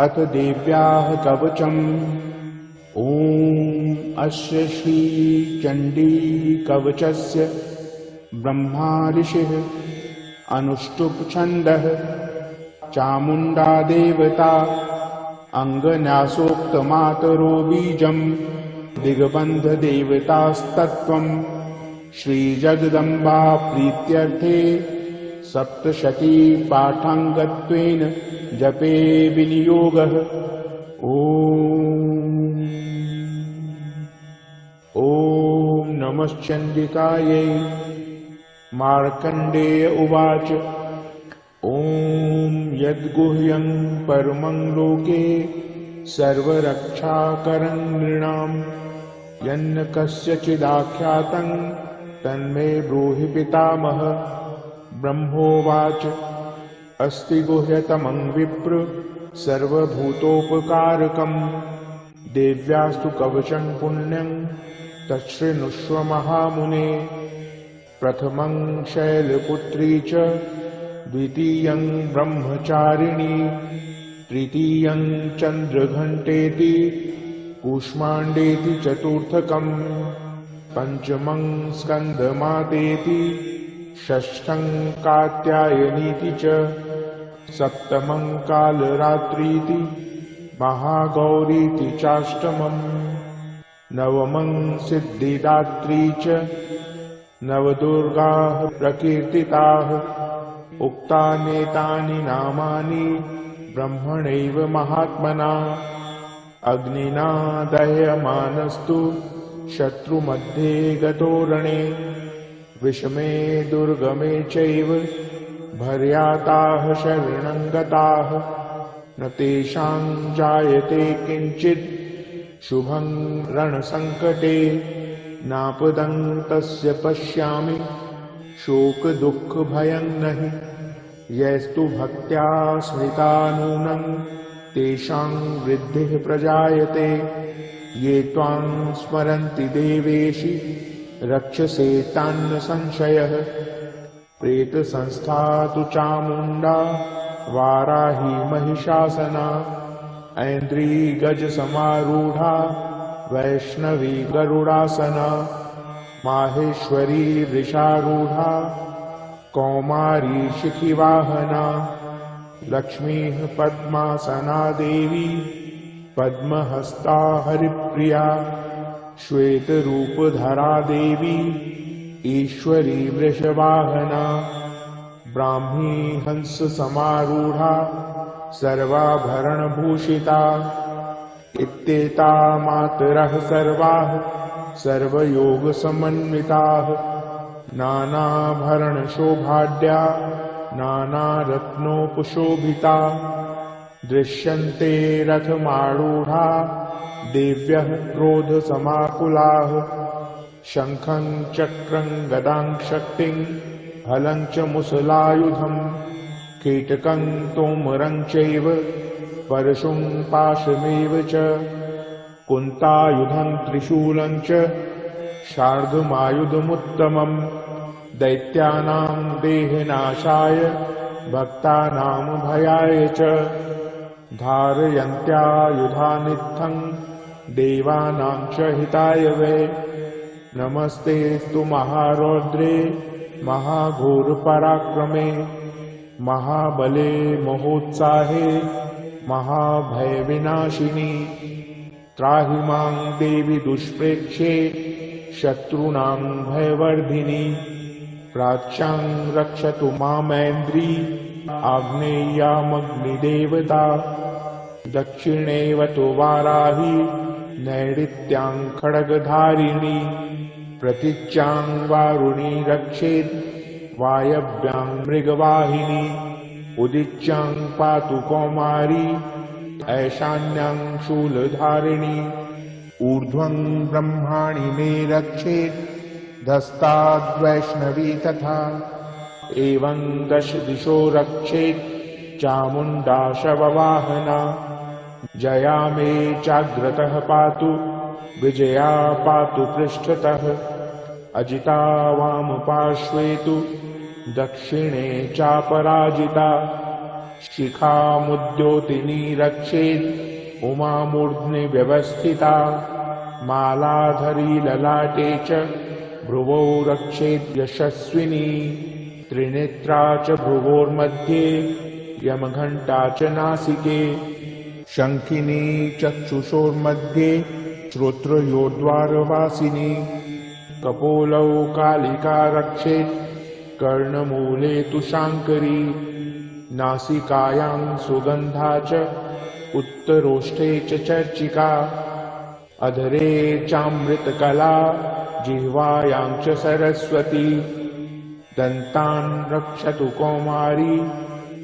अथ देव्याः कवचम्। अस्य श्रीचण्डी कवचस्य ब्रह्मा ऋषिः अनुष्टुप् छन्दः चामुण्डा देवता अङ्गन्यासोक्तमातरो बीजम् दिग्बन्ध देवतास्तत्त्वम् श्रीजगदम्बा प्रीत्यर्थे सप्तशती पाठाङ्गत्वेन जपे विनियोगः। ॐ नमश्चण्डिकायै। मार्कण्डेय उवाच। यद्गुह्यं परमं लोके सर्वरक्षाकरं नृणां यन्न कस्यचिदाख्यातं तन्मे ब्रूहि पितामह। ब्रह्मोवाच। अस्ति गुह्यतमं विप्र सर्वभूतोपकारकं देव्यास्तु कवचं पुण्यं तच्छृणुष्व महामुने। प्रथमं शैलपुत्री च द्वितीयं ब्रह्मचारिणी तृतीयं चन्द्रघण्टेति कूष्माण्डेति चतुर्थकं पंचमं स्कन्दमातेति षष्ठं कात्यायनीति च सप्तमं कालरात्रीति महागौरीति चाष्टमं नवमं सिद्धिदात्री च नवदुर्गाः प्रकीर्तिताः। उक्तान्येतानि नामानि ब्रह्मणैव महात्मना अग्निना दह्यमानस्तु शत्रुमध्ये गतो रणे विषमे दुर्गमे चैव भर्याताः शरणं गताः न तेषां जायते किञ्चित् शुभं रणसङ्कटे नापदं तस्य पश्यामि शोकदुःखभयं नहि यैस्तु भक्त्या स्मृता नूनं तेषां वृद्धिः प्रजायते ये त्वां स्मरन्ति देवेशि रक्षसे तान्न संशयः। प्रेतसंस्था तु चामुण्डा वाराही महिषासना ऐन्द्री गजसमारूढा वैष्णवी गरुडासना माहेश्वरी वृषारूढा कौमारी शिखिवाहना लक्ष्मीः पद्मासना देवी पद्महस्ता हरिप्रिया श्वेतरूपधरा देवी ईश्वरी वृषवाहना ब्राह्मी हंस समारूढ़ा सर्वाभरणभूषिता इत्येता मातरः सर्वाः सर्वयोगसमन्विताः नानाभरणशोभाढ्या नानारत्नोपशोभिता दृश्यन्ते रथमारूढ़ा देव्यः क्रोधसमाकुलाः शङ्खं चक्रं गदां शक्तिं हलं च मुसलायुधं कीटकं तोमरं चैव परशुं पाशमेव च कुन्तायुधं त्रिशूलं च शार्दूलायुधमुत्तमं दैत्यानां देहनाशाय भक्तानां भयाय च धारयन्त्यायुधानित्थं देवानां च हिताय वै नमस्तेस्तु महारौद्रे महाघोरपराक्रमे महाबले महोत्साहे महाभयविनाशिनी त्राहि मां देवी दुष्प्रेक्षे शत्रूणां भयवर्धिनी प्राच्यां रक्षतु मामैन्द्री आग्नेयामग्निदेवता दक्षिणेवतु वाराही नैऋत्यां खड्गधारिणी प्रतीच्यां वारुणी रक्षेत् वायव्यां मृगवाहिनी उदिच्यां पातु कौमारी ऐशान्यां शूलधारिणी ऊर्ध्वं ब्रह्माणि मे रक्षेत् धस्ताद्वैष्णवी तथा एवं दश दिशो रक्षेत् चामुण्डा शववाहना जया मे चाग्रतः पातु विजया पातु पृष्ठतः अजिता वामपार्श्वे तु दक्षिणे चापराजिता शिखामुद्योतिनी रक्षेत् उमामूर्ध्नि व्यवस्थिता मालाधरी ललाटे च भ्रुवौ रक्षेत् यशस्विनी त्रिनेत्रा च भ्रुवोर्मध्ये यमघण्टा च नासिके शङ्खिनी चक्षुषोर्मध्ये श्रोत्रयोर्द्वारवासिनी कपोलौ कालिका रक्षेत् कर्णमूले तु शाङ्करी नासिकायां सुगन्धा च उत्तरोष्ठे च चर्चिका अधरे चामृतकला जिह्वायां च सरस्वती दन्तान् रक्षतु कौमारी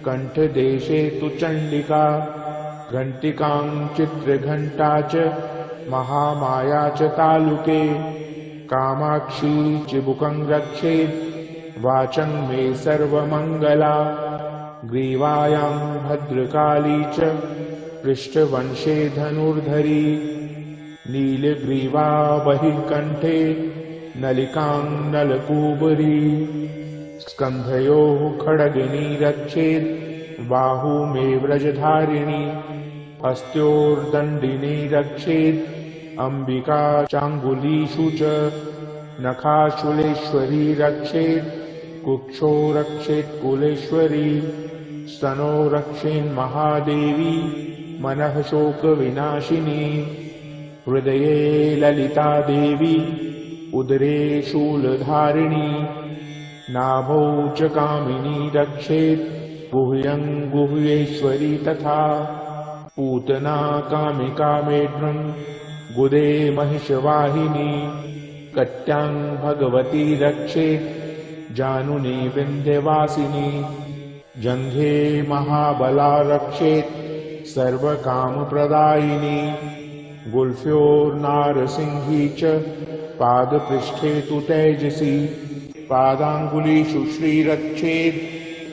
कण्ठदेशे तु चण्डिका घण्टिकां चित्रघण्टा च महामाया च तालुके कामाक्षी चिबुकं रक्षेत् वाचं मे सर्वमङ्गला ग्रीवायां भद्रकाली च पृष्ठवंशे धनुर्धरी नीलग्रीवा बहिर्कण्ठे नलिकां नलकूबरी स्कन्धयोः खड्गिनी रक्षेत् बाहू मे व्रजधारिणी हस्तयोर्दण्डिनी रक्षेत् अम्बिका चाङ्गुलीषु च नखाशूलेश्वरी रक्षेत् कुक्षो रक्षेत् कुलेश्वरी स्तनो रक्षेन्महादेवी मनः शोकविनाशिनी हृदये ललिता देवी उदरे शूलधारिणी नाभौ च कामिनी रक्षेत् गुह्यं गुह्येश्वरी तथा पूतना कामिका मेढ्रं गुदे महिषवाहिनी कट्यां भगवती रक्षेत् जानुनी विन्ध्यवासिनी जङ्घे महाबला रक्षेत् सर्वकामप्रदायिनी गुल्फ्योर्नारसिंही च पादपृष्ठे तु तेजसी पादाङ्गुलीषु श्रीरक्षेत्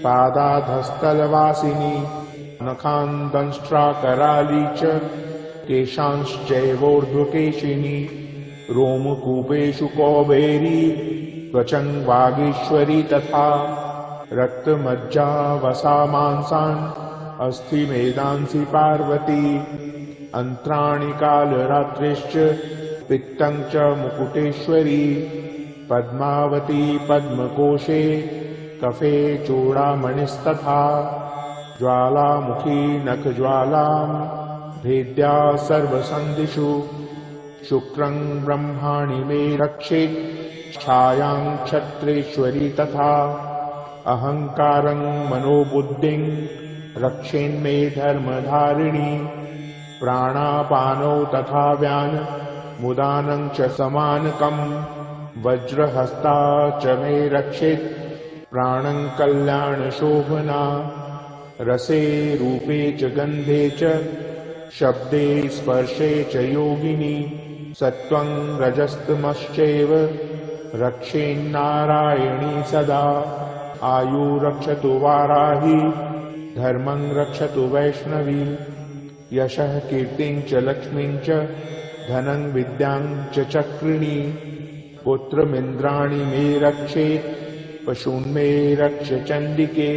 पादाधस्तलवासिनी नखान् दंष्ट्राकराली च केशांश्चैवोर्ध्वकेशिनी रोमकूपेषु कौबेरी त्वचं वागीश्वरी तथा रक्तमज्जा वसा मांसान् अस्थिमेदांसि पार्वती अन्त्राणि कालरात्रिश्च पित्तं च मुकुटेश्वरी पद्मावती पद्मकोशे कफे चूडामणिस्तथा ज्वालामुखी नखज्वालां भेद्या सर्वसन्धिषु शुक्रं ब्रह्माणि मे रक्षेत् छायां क्षत्रेश्वरी तथा अहङ्कारं मनोबुद्धिं रक्षेन्मे धर्मधारिणी प्राणापानौ तथा व्यान मुदानं च समानकं वज्रहस्ता च मे रक्षेत् प्राणं कल्याणशोभना रसे रूपे च गन्धे च शब्दे स्पर्शे च योगिनी सत्त्वं रजस्तमश्चैव रक्षेन्नारायणी सदा आयु रक्षतु वाराही धर्मं रक्षतु वैष्णवी यशः कीर्तिं च लक्ष्मीं च धनं विद्यां च चक्रिणी पुत्रमिन्द्राणि मे रक्षेत् पशून् मे रक्ष चण्डिके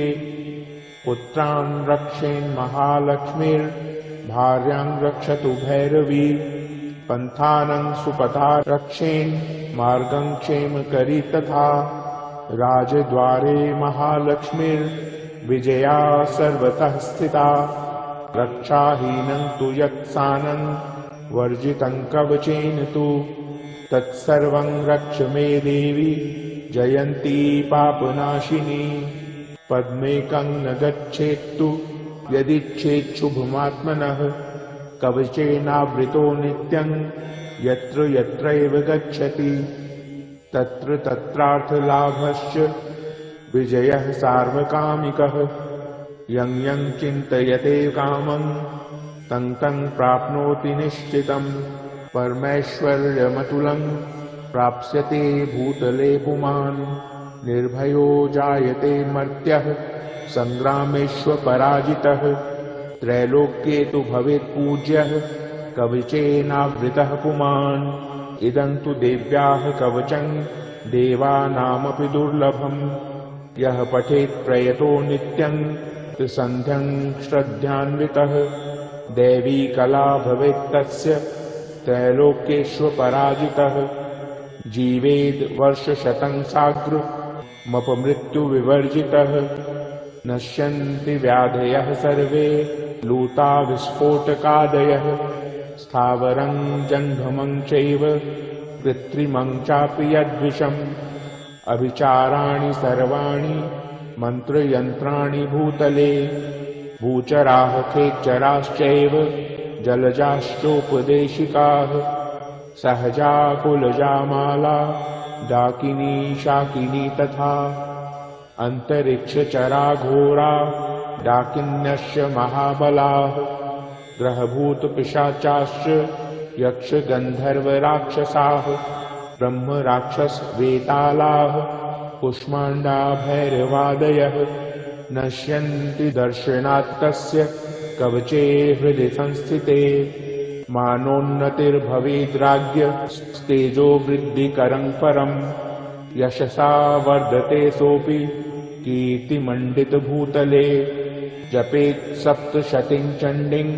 पुत्रान् रक्षेन्महालक्ष्मीर्भार्यां रक्षतु भैरवी पन्थानं सुपथा रक्षेन् मार्गं क्षेमकरी तथा राजद्वारे महालक्ष्मीर्विजया सर्वतः स्थिता रक्षाहीनं तु यत्सानं वर्जितं कवचेन तु तत्सर्वं रक्ष मे देवी जयन्ती पापनाशिनी पद्मेकं न गच्छेत्तु यदिच्छेच्छुभमात्मनः कवचेनावृतो नित्यं यत्र यत्रैव गच्छति तत्र तत्रार्थलाभश्च विजयः सार्वकामिकः यं यं चिन्तयते कामं तं तं प्राप्नोति निश्चितं परमैश्वर्यमतुलं प्राप्स्यते भूतले पुमान् निर्भयो जायते मर्त्यः संग्रामेष्वपराजितः त्रैलोक्ये तु भवेत् पूज्यः कवचेनावृतः पुमान् इदं तु देव्याः कवचं देवानामपि दुर्लभम् यः पठेत् प्रयतो नित्यं त्रिसन्ध्यं श्रद्धान्वितः दैवी कला भवेत् तस्य त्रैलोक्येष्वपराजितः जीवेद् वर्षशतं साग्रमपमृत्युविवर्जितः नश्यन्ति व्याधयः सर्वे लूता विस्फोटकादयः स्थावरं जङ्गमं चैव कृत्रिमं चापि यद्विषम् अभिचाराणि सर्वाणि मन्त्रयन्त्राणि भूतले भूचराः खेचराश्चैव जलजाश्चोपदेशिकाः सहजा कुलजा माला डाकिनी शाकिनी तथा अन्तरिक्षचरा घोरा डाकिन्यश्च महाबलाः ग्रहभूतपिशाचाश्च यक्षगन्धर्वराक्षसाः ब्रह्मराक्षसवेतालाः कुष्माण्डा भैरवादयः नश्यन्ति दर्शनात् तस्य कवचे हृदि संस्थिते मानोन्नतिर्भवेद्राज्ञ स्तेजो वृद्धिकरं परम् यशसा वर्धते सोऽपि कीर्तिमण्डितभूतले जपेत् सप्तशतीं चण्डीं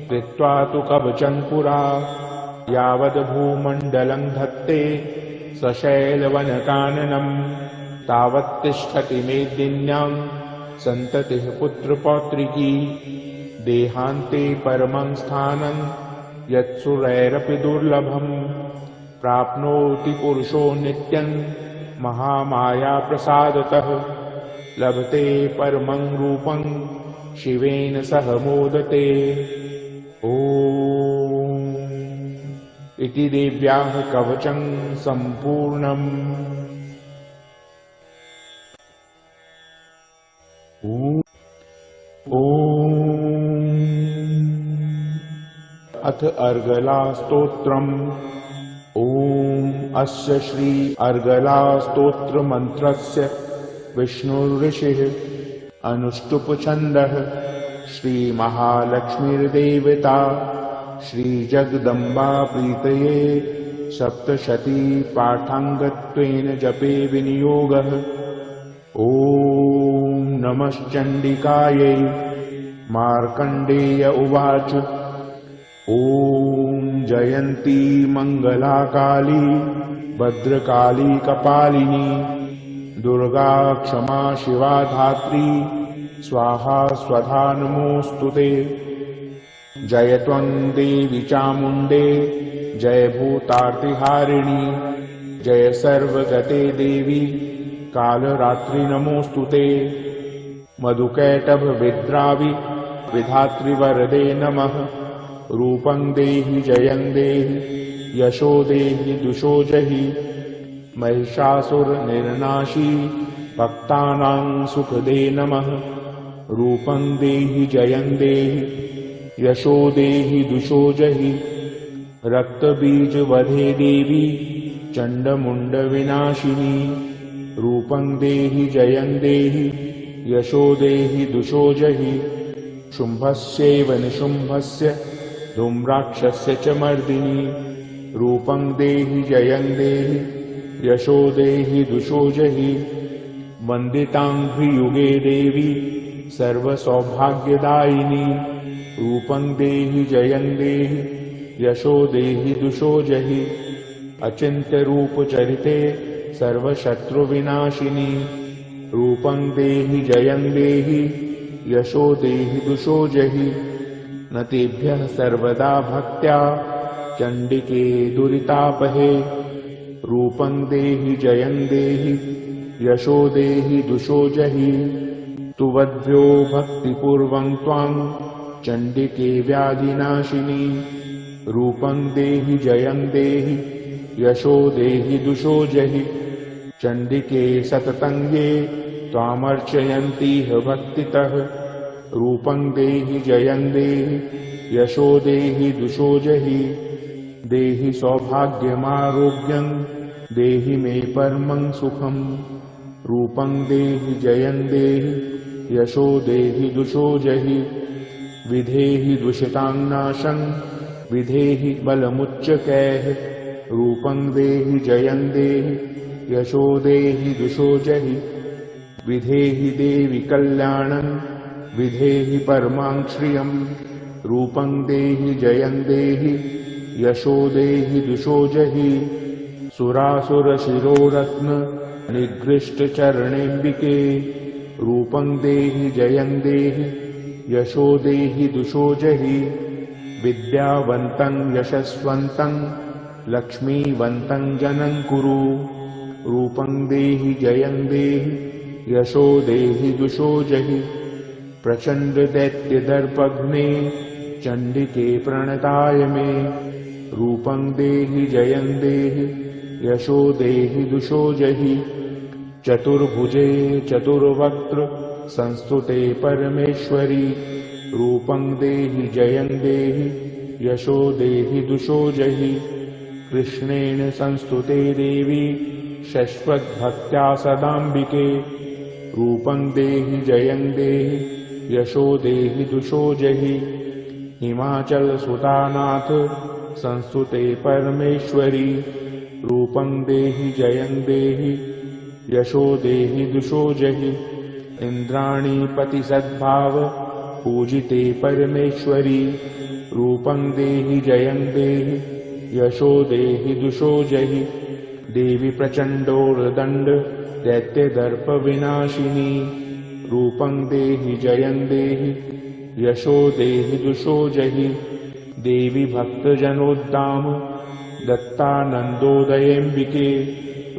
कृत्वा तु कवचं पुरा यावद्भूमण्डलं धत्ते सशैलवनकाननं तावत्तिष्ठति मेदिन्यां सन्ततिः पुत्रपौत्रिकी देहान्ते परमं स्थानं यत्सुरैरपि दुर्लभं प्राप्नोति पुरुषो नित्यं महामायाप्रसादतः लभते परमं रूपं शिवेन सह मोदते। ॐ इति देव्याः कवचं सम्पूर्णम्। अथ अर्गला स्तोत्रम्। ॐ अस्य श्री अर्गला स्तोत्र मंत्रस्य विष्णुर्ऋषिः अनुष्टुप छन्दः श्री महालक्ष्मीर्देवता श्री जगदम्बा प्रीतये सप्तशती पाठाङ्गत्वेन जपे विनियोगः। ॐ नमश्चण्डिकायै। मार्कण्डेय उवाच ॐ जयन्ती मंगला काली भद्रकाली कपालिनी दुर्गा क्षमा शिवा धात्री स्वाहा स्वधा नमोस्तुते। जय त्वं देवी चामुण्डे जय भूतार्तिहारिणी जय सर्वगते देवी कालरात्रि नमोस्तुते। मधुकैटभ विद्रावि विधातृवरदे नमः। रूपं देहि जयं देहि यशो देहि दुषो जहि महिषासुर निर्नाशी भक्तानां सुखदे नमः। रूपं देहि जयं देहि यशो देहि दुषो जहि रक्तबीज वधे देवी चण्डमुण्ड विनाशिनी। रूपं देहि जयं देहि यशो देहि दुषो जहि शुम्भस्यैव निशुम्भस्य धूम्राक्षस्य च मर्दिनी। रूपं देहि जयं देहि यशो देहि दुषो जहि वन्दिताङ्घ्रियुगे देवी सर्वसौभाग्यदायिनी। रूपं देहि जयं देहि यशो देहि दुषो जहि अचिन्त्यरूपचरिते सर्वशत्रुविनाशिनी। रूपं देहि जयं देहि यशो देहि दुषो जहि न तेभ्यः सर्वदा भक्त्या चण्डिके दुरितापहे। रूपं देहि जयं देहि यशो देहि दुषो जहि तुवद्भ्यो भक्तिपूर्वं त्वां चण्डिके व्याधिनाशिनी। रूपं देहि जयं देहि यशो देहि दुषो जहि चण्डिके सततं ये त्वामर्चयन्तीह भक्तितः। रूपं देहि जयं देहि यशो देहि दुषो जहि देहि सौभाग्यमारोग्यं देहि मे परमं सुखम्। रूपं देहि जयं देहि यशो देहि दुषो जहि विधेहि दुषितान्नाशं विधेहि बलमुच्चकैः। रूपं देहि जयं देहि यशो देहि दुषो जहि विधेहि देवि कल्याणं विधेहि परमां श्रियं रूपं देहि जयं देहि यशो देहि दुषो जहि सुरासुरशिरोरत्न निगृष्ट चरणेऽम्बिके रूपं देहि जयं देहि यशो देहि दुषो जहि विद्यावन्तं यशस्वन्तं लक्ष्मीवन्तं जनं कुरु रूपं देहि जयं देहि यशो देहि दुषो जहि प्रचंड दैत्यदर्पघ्ने चंडिके प्रणताय मे रूपं देहि जयं देहि यशो देहि दुषो जहि चतुर्भुजे चतुर्वक्त्र संस्तुते परमेश्वरी रूपं देहि जयं देहि यशो देहि दुषो जहि कृष्णेन संस्तुते देवी शश्वद्भक्त्या सदाम्बिके रूपं देहि जयं देहि यशो देहि दुषो जहि हिमाचल सुतानाथ संस्तुते परमेश्वरी रूपं देहि जयं देहि यशो देहि दुषो जहि इंद्राणी पति सद्भाव पूजिते परमेश्वरी रूपं देहि जयं देहि यशो देहि दुषो जहि देवी प्रचंडोर्दंड दैत्यदर्प विनाशिनी रूपं देहि जयं देहि यशो देहि दुषो जहि देवी भक्तजनोद्दाम दत्तानन्दोदयेऽम्बिके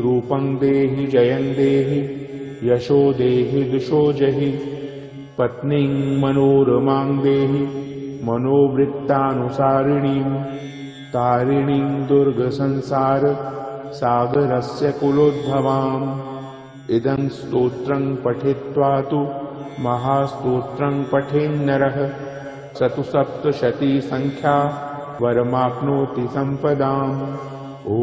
रूपं देहि जयं देहि यशो देहि दुषो जहि पत्नीं मनोरमां देहि मनोवृत्तानुसारिणीं तारिणीं दुर्गसंसार सागरस्य कुलोद्भवाम् इदं स्तोत्रं पठित्वा तु महास्तोत्रं पठेन्नरः स तु सप्तशती संख्या वरमाप्नोति संपदाम्। ॐ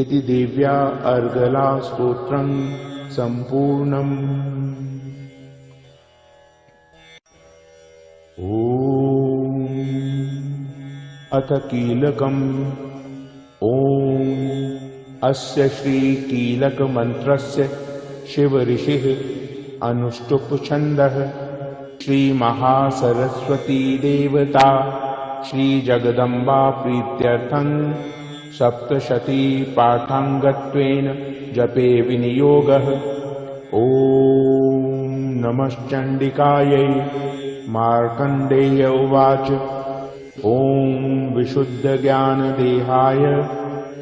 इति देव्या अर्गला स्तोत्रं सम्पूर्णम्। ॐ अथ कीलकम्। ॐ अस्य श्रीकीलकमन्त्रस्य शिवऋषिः अनुष्टुप् छन्दः श्रीमहासरस्वती देवता श्रीजगदम्बा प्रीत्यर्थं सप्तशती पाठाङ्गत्वेन जपे विनियोगः। ॐ नमश्चण्डिकायै। मार्कण्डेय उवाच ॐ विशुद्धज्ञानदेहाय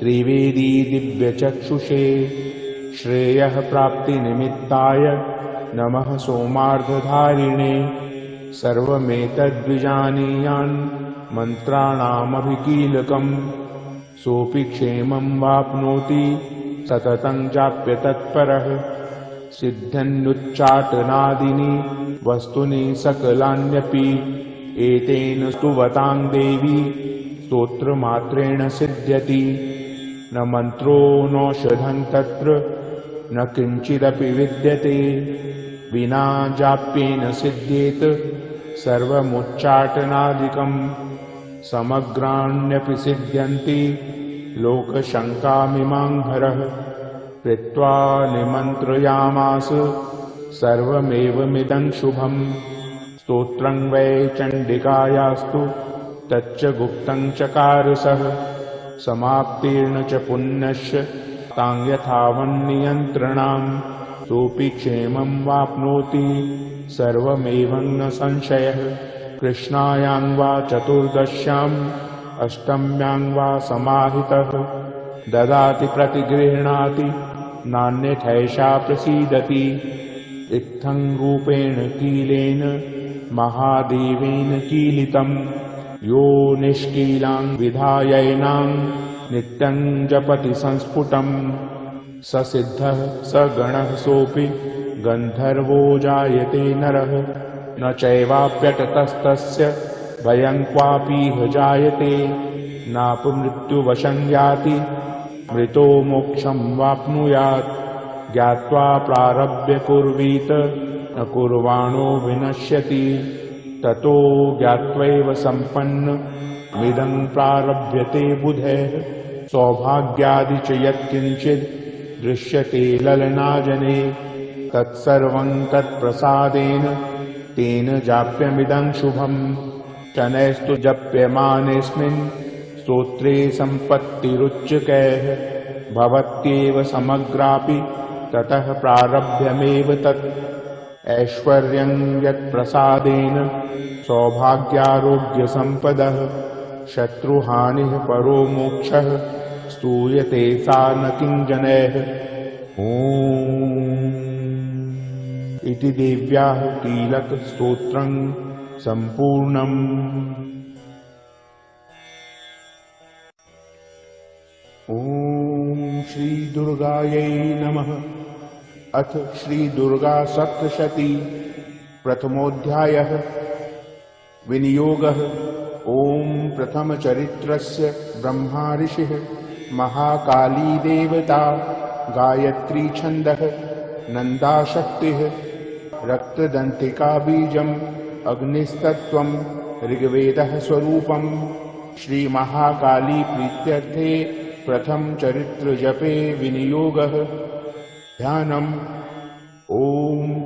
त्रिवेदी दिव्यचक्षुषे श्रेयः प्राप्तिनिमित्ताय नमः सोमार्धधारिणे सर्वमेतद्विजानीयान् मन्त्राणामभिकीलकम् सोऽपि क्षेमं वाप्नोति सततं जाप्य तत्परः सिद्ध्यन्नुच्चाटनादीनि वस्तुनि सकलान्यपि एतेन स्तुवतां देवी स्तोत्रमात्रेण सिद्ध्यति न मन्त्रो नौषधं तत्र न किञ्चिदपि विद्यते विना जाप्येन सिद्ध्येत सर्वमुच्चाटनादिकम् समग्राण्यपि सिद्ध्यन्ति लोकशङ्कामिमाङ्घरः कृत्वा निमन्त्रयामास सर्वमेवमिदं शुभम् स्तोत्रं वै चण्डिकायास्तु तच्च गुप्तं चकारसः समाप्तेर्न च पुण्यस्य तां यथावन्नियन्त्रणां सोऽपि क्षेमं वाप्नोति सर्वमेवं न संशयः कृष्णायां वा चतुर्दश्याम् अष्टम्यां वा समाहितः ददाति प्रतिगृह्णाति नान्यथैषा प्रसीदति इत्थं रूपेण कीलेन महादेवेन कीलितं यो निष्कीलां विधायैनां नित्यं जपति संस्फुटम् स सिद्धः स गणः सोऽपि गन्धर्वो जायते नरः न चैवाप्यटतस्तस्य भयं क्वापीह जायते नापमृत्युवशं याति मृतो मोक्षं वाप्नुयात् ज्ञात्वा प्रारभ्य कुर्वीत न कुर्वाणो विनश्यति ततो ज्ञात्वैव सम्पन्नमिदं प्रारभ्यते बुधैः सौभाग्यादि च यत्किञ्चित् दृश्यते ललनाजने तत्सर्वं तत्प्रसादेन तेन जाप्यमिदं शुभम् शनैस्तु जप्यमानेऽस्मिन् स्तोत्रे सम्पत्तिरुच्यकैः भवत्येव समग्रापि ततः प्रारभ्यमेव तत् ऐश्वर्यं यत्प्रसादेन सौभाग्यारोग्यसम्पदः शत्रुहानिः परो मोक्षः स्तूयते सा न किञ्जनैः ॐ इति देव्याः कीलकस्तोत्रं सम्पूर्णम्। ॐ श्री दुर्गायै नमः। अथ श्री दुर्गा सप्तशती प्रथमोऽध्यायः विनियोगः। ॐ प्रथमचरित्रस्य ब्रह्मा ऋषिः महाकाली देवता गायत्री छन्दः नन्दाशक्तिः रक्तदन्तिका बीजम् अग्निस्तत्त्वं ऋग्वेदः स्वरूपम्। श्री महाकाली प्रीत्यर्थे प्रथम चरित्र जपे विनियोगः। ध्यानम्। ॐ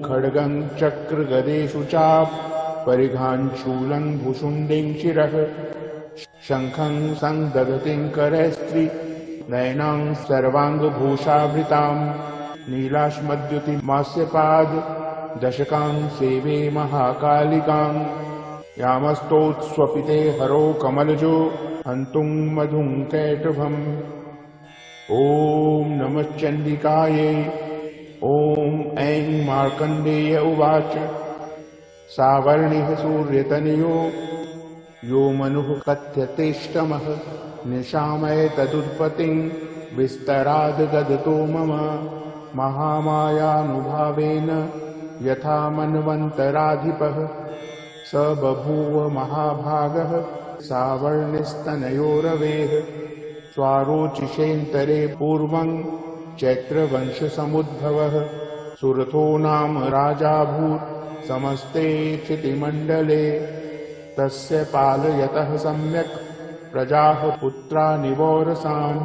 खड्गं चक्र गदेषु चाप परिघान् शूलं भुशुण्डिं शिरः शङ्खं संदधतिं करैस्त्रि नयनां सर्वाङ्गभूषावृतां नीलाश्मद्युतिमास्यपाद दशकां सेवे महाकालिकां यामस्तोत्स्वपिते हरो कमलजो हन्तुं मधुं कैटभम्। ॐ नमः चण्डिकायै। ॐ ऐं मार्कण्डेय उवाच सावर्णिः सूर्यतनयो यो मनुः कथ्यतेष्टमः निशामय तदुत्पत्तिं विस्तराद् ददतो मम महामायानुभावेन यथा मन्वन्तराधिपः स बभूव महाभागः सावर्णिस्तनयोरवेः स्वारोचिषेऽन्तरे पूर्वं चैत्रवंशसमुद्भवः सुरथो नाम राजाभूत् समस्ते क्षितिमण्डले तस्य पालयतः सम्यक् प्रजाः पुत्रानिवोरसान्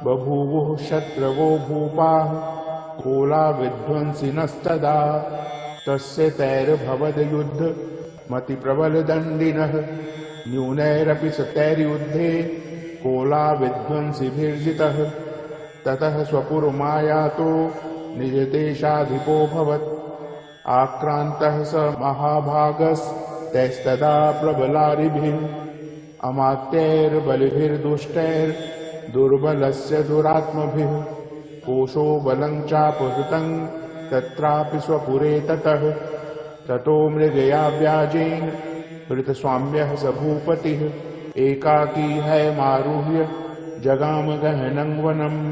बभूवुः शत्रवो भूपाः कोलाविध्वंसिनस्तदा तस्य तैर्भवद्युद्ध मतिप्रबलदण्डिनः न्यूनैरपि सतैर्युद्धे कोलाविध्वंसिभिर्जितः ततः स्वपुरमायातो निजदेशाधिपोऽभवत् आक्रान्तः स महाभागस्तैस्तदा प्रबलारिभिः अमात्यैर्बलिभिर्दुष्टैर्दुर्बलस्य दुरात्मभिः कोशो बलं चापहृतं तत्रापि स्वपुरे ततः ततो मृगया व्याजेन हृतस्वाम्यः स भूपतिः एकाकी हैमारुह्य जगाम गहनं वनम्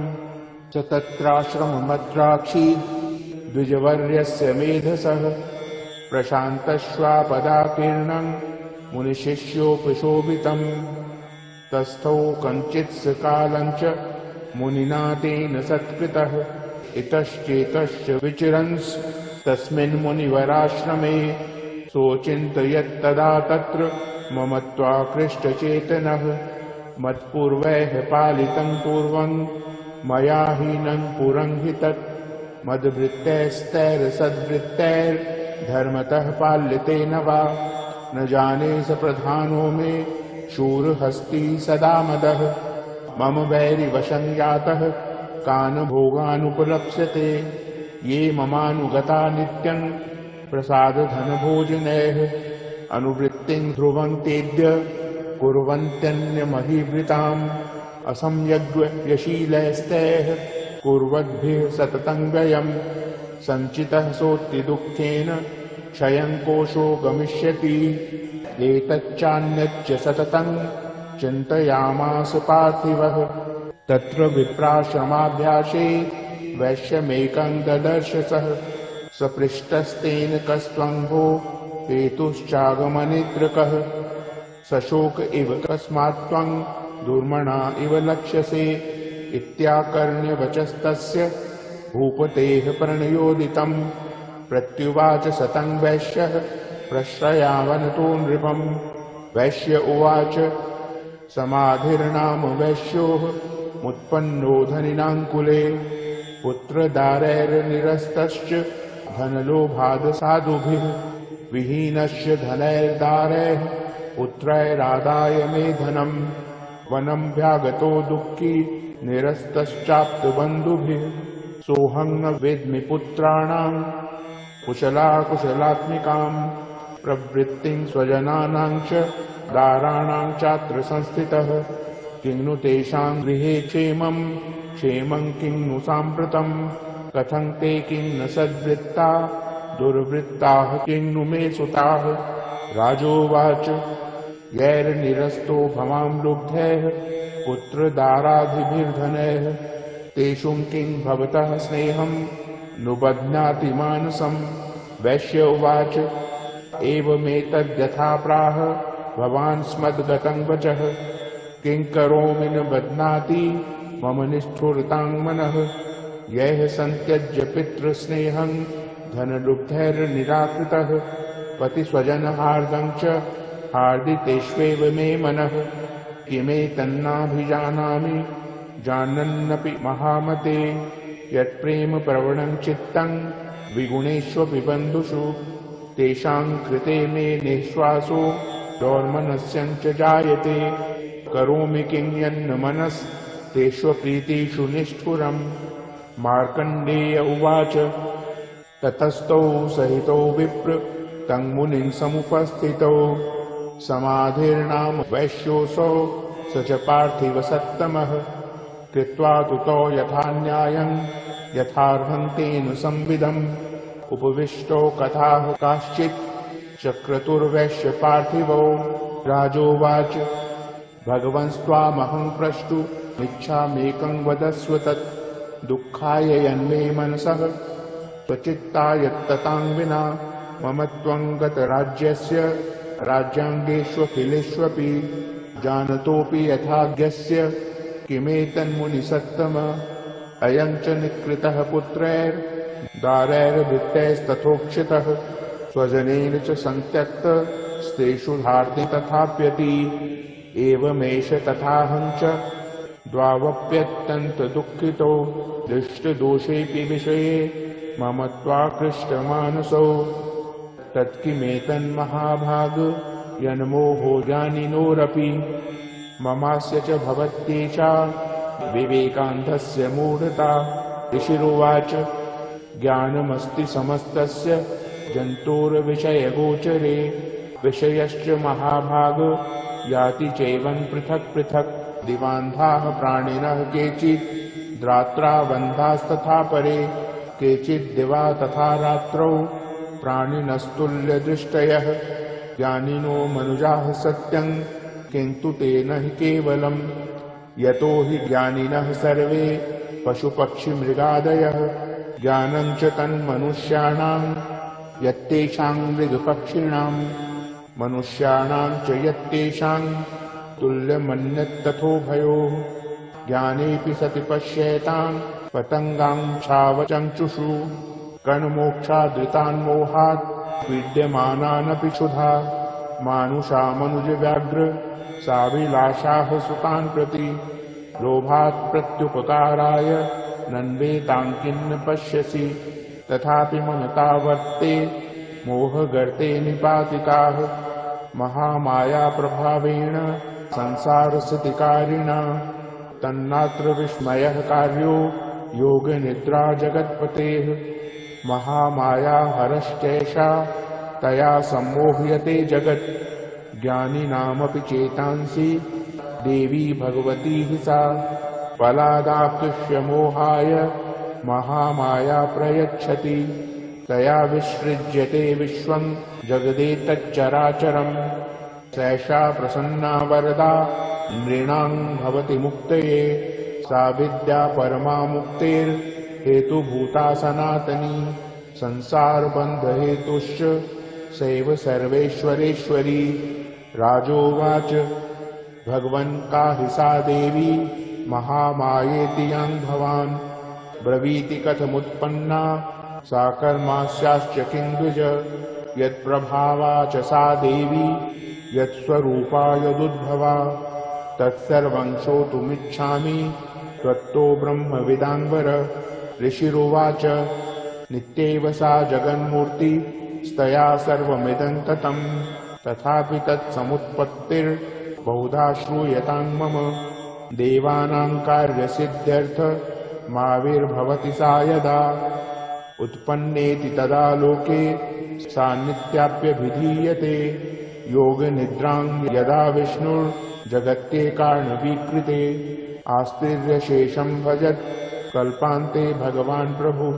स तत्राश्रममद्राक्षी द्विजवर्यस्य मेधसः प्रशान्तश्वापदाकीर्णं मुनिशिष्योपशोभितम् तस्थौ कञ्चित् कालञ्च मुनिना तेन सत्कृतः इतश्चेतश्च विचरन्स् तस्मिन् मुनिवराश्रमे सोचिन्तयत्तदा तत्र ममत्वाकृष्टचेतनः मत्पूर्वैः पालितं पूर्वं मया हीनं पुरं हि तत् मद्वृत्तैस्तैरसद्वृत्तैर्धर्मतः पाल्यतेन वा न जाने स प्रधानो मे शूरहस्ती सदा मदः मम वैरिवशं यातः कान् भोगानुपलप्स्यते ये ममानुगता नित्यं प्रसादधनभोजनैः अनुवृत्तिं ध्रुवं तेद्य कुर्वन्त्यन्यमहीवृताम् असंयग्यशीलैस्तैः कुर्वद्भिः सततं व्ययम् सञ्चितः सोऽतिदुःखेन क्षयं कोशो गमिष्यति एतच्चान्यच्च सततं चिन्तयामास पार्थिवः तत्र विप्राश्रमाभ्यासे वैश्यमेकं ददर्श सः सपृष्टस्तेन कस्त्वं भो हेतुश्चागमनेत्रकः सशोक इव कस्मात्त्वं दुर्मणा इव लक्ष्यसे इत्याकर्ण्य वचस्तस्य भूपतेः प्रणयोदितं प्रत्युवाच सतं वैश्यः प्रश्रयावनतो नृपम् वैश्य उवाच समाधिर्नाम वैश्योः मुत्पन्नो धनिनाङ्कुले पुत्रदारैर्निरस्तश्च धनलोभाद् साधुभिः विहीनश्च धनैर्दारैः पुत्रैरादाय मे धनम् वनं व्यागतो दुःखी निरस्तश्चाप्तबन्धुभिः सोऽहं न वेद्मि पुत्राणां कुशलाकुशलात्मिकां प्रवृत्तिं स्वजनानां च दाराणां चात्र संस्थितः किं नु तेषां गृहे क्षेमं किं नु साम्प्रतं कथं ते किं न सद्वृत्ता दुर्वृत्ताः किं नु मे सुताः। राजोवाच यैर्निरस्तो भवां लुब्धैः पुत्रदारादिभिर्धनैः तेषु किं भवतः स्नेहं नुबध्नाति मानसम्। वैश्य उवाच एवमेतद्यथा प्राह भवान् स्मद्गतं वचः किं करोमि न बध्नाति मम निष्ठुरतां मनः। यैः सन्त्यज्य पितृस्नेहं धनलुब्धैर्निराकृतः पतिस्वजनहार्दं च हार्दितेष्वेव मे मनः। किमेतन्नाभिजानामि जानन्नपि महामते यत्प्रेम प्रवणं चित्तं विगुणेष्वपि बन्धुषु तेषां कृते मे निःश्वासो दौर्मनस्यञ्च जायते करोमि किं यन्न मनस्तेष्वप्रीतिषु निष्ठुरम्। मार्कण्डेय उवाच ततस्तौ सहितो विप्र तं मुनिं समुपस्थितौ समाधिर्नाम वैश्योऽसौ स च पार्थिवसत्तमः कृत्वा तुतो यथा न्यायं यथार्हं तेन संविदम् उपविष्टो कथाः काश्चित् चक्रतुर्वैश्य पार्थिवौ। राजोवाच भगवन्स्त्वामहं प्रष्टुमिच्छामेकं वदस्व तत् दुःखाय यन्मे मनसः स्वचित्तायत्ततां विना मम त्वं गतराज्यस्य राज्याङ्गेष्वखिलेष्वपि जानतोऽपि यथाज्ञस्य किमेतन्मुनिसत्तम अयं च निकृतः पुत्रैर्दारैर्भृत्यैस्तथोक्षितः स्वजनेन च सन्त्यक्तस्तेषु हार्दि तथाप्यति एवमेष तथाहं च द्वावप्यत्यन्तदुःखितो दृष्टदोषेऽपि विषये मम त्वाकृष्टमानसौ तत्किमेतन्महाभाग यन्मोहो जानिनोरपि ममास्य च भवत्येषा विवेकान्धस्य मूढता। ऋषिरुवाच ज्ञानमस्ति समस्तस्य जन्तोर्विषयगोचरे विषयश्च महाभाग याति चैवं पृथक् पृथक् दिवान्धाः प्राणिनः केचित् रात्रा बन्धास्तथा परे केचित् दिवा तथा रात्रौ प्राणिनस्तुल्यदृष्टयः ज्ञानिनो मनुजाः सत्यं किन्तु तेन हि केवलम् यतो हि ज्ञानिनः सर्वे पशुपक्षिमृगादयः ज्ञानं च तन्मनुष्याणां यत्तेषां मृगपक्षिणां मनुष्याणां च यत्तेषां तुल्यमन्यत्तथोभयोः ज्ञानेऽपि सति पश्येतां पतङ्गां छावचञ्चुषु कर्णमोक्षादृतान्मोहात् पीड्यमानानपि क्षुधा मानुषा मनुजव्याघ्र साभिलाषाः सुतान् प्रति लोभात् प्रत्युपकाराय नन्वेतां किन्न पश्यसि तथापि मनता वर्ते मोहगर्ते निपातिताः महामाया प्रभावेण संसारस्थितिकारिणा तन्नात्र विस्मयः कार्यो योगनिद्रा जगत्पतेः महामाया हरश्चैषा तया सम्मोह्यते जगत् ज्ञानिनामपि चेतांसि देवी भगवती हि सा बलादाकृष्य मोहाय महामाया प्रयच्छति तया विसृज्यते विश्वं जगदेतच्चराचरम् सैषा प्रसन्ना वरदा नृणां भवति मुक्तये सा विद्या परमा मुक्तेर्हेतुभूता सनातनी संसारबन्धहेतुश्च सैव सर्वेश्वरेश्वरी। राजोवाच भगवन् का हि सा देवी महामायेति यं भवान् ब्रवीति कथमुत्पन्ना सा कर्मास्याश्च किं द्विज यत्प्रभावा च सा देवी यत्स्वरूपा यदुद्भवा तत्सर्वं श्रोतुमिच्छामि त्वत्तो ब्रह्मविदाम्बर ऋषिरुवाच नित्यैव सा जगन्मूर्ति स्तया सर्वमिदं ततं तथापि तत्समुत्पत्तिर्बहुधा श्रूयतां मम देवानां कार्यसिद्ध्यर्थ माविर्भवति सा यदा उत्पन्नेति तदा लोके सा नित्याप्यभिधीयते योगनिद्रां यदा विष्णुर्जगत्येकार्णवीकृते आस्तिर्यशेषं भजत् कल्पान्ते भगवान् प्रभुः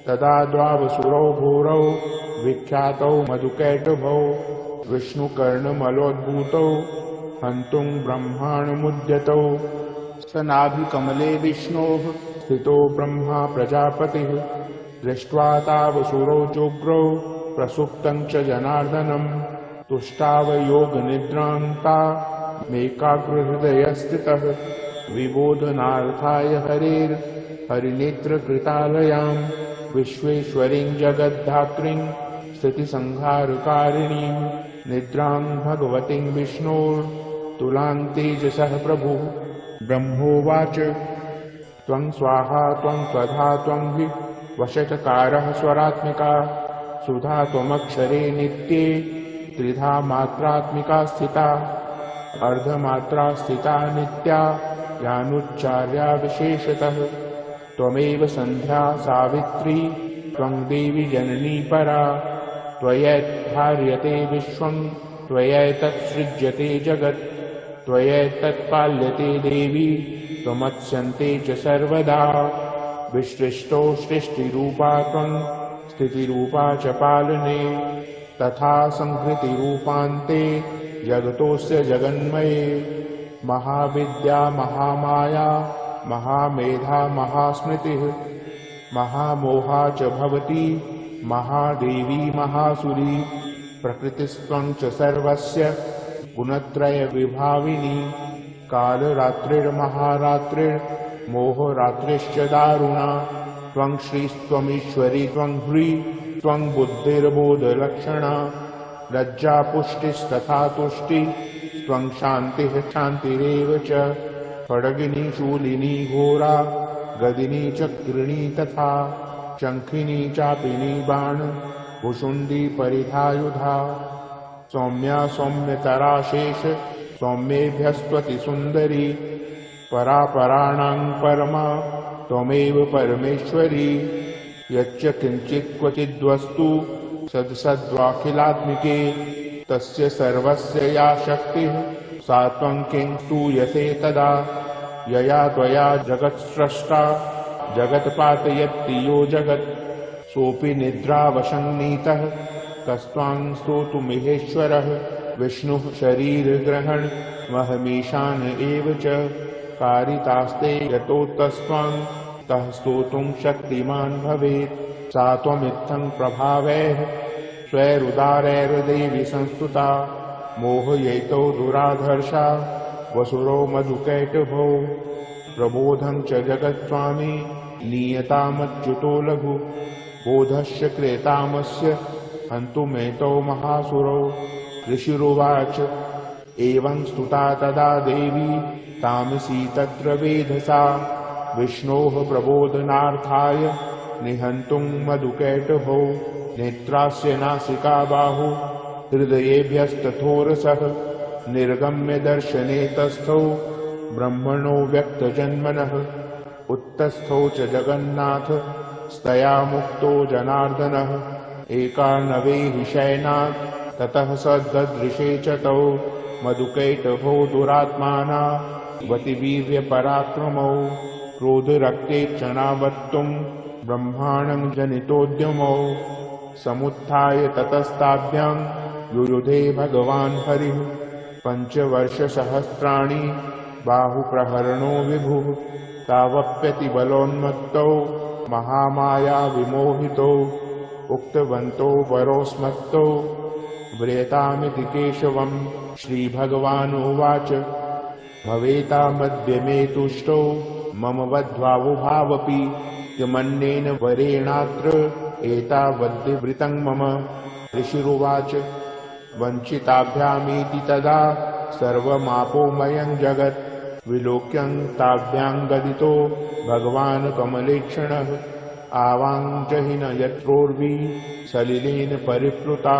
तदा द्वावसुरौ भूरौ विख्यातौ मधुकैटभौ विष्णुकर्णमलोद्भूतौ हन्तुं ब्रह्माणमुद्यतौ स नाभिकमले विष्णोः स्थितो ब्रह्मा प्रजापतिः दृष्ट्वा तावसुरौ चोग्रौ प्रसुप्तं च जनार्दनम् तुष्टाव योगनिद्रां तामेकाग्रहृदयस्थितः विबोधनार्थाय हरिनेत्रकृतालयां विश्वेश्वरीं जगद्धात्रीं स्थितिसंहारकारिणीं निद्रां भगवतीं विष्णोर्तुलां तेजसः प्रभुः ब्रह्मोवाच त्वं स्वाहा त्वं स्वधा त्वं हि वशटकारः स्वरात्मिका सुधा त्वमक्षरे नित्ये त्रिधा मात्रात्मिका स्थिता अर्धमात्रा स्थिता नित्या यानुच्चार्या विशेषतः त्वमेव सन्ध्या सावित्री त्वं देवी जननी परा त्वयैर्धार्यते विश्वं त्वयैतत्सृज्यते जगत् त्वयैतत्पाल्यते देवी त्वमत्स्यन्ते च सर्वदा विसृष्टो सृष्टिरूपा त्वं स्थितिरूपा च पालने तथा संहृतिरूपान्ते जगतोऽस्य जगन्मये महाविद्या महामाया महामेधा महास्मृतिः महामोहा च भवती महादेवी महासुरी प्रकृतिस्त्वं च सर्वस्य गुणत्रयविभाविनी कालरात्रिर्महारात्रिर्मोहरात्रिश्च दारुणा त्वं श्रीस्त्वमीश्वरी त्वं ह्री त्वं बुद्धिर्बोधलक्षणा लज्जा पुष्टिस्तथा तुष्टि त्वं शान्तिः शान्तिरेव च खड्गिनी शूलिनी घोरा गदिनी चक्रिणी तथा शङ्खिनी चापिनी बाण भुषुण्डी परिधायुधा सौम्या सौम्यतरा शेष सौम्येभ्यस्त्वति सुन्दरी परापराणां परमा त्वमेव परमेश्वरी यच्च किञ्चित् क्वचिद्वस्तु सद्सद्वाखिलात्मिके तस्य सर्वस्य या शक्तिः सा त्वं किं स्तूयसे तदा यया त्वया जगत्स्रष्टा जगत्पातयति यो जगत् सोऽपि निद्रावशं नीतः कस्त्वां स्तोतुमिहेश्वरः विष्णुः शरीरग्रहण महमीशान एव च कारितास्ते यतोत्तस्त्वां तः स्तोतुं शक्तिमान् भवेत् सा त्वमित्थं प्रभावैः स्वैरुदारैर्देवी संस्तुता मोहयैतौ दुराधर्षा वसुरो मधुकैटभौ प्रबोधं च जगत्स्वामी नीयतामच्युतो लघु बोधस्य क्रेतामस्य हन्तुमेतौ महासुरौ ऋषिरुवाच एवं स्तुता तदा देवी तामसी तत्र वेधसा विष्णोः प्रबोधनार्थाय निहन्तुं मधुकैटभौ नेत्रास्य नासिका बाहु हृदयेभ्यस्तथोरसः निर्गम्य दर्शने तस्थौ ब्रह्मणो व्यक्तजन्मनः उत्तस्थौ च जगन्नाथ स्तया मुक्तो जनार्दनः एकार्णवे शयनात् ततः स ददृशे च तौ मधुकैटभौ दुरात्माना वतिवीर्यपराक्रमौ क्रोधरक्तेक्षणावत्तुं ब्रह्माणं जनितोद्यमौ समुत्थाय ततस्ताभ्यां युयुधे भगवान् हरिः पञ्चवर्षसहस्राणि बाहुप्रहरणो विभुः तावप्यतिबलोन्मत्तौ महामाया विमोहितौ उक्तवन्तो वरोस्मत्तौ व्रेतामिति केशवम् श्रीभगवानुवाच भवेतामद्य मे तुष्टौ मम वध्वावुभावपि किमन्येन वरेणात्र एतावद्वृतं मम ऋषिरुवाच वञ्चिताभ्यामीति तदा सर्वमापोमयं जगत् विलोक्यं ताभ्यां गदितो भगवान् कमलेक्षणः आवाञ्जहि न यत्रोर्वी सलिलेन परिप्लुता।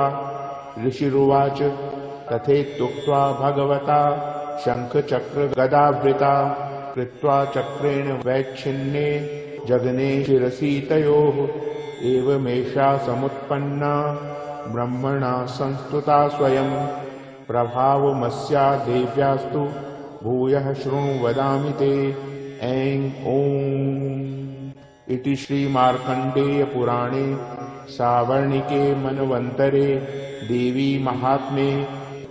ऋषिरुवाच तथेत्युक्त्वा भगवता शङ्खचक्रगदावृता कृत्वा चक्रेण वैच्छिन्ने जगने शिरसि तयोः। एवमेषा समुत्पन्ना ब्रह्मणा संस्तुता स्वयं। प्रभावमस्या देव्यास्तु भूयः शृणु वदामि ते। ऐं ॐ इति श्रीमार्कण्डेय पुराणे सावर्णिके मनवन्तरे देवी महात्म्ये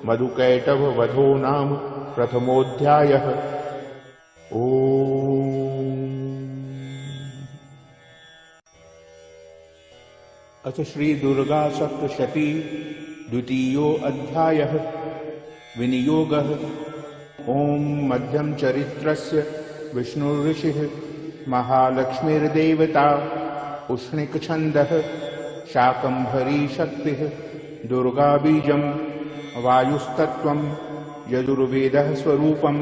मधुकैटभवधो नाम प्रथमोऽध्यायः। अथ श्री दुर्गा सप्तशती द्वितीयो अध्यायः। विनियोगः। ओम मध्यम चरित्रस्य विष्णुर्षिः महालक्ष्मीर्देवता उष्णिक छन्दः शाकंभरी शक्तिः दुर्गा बीजं वायुस्तत्त्वं यजुर्वेदः स्वरूपं।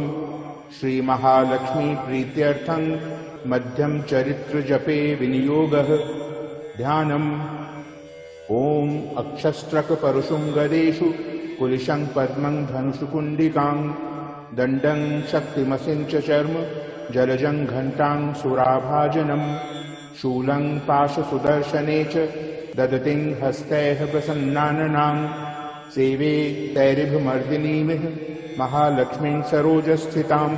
श्री महालक्ष्मी प्रीत्यर्थं मध्यम चरित्र जपे विनियोगः। ध्यानम्। ओम अक्षस्त्रक परुषुं गदेषु कुलिशं पद्मं धनुषुकुण्डिकां दण्डं शक्तिमसिं च चर्म जलजं घण्टां सुराभाजनं शूलं पाशसुदर्शने च ददतिं हस्तैः प्रसन्नाननां सेवे तैरिभमर्दिनीमिह महालक्ष्मीं सरोजस्थिताम्।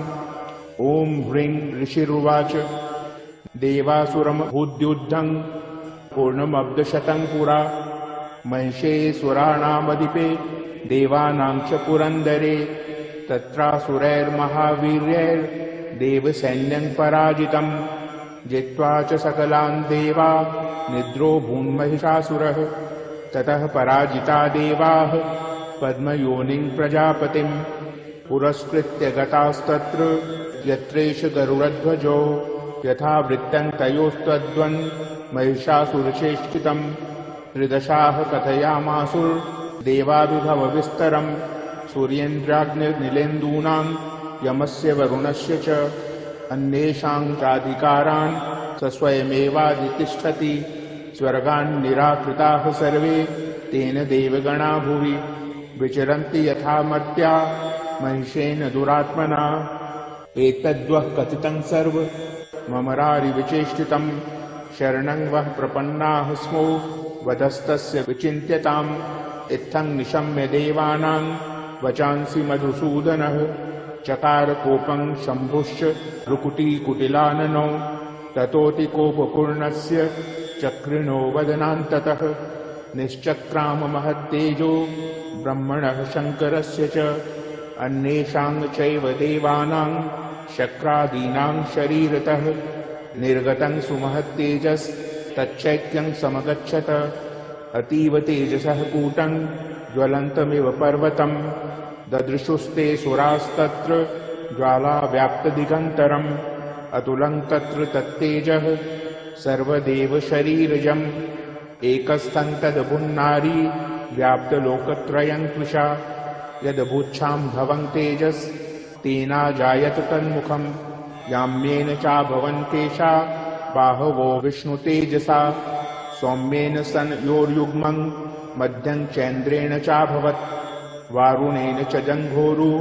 ओम ह्रीं ऋषिरुवाच देवासुरमभूद्युद्धं पूर्णमब्दशतं पुरा महिषे सुराणामधिपे देवानां च पुरन्दरे तत्रासुरैर्महावीर्यैर्देवसैन्यं पराजितं जित्वा च सकलान् देवा निद्रो भून्महिषासुरः। ततः पराजिता देवाः पद्मयोनिं प्रजापतिं पुरस्कृत्य गतास्तत्र यत्रेष गरुडध्वजो यथा वृत्तं तयोस्तद्वन् महिषासुरचेष्टितं त्रिदशाः कथयामासुर्देवाभिभवविस्तरं सूर्येन्द्राग्निर्निलेन्दूनां यमस्य वरुणस्य च अन्येषां चाधिकारान् स स्वयमेवाधितिष्ठति। स्वर्गान् निराकृताः सर्वे तेन देवगणा भुवि विचरन्ति यथा मर्त्या महिषेन दुरात्मना। एतद्वः कथितं सर्व ममरारिविचेष्टितं शरणं वः प्रपन्नाः स्मो वधस्तस्य विचिन्त्यताम्। इत्थं निशम्य देवानां वचांसि मधुसूदनः चकार कोपं शम्भुश्च रुकुटीकुटिलाननौ ततोति कोपपूर्णस्य चक्रिणो वदनान्ततः निश्चक्राम महत्तेजो ब्रह्मणः शङ्करस्य च अन्येषां चैव देवानां शक्रादीनां शरीरतः निर्गतं सुमहत्तेजस्तच्चैत्यं समगच्छत। अतीव तेजसः कूटं ज्वलन्तमिव पर्वतं ददृशुस्ते सुरास्तत्र ज्वालाव्याप्तदिगन्तरम् अतुलं तत्र तत्तेजः सर्वदेवशरीरजम् एकस्थं तदभुन्नारी व्याप्तलोकत्रयं कृशा यदभूच्छां भवं तेजस्तेनाजायत तन्मुखं याम्येन चाभवन् केशा बाहवो विष्णुतेजसा सौम्येन सन् योर्युग्मं मध्यं चैन्द्रेण चाभवत् वारुणेन च जङ्घोरु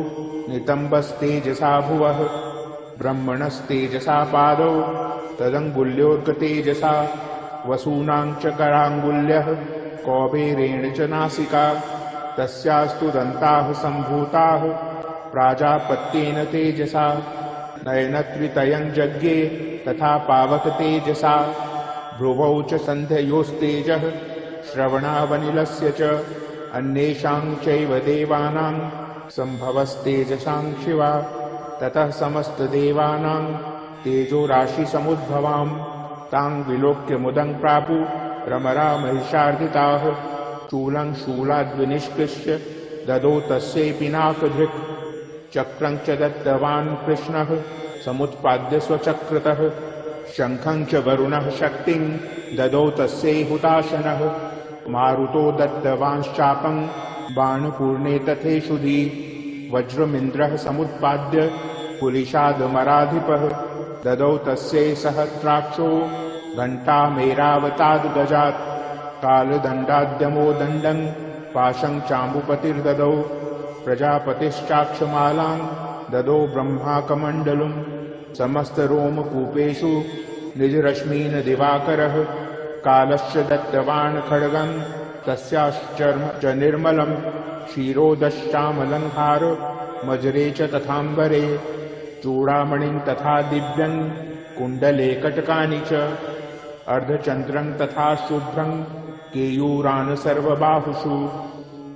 नितम्बस्तेजसा भुवः ब्रह्मणस्तेजसा पादौ तदङ्गुल्योर्कतेजसा वसूनां च कराङ्गुल्यः कौबेरेण च नासिका तस्यास्तु दन्ताः सम्भूताः प्राजापत्येन तेजसा नयनत्रितयं जज्ञे तथा पावक तेजसा भ्रुवौ च सन्ध्ययोस्तेजः श्रवणावनिलस्य च अन्येषां चैव देवानां सम्भवस्तेजसां शिवा। ततः समस्तदेवानां तेजोराशिसमुद्भवां तां विलोक्य मुदं प्रापु रमरा महिषार्दिताः शूलं शूलाद्विनिष्कृष्य ददौ तस्यै पिनाकधृक् चक्रं च दत्तवान् कृष्णः समुत्पाद्य स्वचक्रतः शङ्खं च वरुणः शक्तिं ददौ तस्यै हुताशनः मारुतो दत्तवांश्चापं बाणपूर्णे तथेषुधि वज्रमिन्द्रः समुत्पाद्य कुलिशादमराधिपः ददौ तस्यै सहस्राक्षो घण्टामेरावताद् गजात् कालदण्डाद्यमो दण्डं पाशं चाम्बुपतिर्ददौ प्रजापतिश्चाक्षमालां ददौ ब्रह्माकमण्डलुं समस्तरोमकूपेषु निजरश्मीन् दिवाकरः कालश्च दत्तवान् खड्गं तस्याश्चर्म च निर्मलं क्षीरोदश्चामलङ्कार मजरे च तथाम्बरे चूडामणिं तथा दिव्यं कुण्डले कटकानि च अर्धचन्द्रं तथा शुभ्रं केयूरान् सर्वबाहुषु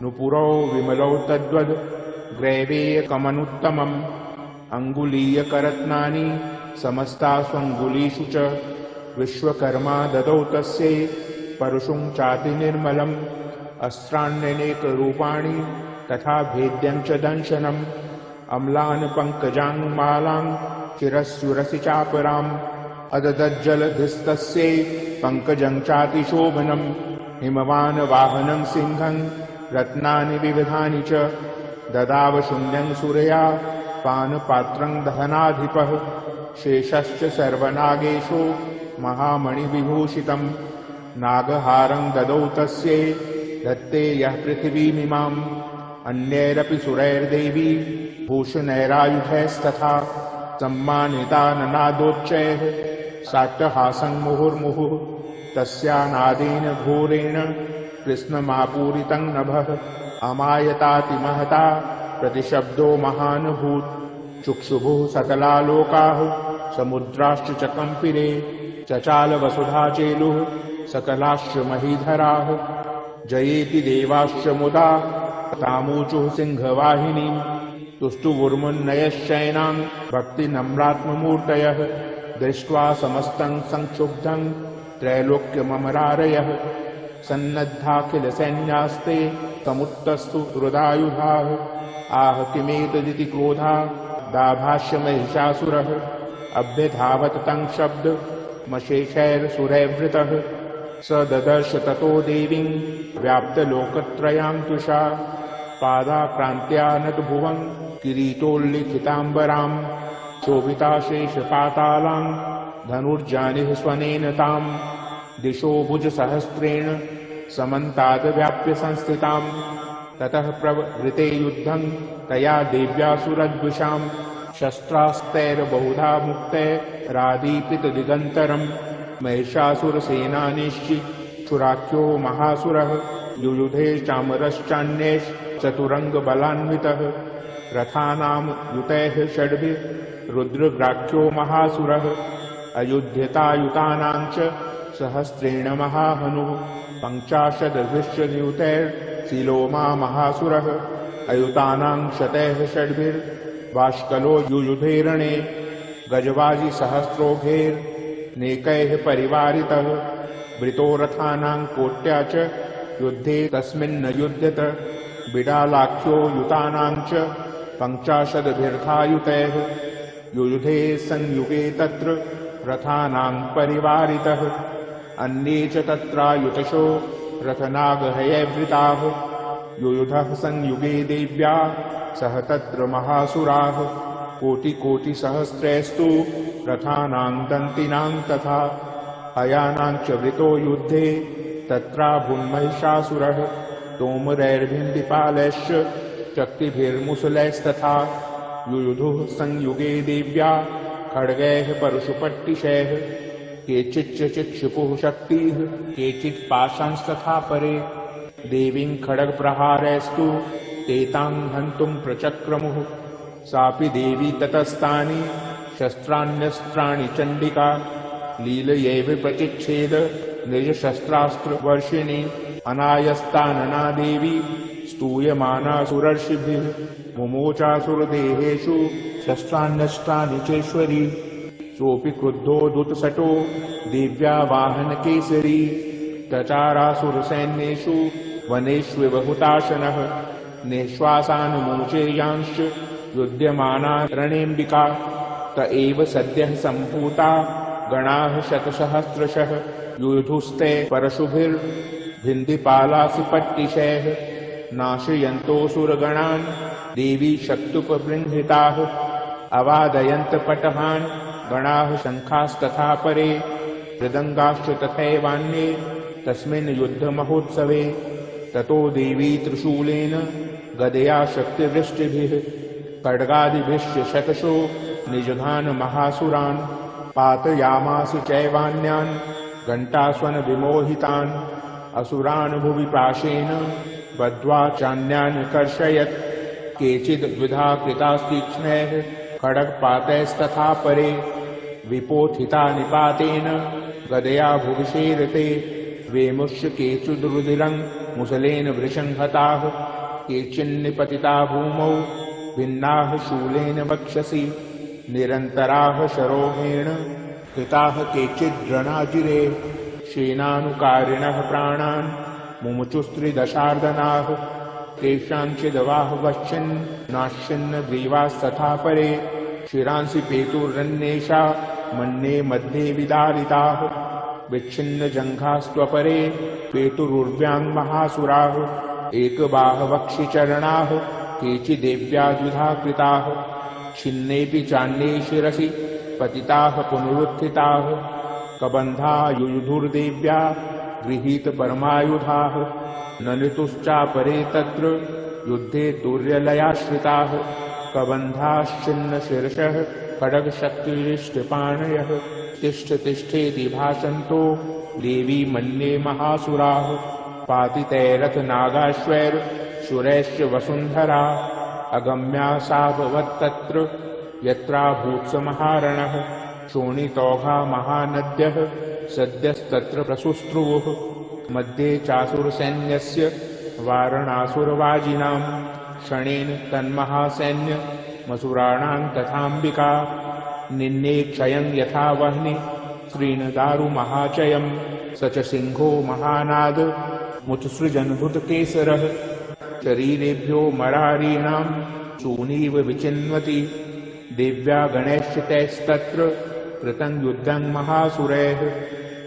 नुपुरौ विमलौ तद्वद् ग्रैवेयकमनुत्तमम् अङ्गुलीयकरत्नानि समस्तास्वङ्गुलीषु च विश्वकर्मा ददौ तस्यै परशुं चाति निर्मलम् अस्त्राण्यनेकरूपाणि तथा भेद्यं च दंशनम् अम्लान् पङ्कजाङ्मालां शिरस्युरसि चापराम् अददज्जलधिस्तस्यै पङ्कजं चातिशोभनम् हिमवान् वाहनं सिंहं रत्नानि विविधानि च ददाव शून्यं सूरया पानपात्रं दहनाधिपः शेषश्च सर्वनागेषु महामणिविभूषितं नागहारं ददौ तस्यै दत्ते यः पृथिवीमिमाम् अन्यैरपि सुरैर्देवी भूषणैरायुधैस्तथा सम्मानिता ननादोच्चैः साट्टहासं मुहुर्मुहुः तस्यानादेन घोरेण कृष्णमापूरितं नभः अमायतातिमहता प्रतिशब्दो महानुभूत् चुक्षुभुः सकलालोकाः समुद्राश्च च कम्पिरे चचाल वसुधा चेलुः सकलाश्च महीधराः जयेति देवाश्च मुदा तामूचुः सिंहवाहिनीं तुष्टुवुर्मुन्नयश्चैनां भक्तिनम्रात्ममूर्तयः दृष्ट्वा समस्तं संक्षुब्धं त्रैलोक्यममरारयः सन्नद्धाखिलसैन्यास्ते समुत्तस्तु हृदायुधाः आह किमेतदिति क्रोधा दाभाष्यमहिषासुरः अभ्यधावत तं शब्दमशेषैर्सुरैर्वृतः स ददर्श ततो देवीं व्याप्तलोकत्रयां तुषा पादाक्रान्त्यानतभुवं किरीटोल्लिखिताम्बरां शोभिताशेषपातालां धनुर्जानिः स्वनेन तां दिशो भुजसहस्रेण समन्ताद् व्याप्य संस्थितां ततः प्रवृते युद्धं तया देव्यासुरद्विषां शस्त्रास्तैर्बहुधा मुक्तैरादीपितदिगन्तरं महिषासुरसेनानीश्चिक्षुराख्यो महासुरः युयुधे चामरश्चान्यैश्चतुरङ्गबलान्वितः रथानां युतैः षड्भिः रुद्रग्राख्यो महासुरः अयुध्यतायुतानां च सहस्रेण महाहनुः पञ्चाशदभिश्चयुतैर्शिलोमा महासुरः अयुतानां शतैः षड्भिर्बाष्कलो युयुधे रणे गजवाजिसहस्रोघैर्नेकैः परिवारितः वृतो रथानां कोट्या च युद्धे तस्मिन्न युध्यत बिडालाख्यो युतानां च पञ्चाशदभिर्धायुतैः युयुधे संयुगे तत्र रथानां परिवारितः अन्ये च तत्रायुतशो रथनागहयैर्वृताः युयुधः संयुगे देव्या सह तत्र महासुराः कोटिकोटिसहस्रैस्तु रथानां दन्तिनां तथा हयानां च वृतो युद्धे तत्राभुन्महिषासुरः तोमरैर्भिन्दिपालैश्च चक्तिभिर्मुसलैस्तथा युयुधुः संयुगे देव्या खड्गैः परशुपट्टिशैः केचिच्च चिक्षुपुः शक्तिः केचित् पाशांस्तथा परे देवीं खड्गप्रहारैस्तु तेतां हन्तुं प्रचक्रमुः सापि देवी ततस्तानि शस्त्राण्यस्त्राणि चण्डिका लीलयैव प्रचिच्छेद निजशस्त्रास्त्रवर्षिणी अनायस्तानना देवी स्तूयमानासुरर्षिभिः मुमोचासुरदेहेषु शस्त्राण्यस्त्राणि चेश्वरी सोऽपि क्रुद्धो दुतसटो देव्या वाहनकेसरी चचारासुरसैन्येषु वनेष्विव हुताशनः निःश्वासानुमोचेयांश्च युध्यमाना रणेऽम्बिका त एव सद्यः सम्भूता गणाः शतसहस्रशः युयुधुस्ते परशुभिर्भिन्दिपालासिपट्टिशैः नाशयन्तोऽसुरगणान् देवी शक्तुपबृंहिताः अवादयन्तपटहान् गणाः शङ्खास्तथा परे मृदंगाश्च तथैवान्ये तस्मिन् युद्धमहोत्सवे। ततो देवी त्रिशूलेन गदया शक्तिवृष्टिभिः खड्गादिभिश्च शतशो निजघान महासुरान् पातयामास चैवान्यान् घण्टास्वन विमोहितान् असुरान् भुवि पाशेन बद्ध्वा चान्यान् कर्षयत्। केचिद् द्विधा कृतास्तीक्ष्णैः खड्गपातैस्तथा परे विपोथिता निपातेन गदया भुविशेरते। वेमुष्य केचिद्रुधिरं मुसलेन वृषं हताः केचिन्निपतिता भूमौ भिन्नाः शूलेन वक्षसि निरन्तराः शरोहेण कृताः केचिद्रणाजिरे। सेनानुकारिणः प्राणान् मुमुचुस्त्रिदशार्दनाः केषाञ्चिदवाह वश्चिन् नाश्चिन्न ग्रीवास्तथा परे। शिरांसि पेतुरन्येषा मन्ये मध्ये विदारिताः विच्छिन्न जङ्घास्त्वपरे पेतुरुर्व्यां महासुराः। एकबाहवक्षिचरणाः केचिदेव्या द्विधा कृताः छिन्नेऽपि चान्ये शिरसि पतिताः पुनरुत्थिताः। कबन्धा युयुधुर्देव्या गृहीतपरमायुधाः नलितुश्चापरे तत्र युद्धे तुर्यलयाश्रिताः। कबन्धाश्चिन्नशिरसः खड्गशक्तिरिष्टपाणयः तिष्ठ तिष्ठेति भाषन्तो देवी मन्ये महासुराः। पातितैरथनागाश्वैर्शुरैश्च वसुन्धरा अगम्या साभवत्तत्र यत्राभूत्स महारणः। शोणितौघा महानद्यः सद्यस्तत्र प्रसुस्त्रुवुः मध्ये चासुरसैन्यस्य वारणासुरवाजिनां क्षणेन तन्महासैन्यमसुराणां तथाम्बिका। निन्ने क्षयं यथा वह्नि श्रीणदारुमहाचयम् स च सिंहो महानाद मुत्सृजन्भुतकेसरः। शरीरेभ्यो मरारीणां सूनीव विचिन्वति देव्या गणैश्चितैस्तत्र कृतं युद्धं महासुरैः।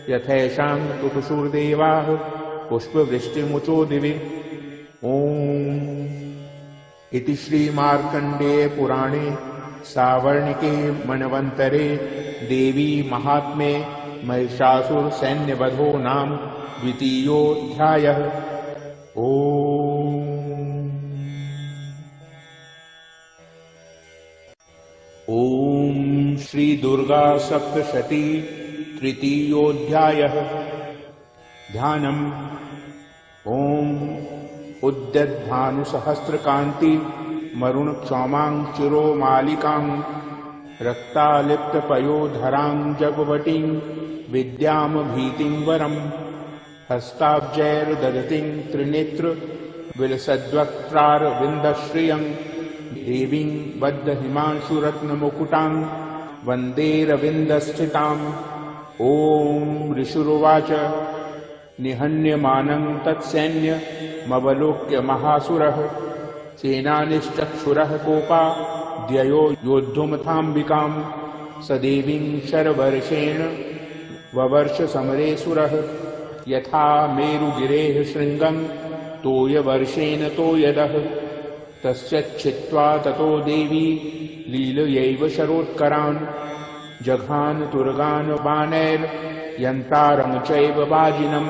यथैषां तुतुषुर्देवाः पुष्पवृष्टिमुचो दिवि। ओम इति श्रीमार्कण्डेय पुराणे सावर्णिके मन्वन्तरे देवी महात्म्ये महिषासुर सैन्यवधो नाम द्वितीयोऽध्यायः। ओम श्री दुर्गा सप्तशती तृतीयोऽध्यायः। ध्यानम्। ओम उद्यद्भानुसहस्रकान्ति मरुणक्षौमां चिरोमालिकां रक्तालिप्तपयोधरां जगवटीं विद्यां भीतिं वरम् हस्ताब्जैर्दधतीं त्रिनेत्र विलसद्वक्त्रारविन्दश्रियं देवीं बद्धहिमांशुरत्नमुकुटां वन्देरविन्दस्थिताम्। ॐ ऋषुरुवाच निहन्यमानं तत्सैन्यमवलोक्य महासुरः सेनानिश्चक्षुरः कोपाद्ययो योद्धुमथाम्बिकां स देवीं शरवर्षेण ववर्ष समरे सुरः यथा मेरुगिरेः शृङ्गं तोयवर्षेण तोयदः तस्यच्छित्त्वा ततो देवी लीलयैव शरोत्करान् जघान तुरगान बाणैर्यन्तारं चैव वाजिनं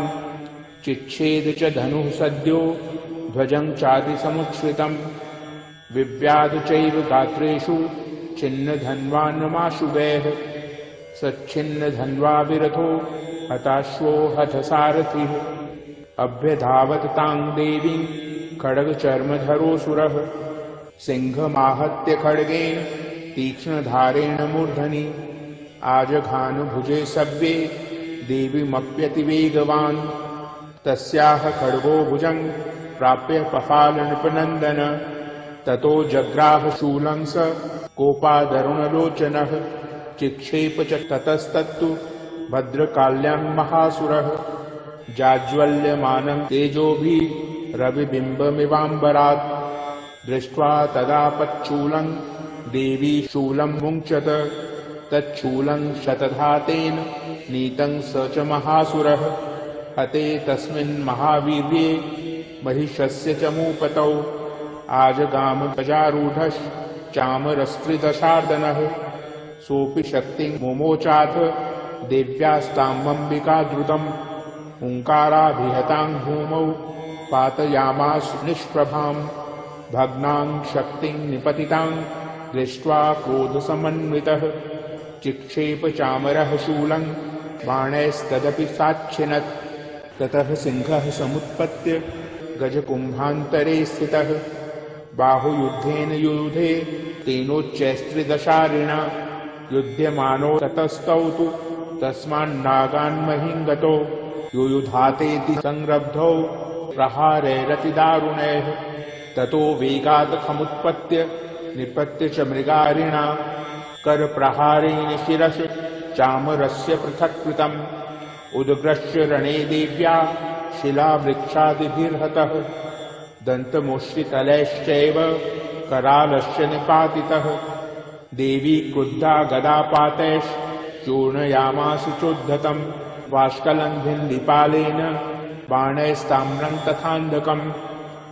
चिच्छेद च धनुः सद्यो ध्वजं चातिसमुच्छ्रितं विव्याध चैव गात्रेषु छिन्नधन्वान्नमाशुवैः सच्छिन्नधन्वा विरथो हताश्वो हठसारथिः अभ्यधावत तां देवीं खड्गचर्मधरोऽसुरः सिंहमाहत्य खड्गेन तीक्ष्णधारेण मूर्धनि आजघान भुजे सव्ये देवीमप्यतिवेगवान् तस्याः खड्गो भुजं प्राप्य पफालनृपनन्दन ततो जग्राह शूलं स कोपादरुणलोचनः चिक्षेप च ततस्तत्तु भद्रकाल्यां महासुरः जाज्वल्यमानं तेजोभिः रविबिम्बमिवाम्बरात् दृष्ट्वा तदापच्छूलं देवी शूलं मुञ्चत तच्छूलं शतधातेन नीतं स च महासुरः हते तस्मिन् महावीर्ये महिषस्य च मूपतौ आजगाम गजारूढश्चामरस्त्रिदशार्दनः सोऽपि शक्तिं मुमोचाथ देव्यास्तामंबिका द्रुतम् ओंकाराभिहतां भूमौ पातयामास निष्प्रभां भग्नां शक्तिं निपतितां दृष्ट्वा क्रोधसमन्वितः चिक्षेप चामरः शूलं बाणैस्तदपि साच्छिनत् ततः सिंहः समुत्पत्य गजकुम्भान्तरे स्थितः बाहुयुद्धेन युयुधे तेनोच्चैस्त्रिदशारिणा युध्यमानो ततस्तौ तु तस्मान्नागान्महीं गतो युयुधातेति संरब्धौ प्रहारैरतिदारुणैः ततो वेगात् खमुत्पत्य निपत्य च मृगारिणा करप्रहारेण शिरः चामरस्य पृथक्कृतम् उद्ग्रश्य रणे देव्या शिलावृक्षादिभिर्हतः दन्तमुष्टितलैश्चैव करालस्य निपातितः देवी क्रुद्धा गदापातैश्चूर्णयामास चोद्धतम् बाष्कलन्भिन्दिपालेन बाणैस्ताम्रं तथान्धकम्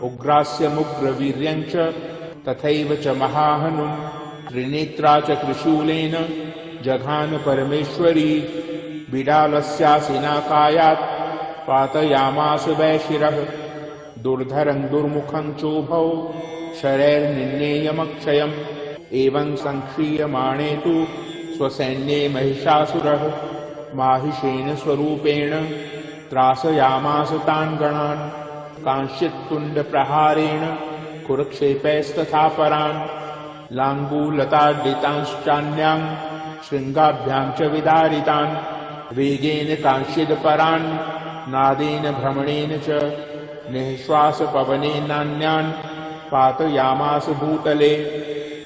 उग्रास्य मुग्रवीर्यञ्च तथैव च महाहनुम् त्रिनेत्रा च त्रिशूलेन जघान परमेश्वरी बिडालस्यासिनाकायात् पातयामास वै शिरः दुर्धरं दुर्मुखं चोभौ शरैर्निन्नेयमक्षयम् एवं संक्षीयमाणे तु स्वसैन्ये महिषासुरः माहिषेण स्वरूपेण त्रासयामास तान् गणान् कांश्चित्तुण्डप्रहारेण कुरुक्षेपैस्तथा परान् लाङ्गूलताड्डितांश्चान्यां शृङ्गाभ्यां च विदारितान् वेगेन कांश्चिदपरान् नादेन भ्रमणेन च निःश्वासपवनेनान्यान् पातयामास भूतले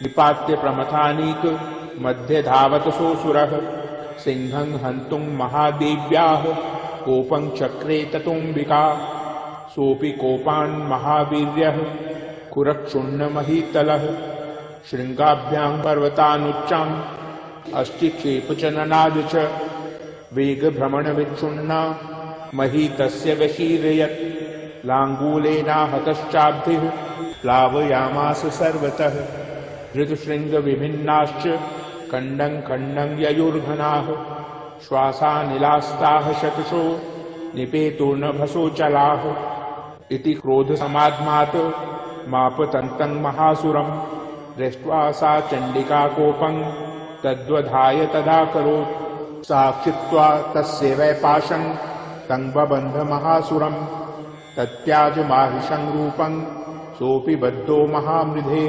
निपात्य प्रमथानीक मध्ये धावत सोऽसुरः सिंहं हन्तुं महादेव्याः कोपं चक्रे ततोऽम्बिका सोऽपि कोपान् महावीर्यः कुरक्षुण्णमहीतलः शृङ्गाभ्यां पर्वतानुच्चाम् अष्टिक्षेप च ननाद च वेगभ्रमणविच्छुन्ना महीतस्य वशीरयत् लाङ्गूलेनाहतश्चाब्धिः प्लावयामास सर्वतः धृतशृङ्गविभिन्नाश्च खण्डं खण्डं ययुर्घनाः श्वासानिलास्ताः शतशो निपेतुर्नभसोचलाः इति क्रोधसमाद्मात् मापतन्तं महासुरं दृष्ट्वा सा चण्डिका कोपं तद्वधाय तदाकरोत् साक्षित्वा तस्य वैपाशं तं बबन्ध महासुरं तत्याज माहिषं रूपं सोऽपि बद्धो महामृधे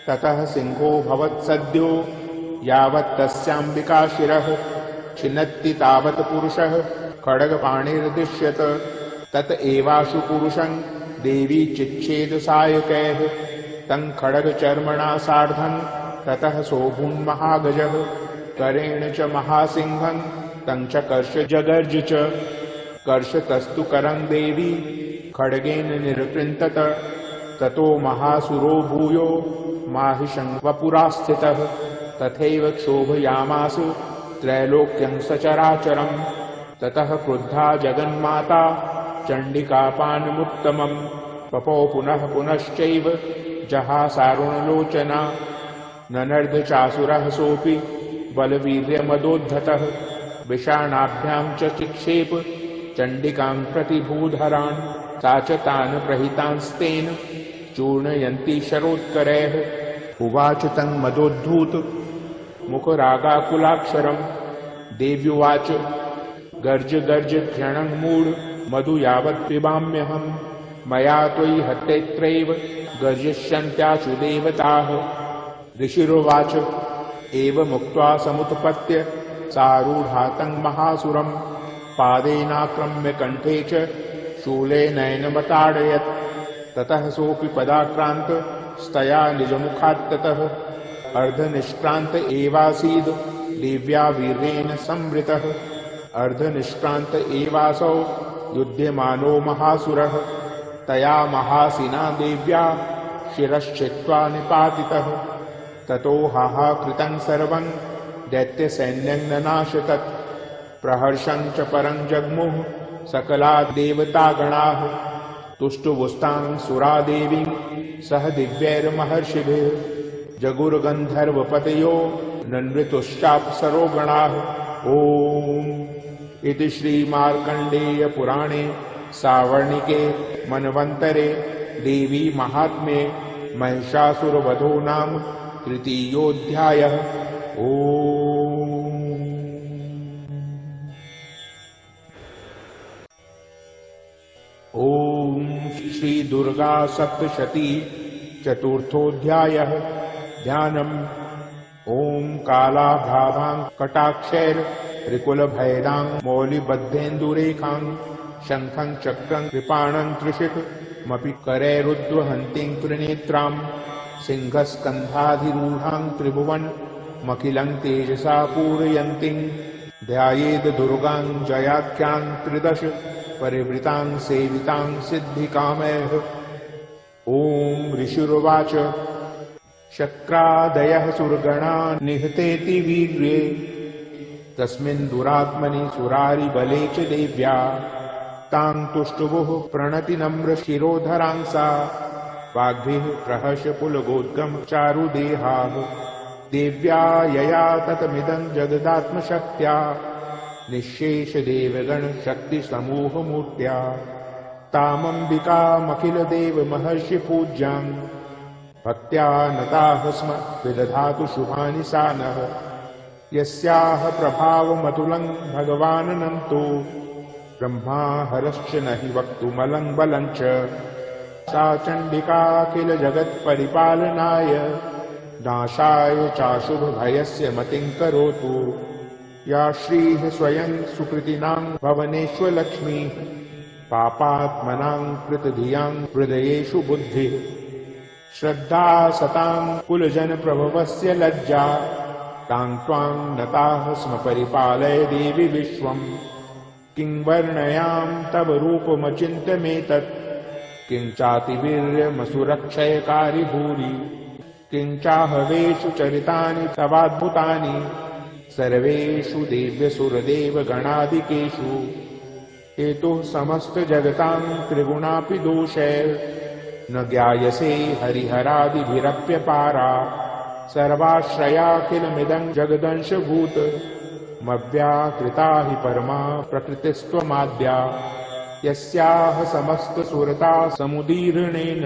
ततः सिंहो भवत्सद्यो यावत् तस्याम्बिका शिरः छिन्नत्ति तावत् पुरुषः खड्गपाणिर्दृश्यत तत एवाशु पुरुषं देवी चिच्छेद सायकैः तं खड्गचर्मणा सार्धं ततः सोऽभून्महागजः करेण च महासिंहं तं च कर्ष जगर्ज च कर्षतस्तु करं देवी खड्गेन निरकृन्तत ततो महासुरो भूयो माहिषं वपुरा स्थितः तथैव क्षोभयामास त्रैलोक्यं सचराचरं ततः क्रुद्धा जगन्माता चण्डिकापानमुत्तमं पपौ पुनः पुनश्चैव जहासारुणलोचना ननर्धचासुरः सोऽपि बलवीर्यमदोद्धतः विषाणाभ्यां च चिक्षेप चण्डिकां प्रति भूधरान् सा च तान् प्रहितांस्तेन चूर्णयन्ती शरोत्करैः उवाच तं मदोद्धूत मुखरागाकुलाक्षरं देव्युवाच गर्ज गर्ज घृणं मूढ मधु यावत् पिबाम्यहं मया त्वयि हत्यैत्रैव गर्जिष्यन्त्याशु देवताः ऋषिरुवाच एवमुक्त्वा समुत्पत्य सारूढातं महासुरं पादेनाक्रम्य कण्ठे च शूलेनैनमताडयत् ततः सोऽपि पदाक्रान्त स्तया निजमुखात्ततः अर्धनिष्क्रान्त एवासीद् देव्या वीर्येण संवृतः अर्धनिष्क्रान्त एवासौ युध्यमानो महासुरः तया महासिना देव्या शिरश्चित्वा निपातितः ततो हाहाकृतं सर्वं दैत्यसैन्यं ननाशतत् प्रहर्षं च परं जग्मुः सकला देवतागणाः तुष्टुवुस्तां सुरादेवीं सह दिव्यैर्महर्षिभिः जगुर्गन्धर्वपतयो नन्वितुश्चाप्सरो गणाः ओम इति श्री मार्कंडेय पुराणे सावर्णिके मनवंतरे देवी महात्म्ये महिषासुर वधो नाम तृतीयोऽध्यायः। ओम श्री दुर्गा सप्तशती चतुर्थोऽध्यायः। ध्यानम्। ओम कालाभावां कटाक्षैर त्रिकुलभैरां मौलिबद्धेन्दुरेखां शंखं चक्रं कृपाणं त्रिशिखमपि करैरुद्वहन्तीं त्रिनेत्रां सिंहस्कन्धाधिरूढां त्रिभुवनमखिलं तेजसा पूरयन्तीं ध्यायेद दुर्गां जयाख्यां त्रिदश परिवृतां सेवितां सिद्धिकामैः। ओम ऋषिरुवाच शक्रादयः सुरगणा निहतेति वीर्ये तस्मिन् दुरात्मनि सुरारिबले च देव्या तां तुष्टुवुः प्रणतिनम्र शिरोधरां सा वाग्भिः प्रहस्य पुलगोद्गम चारुदेहाः देव्या यया ततमिदं जगदात्मशक्त्या निःशेष देवगण शक्ति समूह मूर्त्या तामंबिकामखिल देव महर्षि पूज्यां भक्त्या नताः स्म विदधातु शुभानि सा नः। यस्याः प्रभावमतुलं भगवाननन्तो ब्रह्मा हरश्च न हि वक्तुमलं बलं च सा चण्डिका किल जगत्परिपालनाय नाशाय चाशुभ भयस्य मतिं करोतु। या श्रीः स्वयं सुकृतिनां भवनेष्वलक्ष्मीः पापात्मनां कृतधियां हृदयेषु बुद्धिः श्रद्धा सतां कुलजन प्रभवस्य लज्जा तां त्वां नताः स्म परिपालय देवि विश्वम्। किं वर्णयाम तव रूपमचिन्त्यमेतत् किं चातिवीर्यमसुरक्षयकारि भूरि किं चाहवेषु चरितानि तवाद्भुतानि सर्वेषु देव्यसुरदेव गणादिकेषु हेतुः समस्त जगतां त्रिगुणापि दोषैर्न ज्ञायसे हरिहरादिभिरप्यपारा सर्वाश्रया किलमिदं जगदंशभूत मव्याकृता हि परमा प्रकृतिस्त्वमाद्या यस्याः समस्त सुरता समुदीर्णेन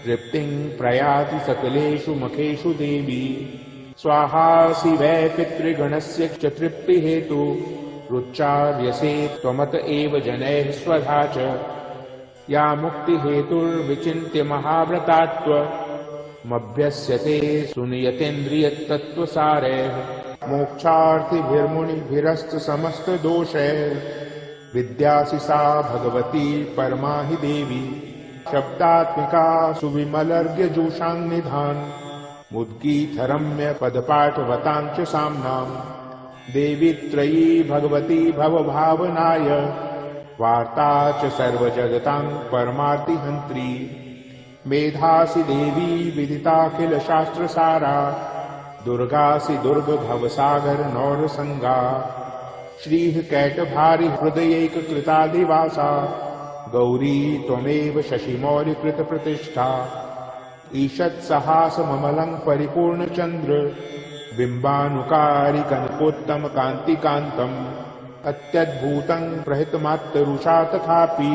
तृप्तिं प्रयाति सकलेषु मखेषु देवी स्वाहासि वै पितृगणस्य च तृप्तिहेतु रुच्चार्यसे त्वमत एव जनैः स्वधा च या मुक्तिहेतुर्विचिन्त्य महाव्रतात्वमभ्यस्यते सुनियतेन्द्रियतत्त्वसारैः मोक्षार्थिभिर्मुनिभिरस्त समस्तदोषैः विद्यासि सा भगवती परमा हि देवी शब्दात्मिका सुविमलर्घ्यजूषां निधान् मुद्गीतरम्य पदपाठवतां च साम्नां देवी त्रयी भगवती भवभावनाय वार्ता च सर्वजगतां परमार्तिहन्त्री मेधासि देवी विदिताखिल शास्त्रसारा दुर्गासि दुर्गभवसागर नौरसंगा श्रीः कैटभारि हृदयैककृतादिवासा गौरी त्वमेव शशिमौलिकृतप्रतिष्ठा ईषत्सहासममलं परिपूर्णचन्द्र बिम्बानुकारि कनकोत्तम कान्तिकान्तम् अत्यद्भुतं प्रहितमात्तरुषा तथापि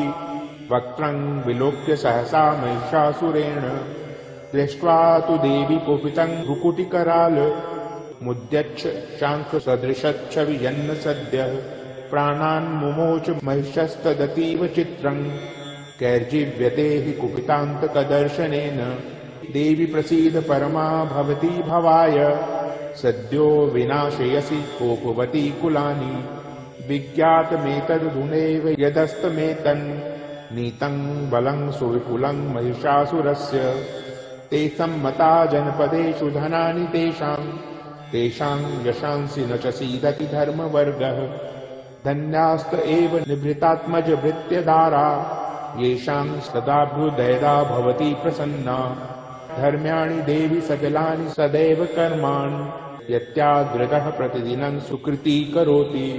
वक्त्रं विलोक्य सहसा महिषासुरेण दृष्ट्वा तु देवी कुपितं भ्रुकुटिकराल मुद्यच्छ शाङ्खसदृशच्छविजन्न सद्यः प्राणान् मुमोच महिषस्तदतीव चित्रं कैर्जीव्यते हि कुपितान्तकदर्शनेन देवी प्रसीद परमा भवती भवाय सद्यो विनाशयसि कोपवती कुलानि विज्ञातमेतदधुनैव यदस्तमेतन् नीतं बलं सुविपुलं महिषासुरस्य ते सम्मता जनपदेषु धनानि तेषां यशांसि न च सीदति धर्मवर्गः धन्यास्त एव निभृतात्मज भृत्यदारा येषां सदाभ्युदयदा भवति प्रसन्ना धर्म्याणि देवी सकलानि सदैव कर्माणि यत्यादृतः प्रतिदिनं सुकृती करोति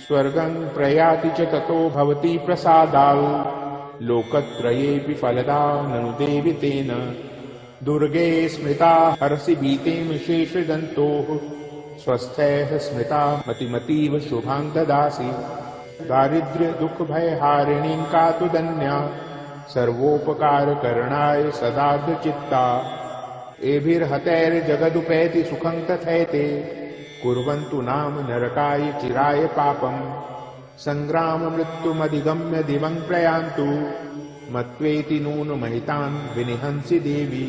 स्वर्गं प्रयाति च ततो भवति प्रसादात् लोकत्रयेऽपि फलदा ननु देवि तेन दुर्गे स्मृता हरसि भीतिं शेषदन्तोः स्वस्थैः स्मृता मतिमतीव शुभां ददासि दारिद्र्य दुख भय हारिणीं का तु धन्या सर्वोपकार करणाय सदार्थ चित्ता एभिर्हतैर्जगदुपैति सुखं तथैते कुर्वन्तु नाम नरकाय चिराय पापम् संग्राम मृत्युमधिगम्य दिवं प्रयान्तु मत्वेति नून महितान् विनिहंसि देवी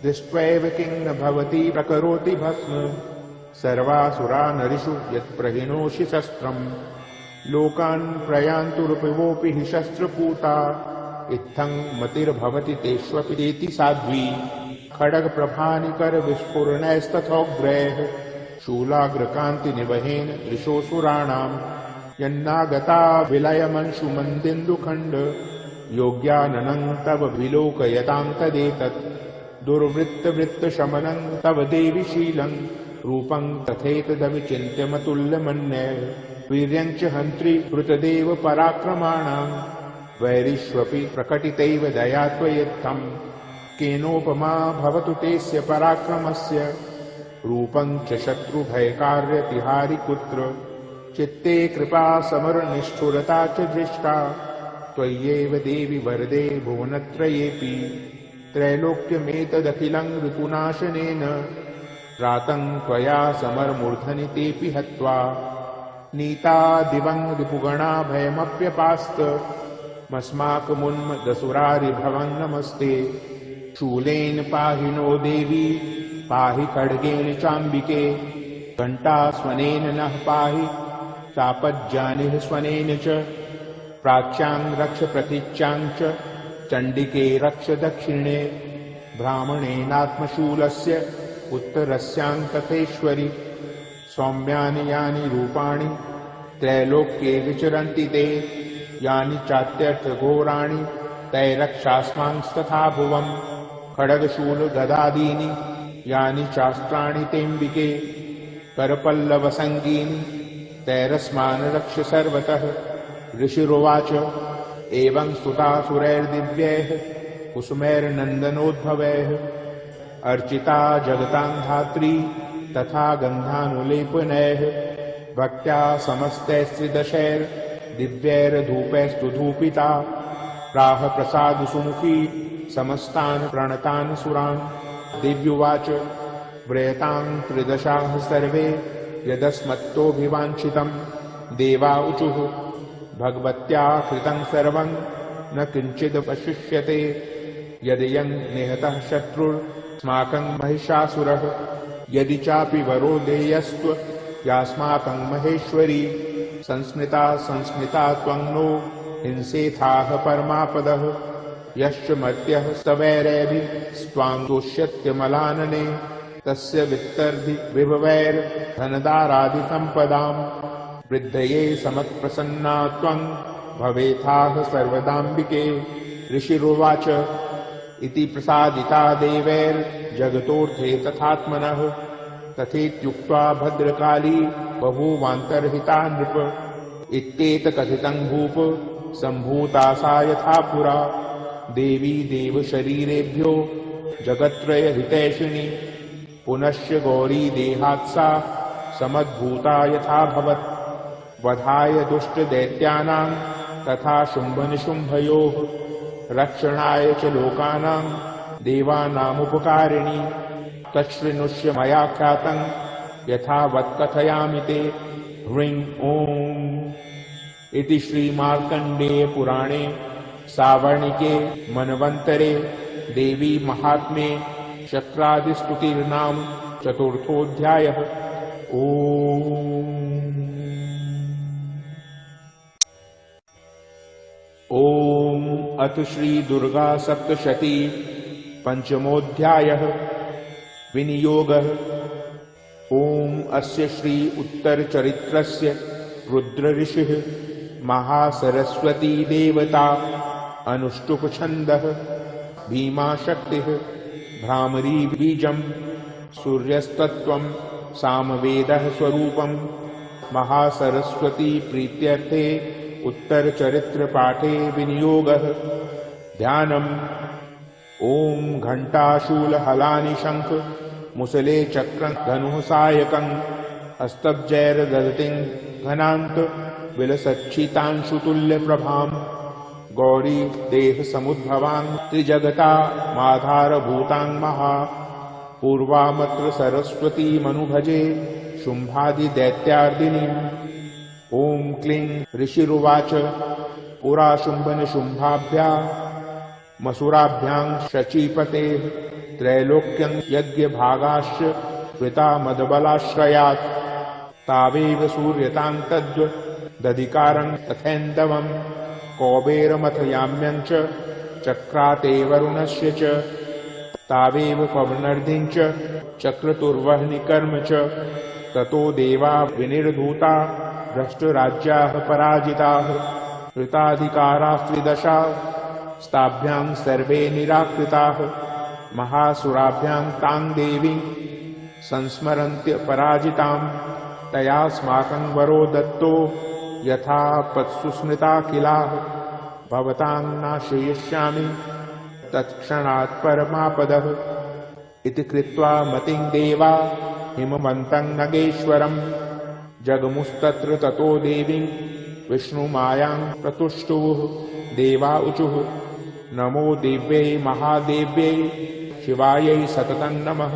दृष्ट्वैव किं न भवति प्रकरोति भस्म सर्वासुरा नरिषु यत्प्रहिणोषि शस्त्रम् लोकान् प्रयान्तुरुपवोऽपि हि शस्त्रपूता इत्थं मतिर्भवति तेष्वपि चेति साध्वी खड्गप्रभानिकर विस्फुरणैस्तथोग्रैः शूलाग्रकान्तिनिवहेन दृशोऽसुराणाम् यन्नागता विलयमंशु मन्दिन्दुखण्ड योग्याननं तव विलोकयतां तदेतत् दुर्वृत्तवृत्तशमनं तव देवि शीलं रूपं तथैतदविचिन्त्यमतुल्यमन्यः वीर्यञ्च हन्त्री कृतदेव पराक्रमाणां वैरिष्वपि प्रकटितैव दया त्वयित्थं केनोपमा भवतु तेस्य पराक्रमस्य रूपं च शत्रुभयकार्यतिहारि कुत्र चित्ते कृपा समरनिष्ठुरता च दृष्टा त्वय्येव देवि वरदे भुवनत्रयेऽपि त्रैलोक्यमेतदखिलं रिपुनाशनेन प्रातं त्वया समरमूर्धनि तेऽपि हत्वा नीता दिवं रिपुगणा भयमप्यपास्त मस्माकमुन्मदसुरारिभवं नमस्ते शूलेन पाहि नो देवी पाहि खड्गेन चाम्बिके घण्टास्वनेन नः पाहि चापज्जानिः स्वनेन च प्राच्यां रक्ष प्रतीच्यां च चण्डिके रक्ष दक्षिणे ब्राह्मणेनात्मशूलस्य उत्तरस्यां तथेश्वरि सौम्यानि यानि रूपाणि त्रैलोक्ये विचरन्ति ते यानि चात्यर्थघोराणि तैरक्षास्मांस्तथा भुवम् खड्गशूलगदादीनि यानि चास्त्राणि तेऽम्बिके करपल्लवसङ्गीनि तैरस्मान् रक्ष सर्वतः ऋषिरुवाच एवं स्तुतासुरैर्दिव्यैः कुसुमैर्नन्दनोद्भवैः अर्चिता जगतां धात्री तथा गन्धानुलेपनैः भक्त्या समस्तैस्त्रिदशैर्दिव्यैर्धूपैस्तु धूपिता प्राह प्रसादसुमुखी समस्तान् प्रणतान् सुरान् दिव्युवाच व्रयतां त्रिदशाः सर्वे यदस्मत्तोऽभिवाञ्छितं देवा ऊचुः भगवत्या कृतं सर्वं न किञ्चिदवशिष्यते यदयं निहतः शत्रुर्स्माकं महिषासुरः यदि चापि वरो देयस्त्व यास्माकं महेश्वरी संस्मृता त्वं नो हिंसेथाः परमापदः यश्च मर्त्यः स्तवैरैभिः स्वां तुष्यत्यमलानने तस्य वित्तर्धि विभवैर्धनदारादिसम्पदाम् वृद्धये समत्प्रसन्ना त्वं भवेथाः सर्वदाम्बिके ऋषिरुवाच इति प्रसादिता देवैर्जगतोऽर्थे तथात्मनः तथेत्युक्त्वा भद्रकाली बभूवान्तर्हिता नृप इत्येतकथितं भूप सम्भूता सा यथा पुरा देवी देवशरीरेभ्यो जगत्त्रयहितैषिणी पुनश्च गौरी देहात्सा समद्भूता यथाभवत् वधाय दुष्टदैत्यानां तथा शुम्भनिशुम्भयोः रक्षणाय च लोकानां देवानामुपकारिणी तच्छृणुष्य मया ख्यातं यथावत् कथयामि ते ह्रीं ॐ इति श्रीमार्कण्डेय पुराणे सावर्णिके मनवन्तरे देवी महात्म्ये शक्रादिस्तुतिर्नाम चतुर्थोऽध्यायः। ओम अथ श्री दुर्गा सप्तशती पंचमोऽध्यायः। विनियोगः। ओम अस्य श्री उत्तरचरित्रस्य रुद्र ऋषिः महासरस्वती देवता अनुष्टुप छन्दः भीमा शक्तिः भ्रामरी बीजम् सूर्यस्तत्त्वं सामवेदः स्वरूपम् महासरस्वती प्रीत्यर्थे उत्तरचरित्र पाठे विनियोगः। ध्यानम्। ओम घंटाशूल हलानि शंख मुसले चक्रं धनुः सायकं स्तब्जैर्दधतिं घनान्त विलसच्छितांशुतुल्यप्रभां गौरी देहसमुद्भवां त्रिजगता माधारभूतां महा पूर्वामत्र सरस्वतीमनुभजे शुम्भादिदैत्यार्दिनीम्। ॐ क्लीं ऋषिरुवाच पुरा शुम्भनिशुम्भाभ्यां मसुराभ्यां शचीपतेः त्रैलोक्यं यज्ञभागाश्च कृता मदबलाश्रयात् तावेव सूर्यतां तद्वदधिकारं तथैन्दवं कौबेरमथ याम्यं च चक्राते वरुणस्य च तावेव पवनर्धिं च चक्रतुर्वह्निकर्म च ततो देवा विनिर्धूता भ्रष्टराज्याः पराजिताः कृताधिकारास्त्रिदशा स्ताभ्यां सर्वे निराकृताः महासुराभ्यां तां देवीं संस्मरन्त्य पराजितां तयास्माकं वरो दत्तो यथा पत्सु स्मृता किलाः भवतां नाशयिष्यामि तत्क्षणात् परमापदः इति कृत्वा मतिं देवा हिमवन्तं नगेश्वरं जगमुस्तत्र ततो देवीं विष्णुमायां प्रतुष्टुः देवा ऊचुः नमो देव्यै महादेव्यै शिवायै सततं नमः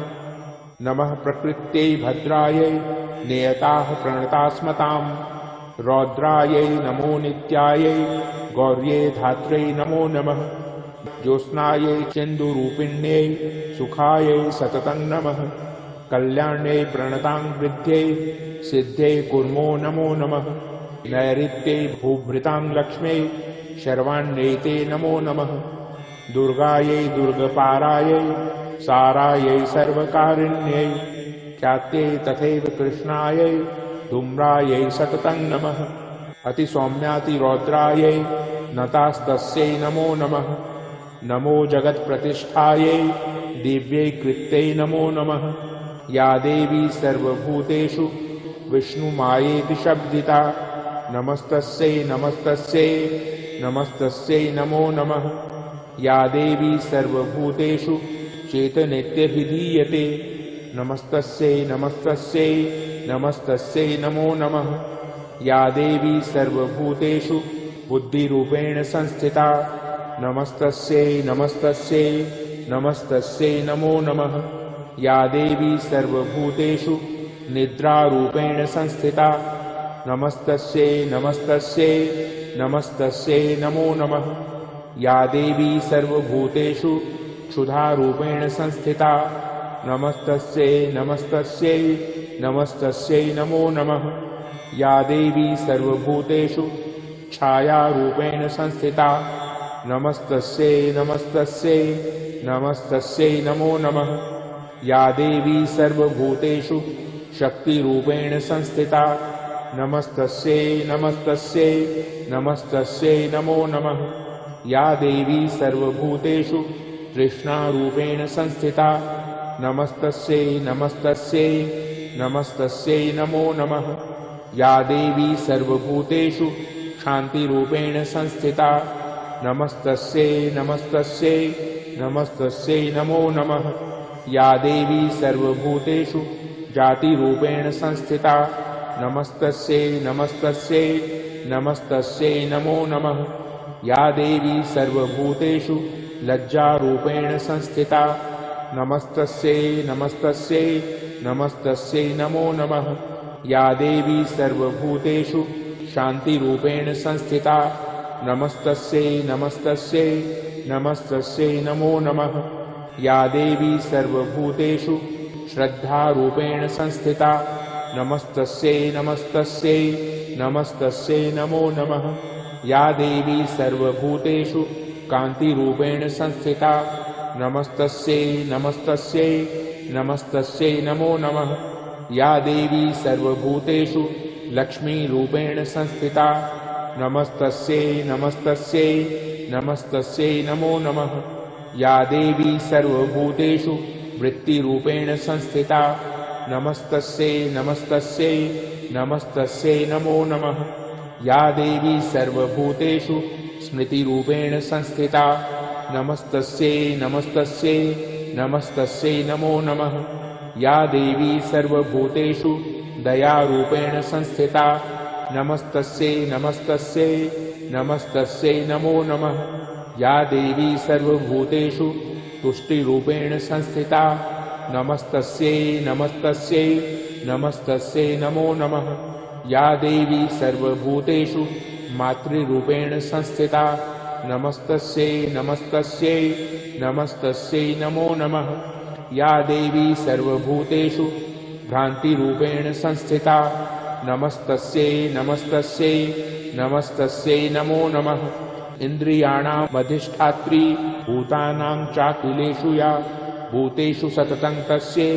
नमः प्रकृत्यै भद्रायै नियताः प्रणतास्मताम् रौद्रायै नमो नित्यायै गौर्यै धात्र्यै नमो नमः ज्योत्स्नायै चेन्दुरूपिण्यै सुखायै सततं नमः कल्याण्यै प्रणतां वृद्ध्यै सिद्ध्यै कुर्मो नमो नमः नैऋत्यै भूभृतां लक्ष्म्यै शर्वाण्यै ते नमो नमः दुर्गायै दुर्गपारायै सारायै सर्वकारिण्यै ख्यात्यै तथैव कृष्णायै धूम्रायै सततं नमः अतिसौम्यातिरौद्रायै नतास्तस्यै नमो नमः नमो जगत्प्रतिष्ठायै दिव्यै कृत्यै नमो नमः या देवी सर्वभूतेषु विष्णुमायेति शब्दिता नमस्तस्यै नमस्तस्यै नमस्तस्यै नमो नमः या देवी सर्वभूतेषु चेतनेत्यभिधीयते नमस्तस्यै नमस्तस्यै नमस्तस्यै नमो नमः या देवी सर्वभूतेषु बुद्धिरूपेण संस्थिता नमस्तस्यै नमस्तस्यै नमस्तस्यै नमो नमः या देवी सर्वभूतेषु निद्रारूपेण संस्थिता नमस्तस्यै नमस्तस्यै नमस्तस्यै नमो नमः या देवी सर्वभूतेषु क्षुधारूपेण संस्थिता नमस्तस्यै नमस्तस्यै नमस्तस्यै नमो नमः या देवी सर्वभूतेषु छायारूपेण संस्थिता नमस्तस्यै नमस्तस्यै नमस्तस्यै नमो नमः या देवी सर्वभूतेषु शक्तिरूपेण संस्थिता नमस्तस्यै नमस्तस्यै नमस्तस्यै नमो नमः या देवी सर्वभूतेषु तृष्णारूपेण संस्थिता नमस्तस्यै नमस्तस्यै नमस्तस्यै नमो नमः या देवी सर्वभूतेषु शान्तिरूपेण संस्थिता नमस्तस्यै नमस्तस्यै नमस्तस्यै नमो नमः या देवी सर्वभूतेषु जातिरूपेण संस्थिता नमस्तस्यै नमस्तस्यै नमस्तस्यै नमो नमः या देवी सर्वभूतेषु लज्जारूपेण संस्थिता नमस्तस्यै नमस्तस्यै नमस्तस्यै नमो नमः या देवी सर्वभूतेषु शान्तिरूपेण संस्थिता नमस्तस्यै नमस्तस्यै नमस्तस्यै नमो नमः या देवी सर्वभूतेषु श्रद्धारूपेण संस्थिता नमस्तस्यै नमस्तस्यै नमस्तस्यै नमो नमः या देवी सर्वभूतेषु कान्तिरूपेण संस्थिता नमस्तस्यै नमस्तस्यै नमस्तस्यै नमो नमः या देवी सर्वभूतेषु लक्ष्मीरूपेण संस्थिता नमस्तस्यै नमस्तस्यै नमस्तस्यै नमो नमः या देवी सर्वभूतेषु वृत्तिरूपेण संस्थिता नमस्तस्यै नमस्तस्यै नमस्तस्यै नमो नमः या देवी सर्वभूतेषु स्मृतिरूपेण संस्थिता नमस्तस्यै नमस्तस्यै नमस्तस्यै नमो नमः या देवी सर्वभूतेषु दयारूपेण संस्थिता नमस्तस्यै नमस्तस्यै नमस्तस्यै नमो नमः। या देवी सर्वभूतेषु तुष्टिरूपेण संस्थिता नमस्तस्यै नमस्तस्यै नमस्तस्यै नमो नमः। या देवी सर्वभूतेषु मातृरूपेण संस्थिता नमस्तस्यै नमस्तस्यै नमस्तस्यै नमो नमः। या देवी सर्वभूतेषु भ्रान्तिरूपेण संस्थिता नमस्तस्यै नमस्तस्यै नमस्तस्यै नमो नमः। इन्द्रियाणाम् अधिष्ठात्री भूतानां चाखिलेषु या भूतेषु सततं तस्यै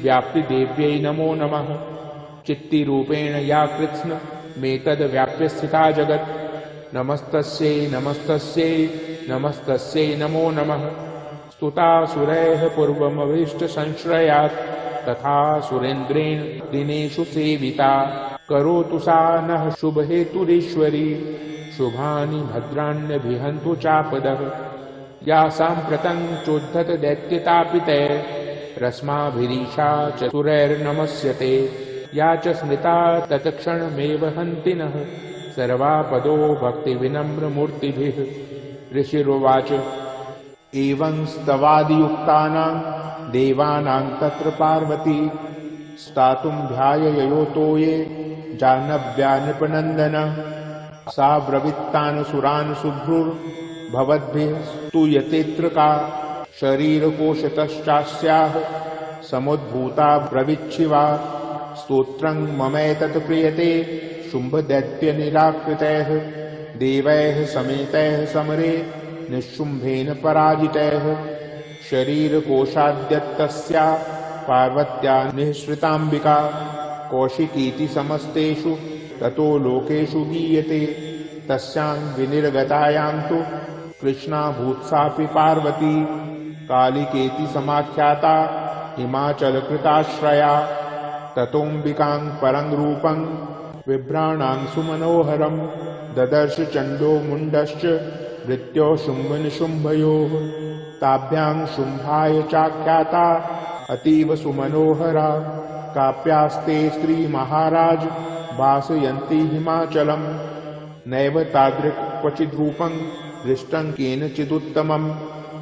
व्याप्तिदेव्यै नमो नमः। चित्तिरूपेण या कृत्स्नमेतद् व्याप्य स्थिता जगत् नमस्तस्यै नमस्तस्यै नमस्तस्यै नमो नमः। स्तुता सुरैः पूर्वमभीष्टसंश्रयात् तथा सुरेन्द्रेण दिनेषु सेविता करोतु सा नः शुभहेतुरीश्वरी शुभानि भद्राण्यभिहन्तु चापदः। या साम्प्रतं चोद्धत दैत्यतापितैरस्माभिरीशा चतुरैर्नमस्यते या च स्मृता तत्क्षणमेव हन्ति नः सर्वापदो भक्तिविनम्रमूर्तिभिः। ऋषिरुवाच एवं स्तवादियुक्तानां देवानां तत्र पार्वती स्थातुं ध्यायययोतो ये जानव्या नृपनन्दन। सा ब्रवीत्तान् सुरान् शुभ्रुर्भवद्भिः स्तूयतेऽत्र का शरीरकोशतश्चास्याः समुद्भूता ब्रवीच्छिवा। स्तोत्रं ममैतत् प्रीयते शुम्भदैत्यनिराकृतैः देवैः समेतैः समरे निःशुम्भेन पराजितैः। शरीरकोशाद्यत्तस्या पार्वत्या निःसृताम्बिका कौशिकीति समस्तेषु ततो लोकेषु गीयते। तस्यां विनिर्गतायां तु कृष्णाभूत्सापि पार्वती कालिकेति समाख्याता हिमाचलकृताश्रया। ततोऽम्बिकां परं रूपं बिभ्राणां सुमनोहरं ददर्श चण्डो मुण्डश्च भृत्यो शुम्भनिशुम्भयोः। ताभ्यां शुम्भाय चाख्याता अतीव सुमनोहरा काप्यास्ते स्त्रीमहाराज भासयन्ति हिमाचलम्। नैव तादृक् क्वचिद्रूपं दृष्टं केनचिदुत्तमं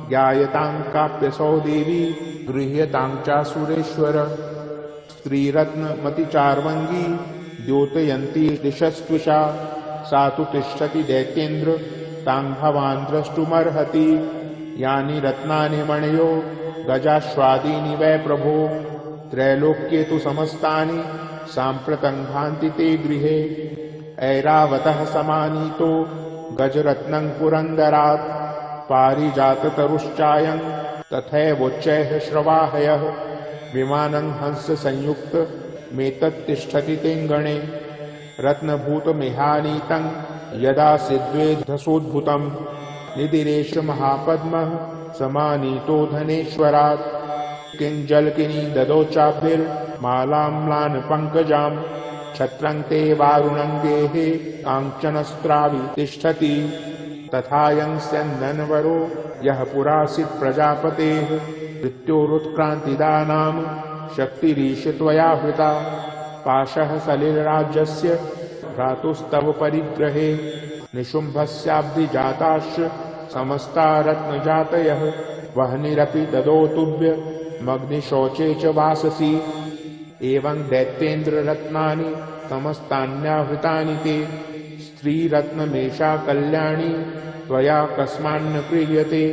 ज्ञायतां काप्यसौ देवी गृह्यतां चासुरेश्वर। स्त्रीरत्नमतिचार्वङ्गी द्योतयन्ती दिशस्त्विषा सा तु तिष्ठति दैत्येन्द्र तां भवान् द्रष्टुमर्हति। यानि रत्नानि मणयो गजाश्वादीनि वै प्रभो त्रैलोक्ये तु समस्तानि साम्प्रतं भान्ति ते गृहे। ऐरावतः समानीतो गजरत्नं पुरन्दरात् पारिजाततरुश्चायं तथैवोच्चैः श्रवाहयः। विमानं हंससंयुक्तमेतत् तिष्ठति तेऽङ्गणे रत्नभूतमिहानीतं यदा सिद्वेधसोद्भुतं। निदिरेश महापद्मः समानीतो धनेश्वरात् किञ्जल्किनी ददौ चाभिर्मालाम्लान पंकजां छत्रं ते वारुणं गेहे काञ्चनस्त्रावि तिष्ठति। तथायं स्यन्दनवरो यः पुरासीत् प्रजापतेः मृत्योरुत्क्रान्तिदानां शक्तिरीश त्वया हृता। पाशः सलिलराज्यस्य भ्रातुस्तव परिग्रहे निशुम्भस्याब्धिजाताश्च समस्ता रत्नजातयः। वह्निरपि ददौ तुभ्यमग्निशौचे च वाससि। एवं दैत्येन्द्र रत्नानि समस्तान्याहृतानि ते। स्त्रीरत्नमेषा कल्याणी त्वया कस्मान्न क्रियते।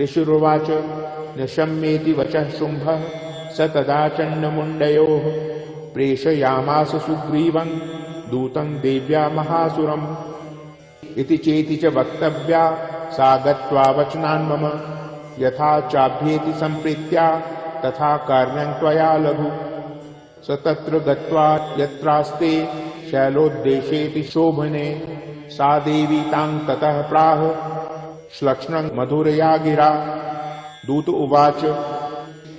ऋषिरुवाच निशम्येति वचः शुम्भः स तदा चण्डमुण्डयोः प्रेषयामास सुग्रीवं दूतं देव्या महासुरम्। इति चेति च वक्तव्या सा गत्वा वचनान्मम यथा चाभ्येति सम्प्रीत्या तथा कार्यं त्वया लघु। स तत्र गत्वा यत्रास्ते शैलोद्देशेति शोभने सा देवी तां ततः प्राह श्लक्ष्णं मधुरया गिरा। दूत उवाच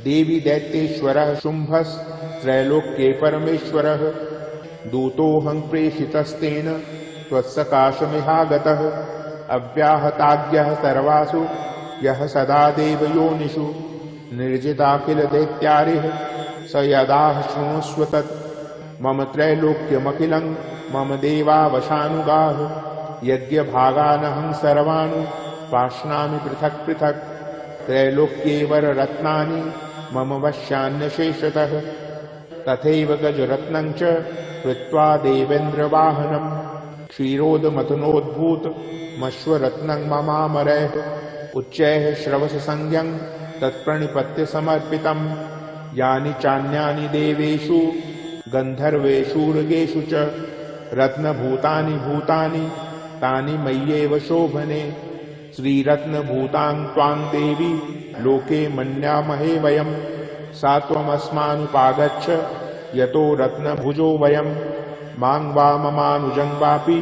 देवी दैत्येश्वरः शुम्भस्त्रैलोक्ये परमेश्वरः दूतोऽहं प्रेषितस्तेन त्वत्सकाशमिहागतः। अव्याहताज्ञः सर्वासु यः सदा मम त्रैलोक्यमखिलं मम देवावशानुगाः यज्ञभागानहं सर्वाणि पाश्नामि पृथक् पृथक् त्रैलोक्ये वररत्नानि मम वश्यान्यशेषतः तथैव गजरत्नं च कृत्वा देवेन्द्रवाहनं क्षीरोदमथनोद्भूत मश्वरत्नं ममामरैः उच्चैः श्रवससंज्ञं तत्प्रणिपत्य समर्पितं यानि चान्यानि देवेषु गन्धर्वेषूर्गेषु च रत्नभूतानि भूतानि तानि मय्येव शोभने श्रीरत्नभूतां त्वां देवी लोके मन्यामहे वयं सा त्वमस्मानुपागच्छ यतो रत्नभुजो वयं मां वा ममानुजं वापि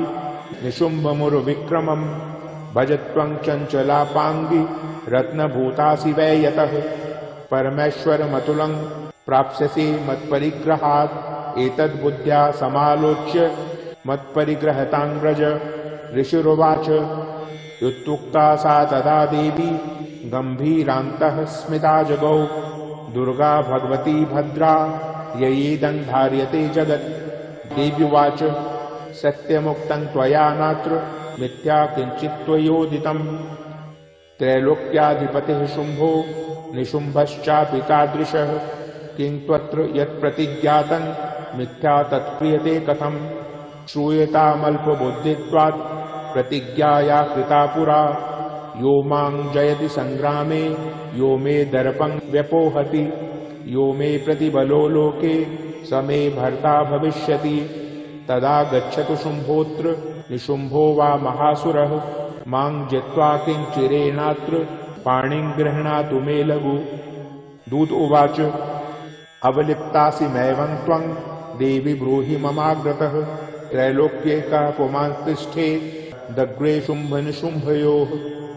निशुम्भमुर्विक्रमं भजत्वं चञ्चलापाङ्गी रत्नभूतासि वै यतः परमेश्वरमतुलं प्राप्स्यसि मत्परिग्रहात् एतद्बुद्ध्या समालोच्य मत्परिग्रहतां व्रज ऋषिरुवाच युत्युक्ता सा तदा देवी गम्भीरान्तः स्मिता जगौ दुर्गा भगवती भद्रा ययेदं धार्यते जगत् देव्युवाच सत्यमुक्तं त्वया नात्र मिथ्या किञ्चित् त्वयोदितं त्रैलोक्याधिपतिः शुम्भो निशुम्भश्चापि तादृशः किं त्वत्र यत्प्रतिज्ञातं मिथ्या तत्क्रियते कथं श्रूयतामल्पबुद्धित्वात् प्रतिज्ञाया कृता पुरा यो मां जयति संग्रामे यो मे दर्पं व्यपोहति यो मे प्रतिबलो लोके स मे भर्ता भविष्यति तदा गच्छतु शुम्भोऽत्र निशुम्भो वा महासुरः मां जित्वा किञ्चिरेणात्र पाणिं गृह्णातु मे लघु दूत उवाच अवलिप्तासि मैवं त्वं देवी ब्रूहि ममाग्रतः त्रैलोक्ये कः पुमान् तिष्ठेत् दग्रे शुम्भनिशुम्भयोः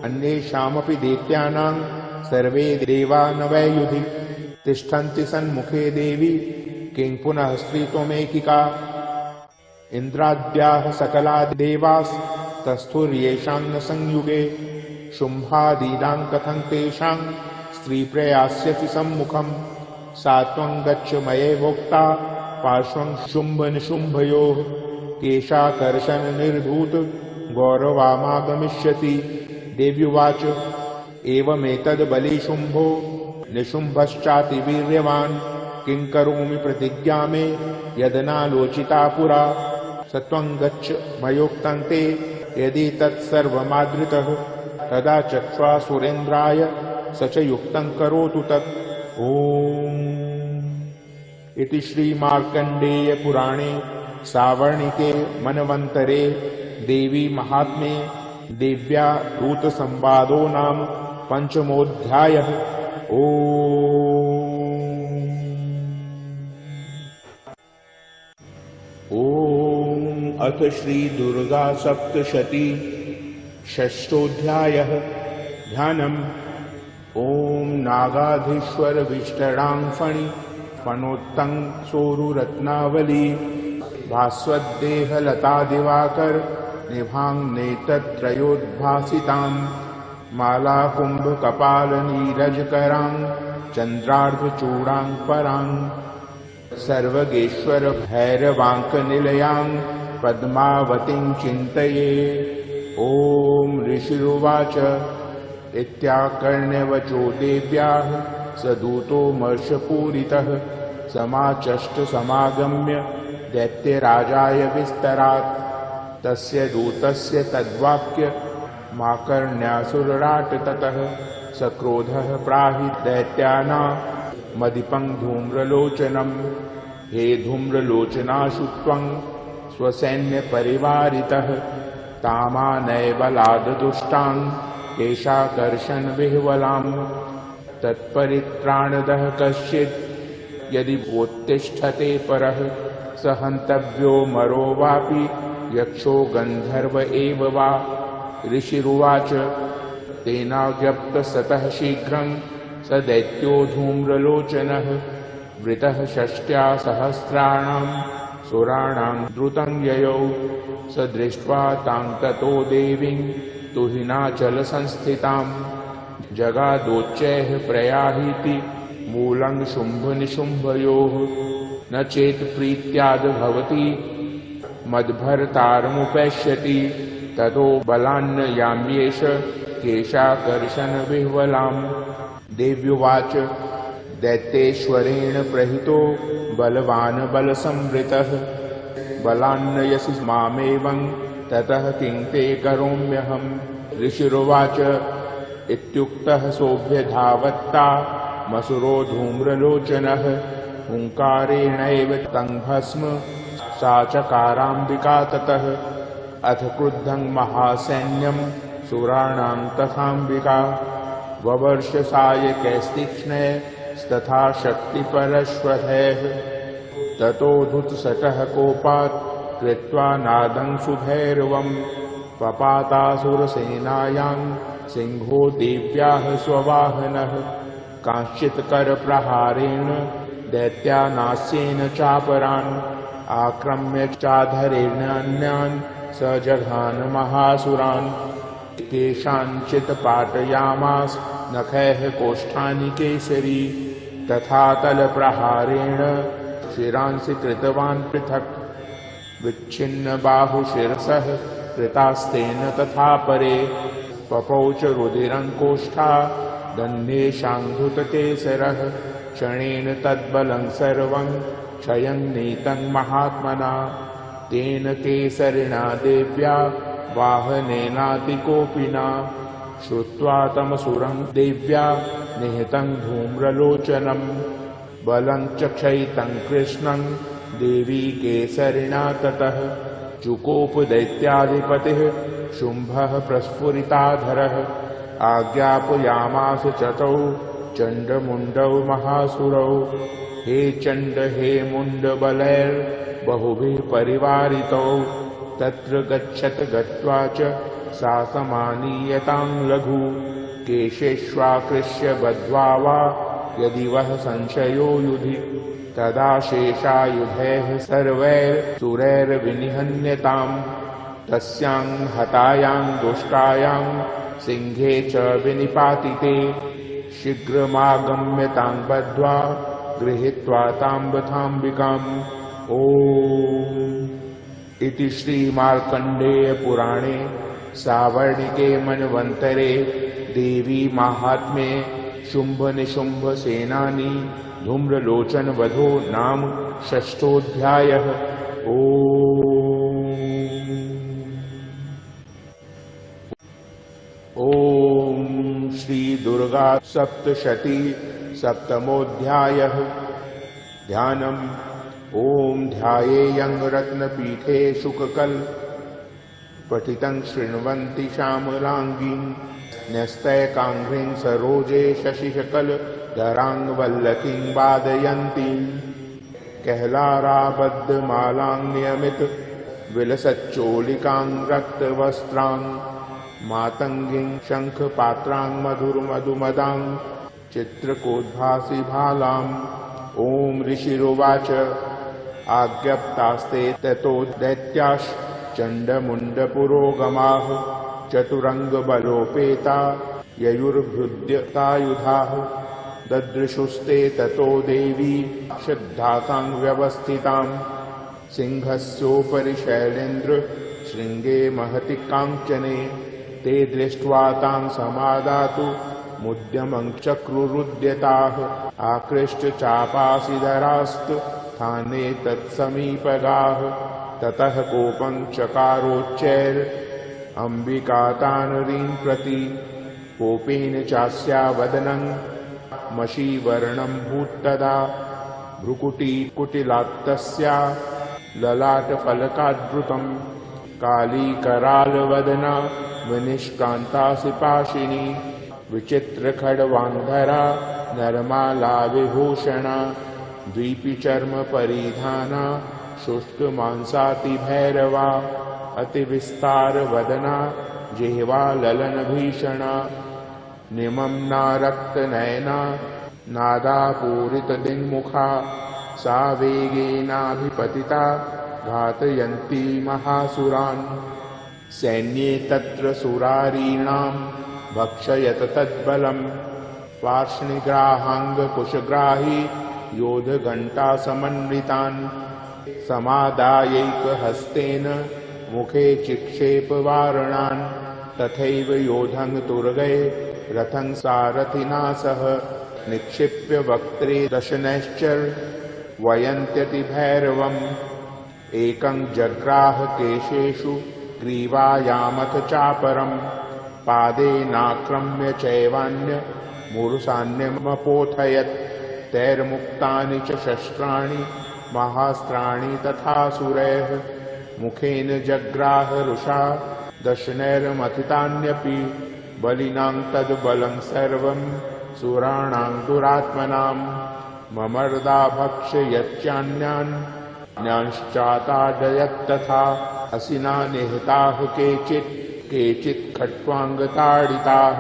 अन्येषामपि दैत्यानां सर्वे देवा न वै युधि तिष्ठन्ति सन्मुखे देवी किं पुनः स्त्रीत्वमेकिका इन्द्राद्याः सकला देवास्तस्थुर्येषां न संयुगे शुम्भादीनां कथं तेषां स्त्रीप्रयास्यति सम्मुखं सा त्वं गच्छ मयैवोक्ता पार्श्वं शुम्भनिशुम्भयोः केशाकर्षण निर्धूत गौरवामागमिष्यति देव्युवाच एवमेतद् बली शुम्भो निशुम्भश्चाति वीर्यवान् किं करोमि प्रतिज्ञा मे यदनालोचिता पुरा सत्वं गच्छ मयोक्तं ते यदि तत्सर्वमादृतः तदा चक्ष्वा सुरेन्द्राय स च युक्तं करोतु तत् ॐ इति श्री मार्कण्डेय पुराणे सावर्णिके मनवन्तरे देवी महात्म्ये देव्या दूत संवादो नाम पंचमोऽध्यायः। ओम अथ श्री दुर्गा सप्तशती षष्ठोऽध्यायः। ध्यानम्। ओम नागाधीश्वर विष्टरां फणि फणोत्तं सोरुरत्नावली भास्वद्देह लता दिवाकर निभांग नेत्रत्रयोद्भासितां माला कुंभ कपाल नीरज करां चंद्रार्ध चूड़ां परां सर्वगेश्वर भैरवांक निलयां पद्मावतीं चिंतये। ओम ऋषिरुवाच इत्याकर्ण्यवचो देव्याः स दूतो मर्षपूरितः समाचष्ट समागम्य दैत्यराजाय विस्तरात् तस्य दूतस्य तद्वाक्य माकर्ण्यासुरराट ततः सक्रोधः प्राहि दैत्यानां मदिपं धूम्रलोचनं हे धूम्रलोचनाशु त्वं स्वसैन्यपरिवारितः तामानय बलाद्दुष्टां केशाकर्षण विह्वलां तत्परित्राणदः कश्चित् यदि वोत्तिष्ठते परः स हन्तव्यो मरो वापि यक्षो गन्धर्व एव वा। ऋषिरुवाच तेनाज्ञप्त सतः शीघ्रं स दैत्यो धूम्रलोचनः वृतः षष्ट्या सहस्राणां सुराणां द्रुतं ययौ स दृष्ट्वा तां ततो देवीं तुहिनाचलसंस्थितां जगादोच्चैः प्रयाहीति मूलं शुम्भनिशुम्भयोः न चेत प्रीत्याद भवति मद्भर्तारमुपैष्यति ततो बलान्न याम्येष केशाकर्षण विह्वलाम्। देव्युवाच दैत्येश्वरेण प्रहितो बलवान् बलसंवृतः बलान्न यसि मामेवं ततः किं ते करोम्यहम्। ऋषिरुवाच इत्युक्तः सोऽभ्यधावत्ता मसुरो धूम्रलोचनः हुङ्कारेणैव तं भस्म सा चकाराम्बिका ततः। अथ क्रुद्धं महासैन्यं सुराणां तथाम्बिका ववर्ष सायकैस्तीक्ष्णैस्तथा शक्तिपरश्वधैः। ततोऽधुत्सटः कोपात् कृत्वा नादं सुभैरवम् पपातासुरसेनायां सिंहो देव्याः स्ववाहनः। कांश्चित् करप्रहारेण दैत्यानास्येन चापरान् आक्रम्य चाधरेणान्यान् स जघान महासुरान्। केषाञ्चित् पाटयामास नखैः कोष्ठानि केसरी तथा तलप्रहारेण शिरांसि कृतवान् पृथक्। विच्छिन्न बाहुशिरसः कृतास्तेन तथा परे पपौच रुधिरङ्कोष्ठा दन्धेशाङ्घुतकेसरः। क्षणेन तद्बलं सर्वं क्षयं नीतं महात्मना तेन केसरिणा देव्या वाहनेनातिकोपिना। श्रुत्वा तमसुरं देव्या निहतं धूम्रलोचनं बलं च क्षयितं कृष्णं देवी केसरिणा ततः। चुकोपदैत्याधिपतिः शुम्भः प्रस्फुरिताधरः आज्ञापयामास चतौ चण्डमुण्डौ महासुरौ। हे चण्ड हे मुण्डबलैर्बहुभिः परिवारितौ तत्र गच्छत गत्वा च सा समानीयतां लघु। केशेष्वाकृष्य बद्ध्वा वा यदि वः संशयो युधि तदा शेषायुधैः सर्वैर्सुरैर्विनिहन्यताम्। तस्यां हतायां दुष्टायां सिंहे च विनिपातिते शीघ्रमागम्य तां बद्ध्वा गृहीत्वा तां बथाम्बिकाम्। ओम इति श्रीमार्कण्डेय पुराणे सावर्णिके मन्वन्तरे देवी माहात्म्ये शुम्भ निशुम्भ सेनानी धूम्रलोचन वधो नाम षष्ठोऽध्यायः। ओम श्री दुर्गा सप्तशती सप्तमोऽध्यायः। ध्यानम्। ओम ध्यायेयं रत्नपीठे शुककल पठितं शृण्वन्ति श्यामलाङ्गीं न्यस्तैकाङ्घ्रीं सरोजे शशिशकल धराङ्गवल्लकीं वादयन्तीं कहलाराबद्धमालां नियमित विलसच्चोलिकां रक्तवस्त्रां मातङ्गीं शङ्खपात्रां मधुरमधुमदां चित्रकोद्भासि भालाम्। ओम ऋषिरुवाच आज्ञप्तास्ते ततो दैत्याश्चण्डमुण्डपुरोगमाः चतुरङ्गबलोपेता ययुर्भृद्यतायुधाः ददृशुस्ते ततो देवी श्रद्धासां व्यवस्थितां सिंहस्योपरि शैलेन्द्र शृङ्गे महति काञ्चने ते दृष्ट्वा तां समादातु मुद्यमं चक्रुरुद्यताः आकृष्ट चापासिधरास्तु स्थाने तत्समीपगाः ततः कोपं चकारोच्चैर् अम्बिका तानरीं प्रति कोपेन चास्या वदनं मषीवर्णं भूत्तदा भ्रुकुटीकुटिलात्तस्या ललाटफलकाद्भुतं कालीकरालवदना विनिष्कान्तासि पाशिनी विचित्रखड्वान्धरा नरमाला विभूषणा द्वीपीचर्म परिधाना शुष्कमांसातिभैरवा अतिविस्तारवदना जिह्वा ललनभीषणा निमम्ना रक्तनयना नादापूरितदिङ्मुखा सा वेगेनाभिपतिता घातयन्ती महासुरान् सैन्ये तत्र सुरारीणां भक्षयत तद्बलं पार्ष्णिग्राहाङ्गकुशग्राही योधघण्टासमन्वितान् समादायैकहस्तेन मुखे चिक्षेपवारणान् तथैव योधं तुर्गये रथं सारथिना सह निक्षिप्य वक्त्रे दशनैश्चर्वयन्त्यति भैरवम् एकं जग्राह केशेषु ग्रीवायामथ चापरम् पादेनाक्रम्य चैवान्य मूर्धान्यमपोथयत् तैर्मुक्तानि च शस्त्राणि महास्त्राणि तथासुरैः मुखेन जग्राह रुषा दशनैर्मथितान्यपि बलिनां तद्बलं सर्वं सुराणां दुरात्मनाम् ममर्दाभक्ष्य यच्चान्यान् ज्ञांश्चाताडयत्तथा हसिना निहताः केचित् खट्वाङ्गताडिताः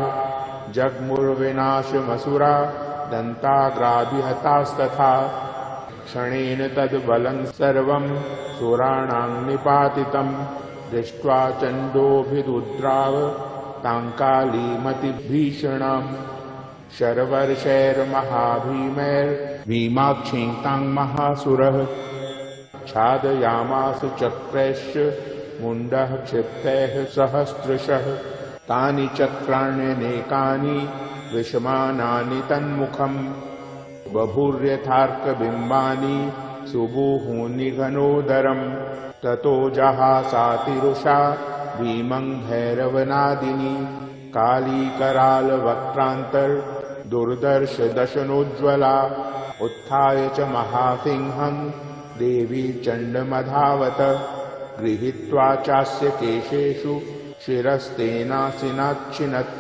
जग्मुर्विनाशमसुरा दन्ताग्राभिहतास्तथा क्षणेन तद्बलं सर्वं सुराणां निपातितं दृष्ट्वा चण्डोभिरुद्राव ताङ्कालीमतिभीषणाम् शर्वर्षैर्महाभीमैर्भीमाक्षीं तां महासुरः छादयामास चक्रैश्च मुण्डः क्षिप्तैः सहस्रशः तानि चक्राण्यनेकानि विषमानानि तन्मुखम् बभूर्यथार्कबिम्बानि सुबुहुनिघनोदरम् ततो जहासातिरुषा भीमं भैरवनादिनी कालीकरालवक्त्रान्तर्दुर्दर्श दशनोज्ज्वला उत्थाय च महासिंहं देवी चण्डमधावत गृहीत्वा चास्य केशेषु शिरस्तेनासिनाच्छिनत्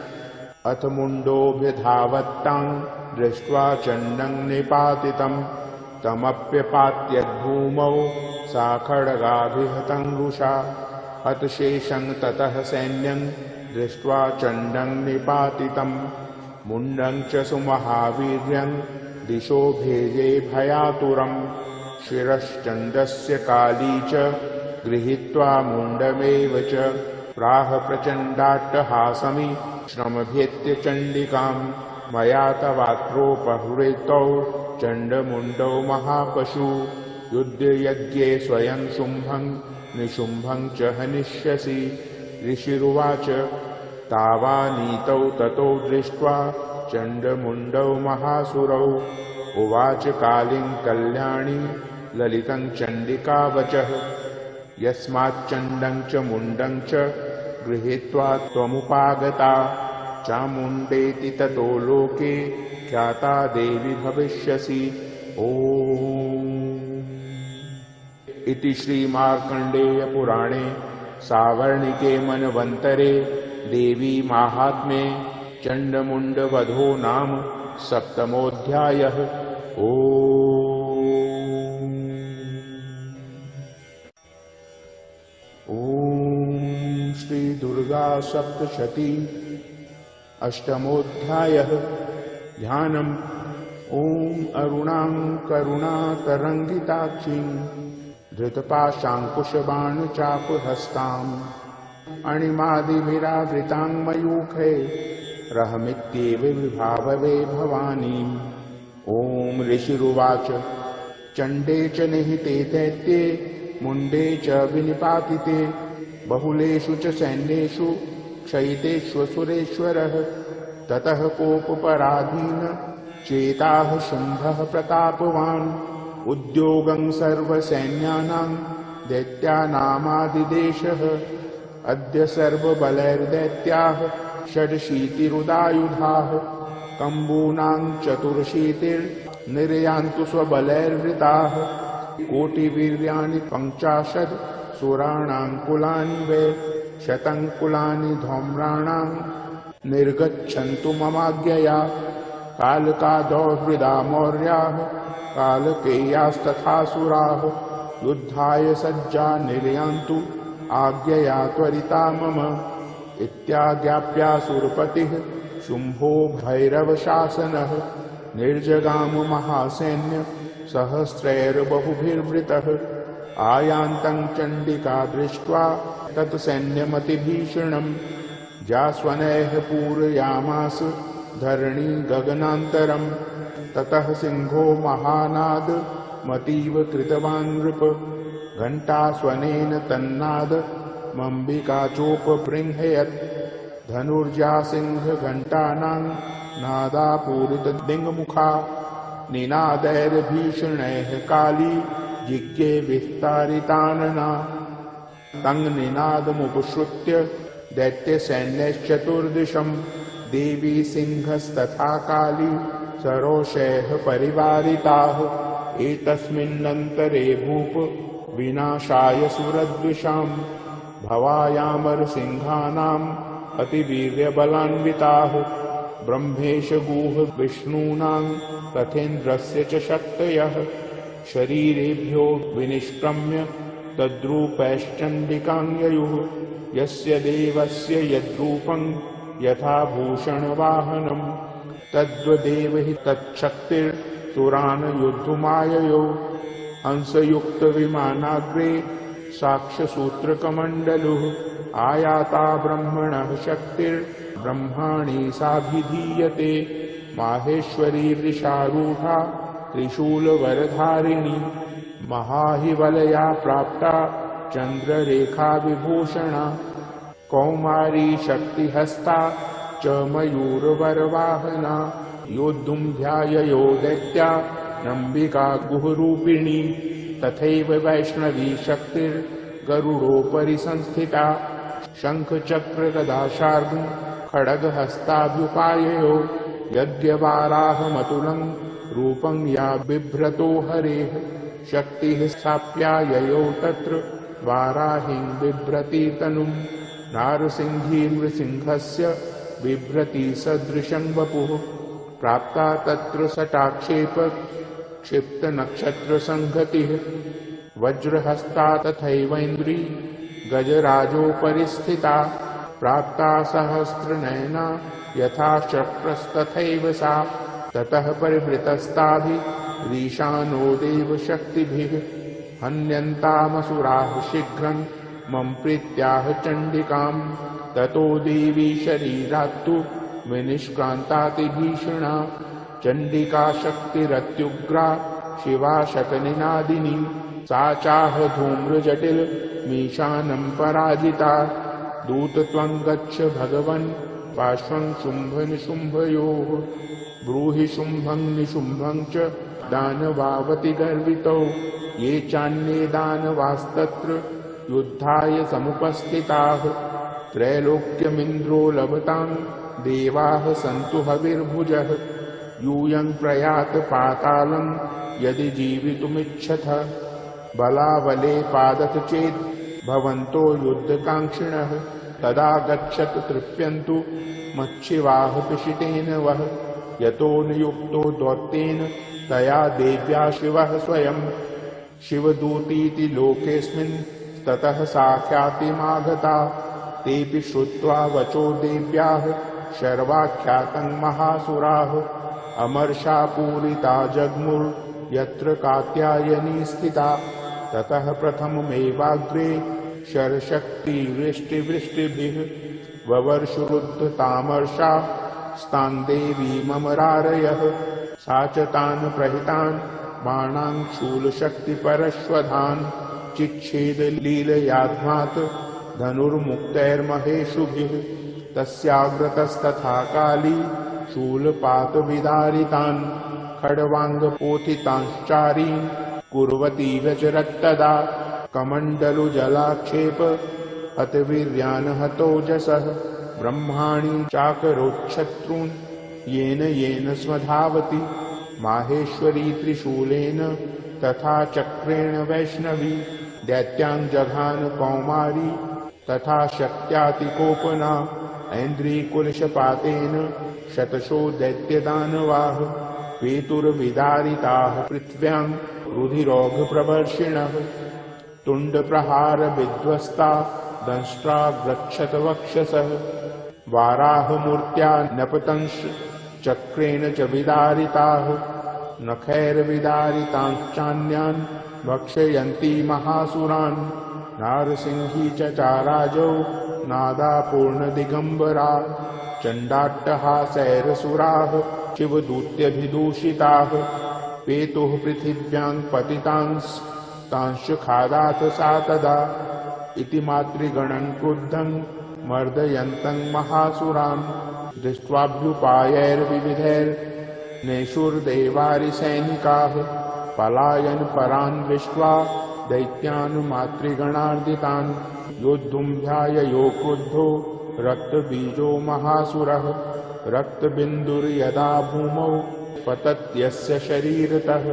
अथ मुण्डोऽभ्यधावत्तां दृष्ट्वा चण्डं निपातितं तमप्यपात्यद्भूमौ सा खड्गाभिहतं रुषा हतशेषं ततः सैन्यं दृष्ट्वा चण्डं निपातितं मुण्डं च सुमहावीर्यं दिशो भेजे भयातुरं शिरश्चण्डस्य काली च गृहीत्वा मुण्डमेव च प्राह प्रचण्डाट्टहासमि श्रमभेत्य चण्डिकां मया तवात्रोपहृतौ चण्डमुण्डौ महापशु युद्धयज्ञे स्वयं शुम्भं निशुम्भं च हनिष्यसि ऋषिरुवाच तावानीतौ ततो दृष्ट्वा चण्डमुण्डौ महासुरौ उवाच कालीं कल्याणी ललितं चण्डिका वचः यस्माच्चण्डं च मुण्डं च गृहीत्वा त्वमुपागता चामुण्डेति ततो लोके ख्याता देवी भविष्यसि। ओम इति श्रीमार्कण्डेय पुराणे सावर्णिके मनवन्तरे देवी माहात्म्ये चण्डमुण्डवधो नाम सप्तमोऽध्यायः। ओम श्री दुर्गा सप्तशती अष्टमोऽध्यायः। ध्यानम् ओम अरुणां करुणातरङ्गिताक्षीं धृतपाशाङ्कुशबाणचापहस्ताम् अणिमादिभिरावृतां मयूखे रहमित्येव विभाववे भवानीम्। ओम ऋषिरुवाच चण्डे च निहिते दैत्ये मुण्डे च विनिपातिते बहुलेषु च सैन्येषु क्षयितेष्वसुरेश्वरः ततः कोपपराधीन चेताः शुम्भः प्रतापवान् उद्योगं सर्वसैन्यानां दैत्यानामादिदेशः अद्य सर्वबलैर्दैत्याः षडशीतिरुदायुधाः कम्बूनां चतुरशीतिर्निरयान्तु स्वबलैर्वृताः कोटिवीर्याणि 50 सुराणां कुलानि वै शतं कुलानि धौम्राणां निर्गच्छन्तु ममाज्ञया कालकादौहृदा मौर्याः कालकेयास्तथासुराः युद्धाय सज्जा निर्यान्तु आज्ञया त्वरिता मम इत्याज्ञाप्यासुरपतिः शुम्भो भैरवशासनः निर्जगाम महासैन्य सहस्रैर्बहुभिर्वृतः आयान्तं चण्डिका दृष्ट्वा तत्सैन्यमतिभीषणं जास्वनैः पूरयामास धरणी गगनान्तरं ततः सिंहो महानाद मतीव कृतवान् नृप घंटास्वनेन तन्नाद मम्बिका चोपबृंहयत् धनुर्जा सिंह घंटानां नादापूरित दिङ्मुखा निनादैर्भीषणैः काली जिज्ञे विस्तारितानना तं निनादमुपश्रुत्य दैत्यसैन्यश्चतुर्दिशं देवी सिंहस्तथा काली सरोषैः परिवारिताः एतस्मिन्नन्तरे भूप विनाशाय सुरद्विषां भवायामरसिंहानाम् अतिवीर्यबलान्विताः ब्रह्मेश गुह विष्णूनां तथेन्द्रस्य च शक्तयः शरीरेभ्यो विनिष्क्रम्य तद्रूपैश्चण्डिकां ययुः यस्य देवस्य यद्रूपं यथा भूषणवाहनं तद्वदेव हि तच्छक्तिर्सुरान् योद्धुमाययो हंसयुक्तविमानाग्रे साक्ष्यसूत्रकमण्डलुः आयाता ब्रह्मणः शक्तिर्ब्रह्माणि साभिधीयते माहेश्वरी वृषारूढा त्रिशूलवरधारिणी महाहिवलया प्राप्ता चन्द्ररेखा विभूषणा कौमारी शक्तिहस्ता च मयूरवरवाहना योद्धुं ध्याययो दैत्या नम्बिका गुहरूपिणी तथैव वैष्णवी शक्तिर्गरुडोपरि संस्थिता शङ्खचक्रगदाशार्दूल खड्गहस्ताभ्युपाययो यद्यवाराहमतुलं रूपं या बिभ्रतो हरेः शक्तिः स्थाप्याययो तत्र वाराहिं बिभ्रति तनुं नारसिंही नृसिंहस्य बिभ्रति सदृशं वपुः प्राप्ता तत्र सटाक्षेप क्षिप्तनक्षत्रसंहतिः वज्रहस्ता तथैवेन्द्री गजराजोपरि स्थिता प्राप्ता सहस्रनयना यथा चक्रस्तथैव सा ततः परिवृतस्ताभिरीशानो देवशक्तिभिः हन्यन्तामसुराः शीघ्रं मम प्रीत्याह चण्डिकां ततो देवी शरीरात्तु विनिष्क्रान्तातिभीषणा चण्डिका शक्तिरत्युग्रा शिवा शकनिनादिनी सा चाह धूम्रजटिल मीशानं पराजिता दूतत्वं गच्छ भगवन् पार्श्वं शुम्भ निशुम्भयोः ब्रूहि शुम्भं निशुम्भं च दानवावति गर्वितौ ये चान्ये दानवास्तत्र युद्धाय समुपस्थिताः त्रैलोक्यमिन्द्रो लभतां देवाः सन्तु हविर्भुजः यूयं प्रयात पातालं यदि जीवितुमिच्छथ बलाबले पादथ चेत् भवन्तो युद्धकाङ्क्षिणः तदा गच्छत तृप्यन्तु मच्छिवाः पिशितेन वः यतो नियुक्तो दौत्येन तया देव्या शिवः स्वयं शिवदूतीति लोकेऽस्मिन् ततः सा ख्यातिमागता तेऽपि श्रुत्वा वचो देव्याः शर्वाख्यातं महासुराः अमर्षा पूरिता जग्मुर्यत्र कात्यायनी स्थिता ततः प्रथममेवाग्रे शरशक्ति वृष्टिवृष्टिभिः ववर्षुरुद्धतामर्षा स्तान् देवी ममरारयः सा च तान् प्रहितान् बाणां शूलशक्तिपरश्वधान् चिच्छेदलीलयाध्मात् धनुर्मुक्तैर्महेषुभिः तस्याग्रतस्तथा काली शूलपातविदारितान् खड्वाङ्गपोथितांश्चारीन् कुर्वती व्यचरत्तदा कमण्डलुजलाक्षेप हतवीर्यान् हतोजसः ब्रह्माणि चाकरोच्छत्रून् येन येन स्वधावति माहेश्वरी त्रिशूलेन तथा चक्रेण वैष्णवी दैत्यान् जघान कौमारी तथा शक्त्यातिकोपना ऐन्द्रीकुलशपातेन शतशो दैत्यदानवाः पेतुर्विदारिताः पृथिव्यां रुधिरौघप्रवर्षिणः तुण्डप्रहारविध्वस्ता दंष्ट्रा गच्छतवक्षसः वाराहमूर्त्या नपतंश चक्रेण च विदारिताः नखैर्विदारितांश्चान्यान् भक्षयन्ती महासुरान् नारसिंही च चाराजौ नादापूर्णदिगम्बरा चण्डाट्टहासैरसुराः शिवदूत्यभिदूषिताः पेतुः पृथिव्यां पतितांस्तांश खादाथ सा तदा इति मातृगणं क्रुद्धं मर्दयन्तं महासुरान् दृष्ट्वाभ्युपायैर्विविधैर्नेषुर्देवारिसैनिकाः पलायन् परान् दृष्ट्वा दैत्यान् मातृगणार्दितान् योद्धुम्भ्याययो क्रुद्धो रक्तबीजो महासुरः रक्तबिन्दुर्यदा भूमौ पतत्यस्य शरीरतः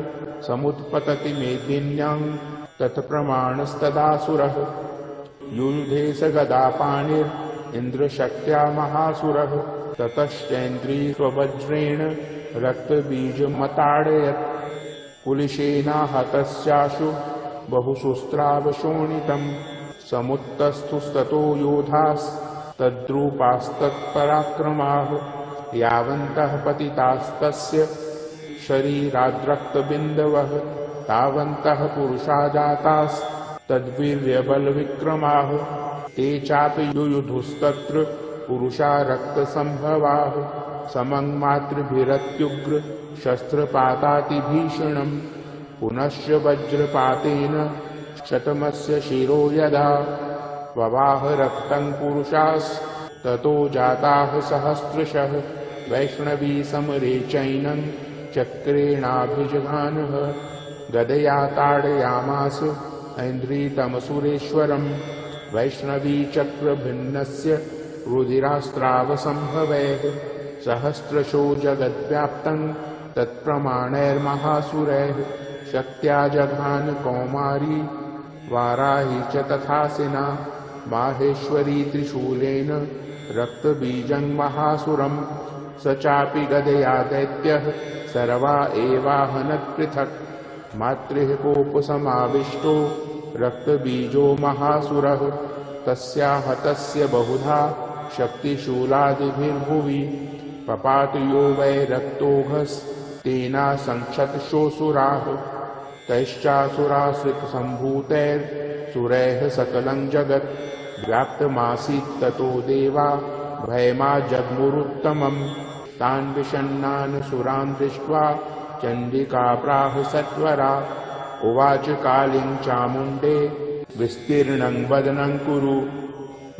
समुत्पतति मेदिन्यां तत्प्रमाणस्तदासुरः युयुधे स गदापाणिरिन्द्रशक्त्या महासुरः ततश्चैन्द्री स्ववज्रेण रक्तबीजमताडयत् कुलिशेनाहतस्याशु बहुशुस्त्रावशोणितम् समुत्तस्थुस्ततो योधास्तद्रूपास्तत्पराक्रमाः यावन्तः पतितास्तस्य शरीराद्रक्तबिन्दवः तावन्तः पुरुषा जातास्तद्वीर्यबलविक्रमाः ते चापि युयुधुस्तत्र पुरुषा रक्तसम्भवाः समं मातृभिरत्युग्र शस्त्रपातातिभीषणम् पुनश्च वज्रपातेन शतमस्य शिरो यदा ववाह रक्तं पुरुषास्ततो जाताः सहस्रशः वैष्णवी समरे चैनं चक्रेणाभिजघानः गदया ताडयामास ऐन्द्रीतमसुरेश्वरम् वैष्णवी चक्रभिन्नस्य रुधिरास्त्रावसम्भवैः सहस्रशो जगद्व्याप्तं तत्प्रमाणैर्महासुरैः शक्त्या जघान कौमारी वाराही च तथासिना माहेश्वरी त्रिशूलेन रक्तबीजं महासुरम् स चापि गदया दैत्यः सर्वा एवाहनत् पृथक् मातृः कोपसमाविष्टो रक्तबीजो महासुरः तस्या हतस्य बहुधा शक्तिशूलादिभिर्भुवि पपातयो वै रक्तोघस्तेना संक्षतशोऽसुराः तैश्चासुराश्रितसम्भूतैर्सुरैः सकलं जगत् व्याप्तमासीत् ततो देवा भयमा जग्मुरुत्तमम् तान् विषण्णान् सुरान् दृष्ट्वा चण्डिका प्राह सत्वरा उवाच कालीं चामुण्डे विस्तीर्णं वदनं कुरु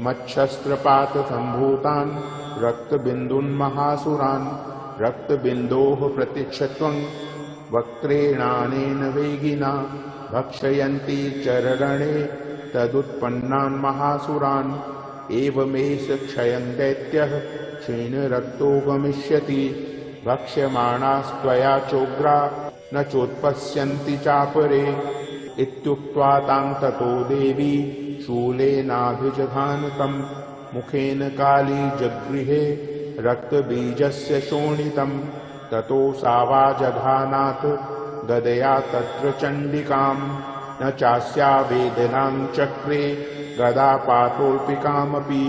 मच्छस्त्रपातसम्भूतान् रक्तबिन्दून् महासुरान् रक्तबिन्दोः प्रतीक्षत्वं वक्त्रेणानेन वेगिना भक्षयन्ति चररणे तदुत्पन्नान् महासुरान् एवमेष क्षयं दैत्यः क्षीणरक्तो गमिष्यति भक्ष्यमाणास्त्वया चोग्रा न चोत्पश्यन्ति चापरे इत्युक्त्वा तां ततो देवी शूलेनाभिजघानतम् मुखेन काली जगृहे रक्तबीजस्य शोणितम् ततो सा वा जघानाथ गदया तत्र चण्डिकाम् न चास्या वेदनां चक्रे गदापातोऽल्पिकामपि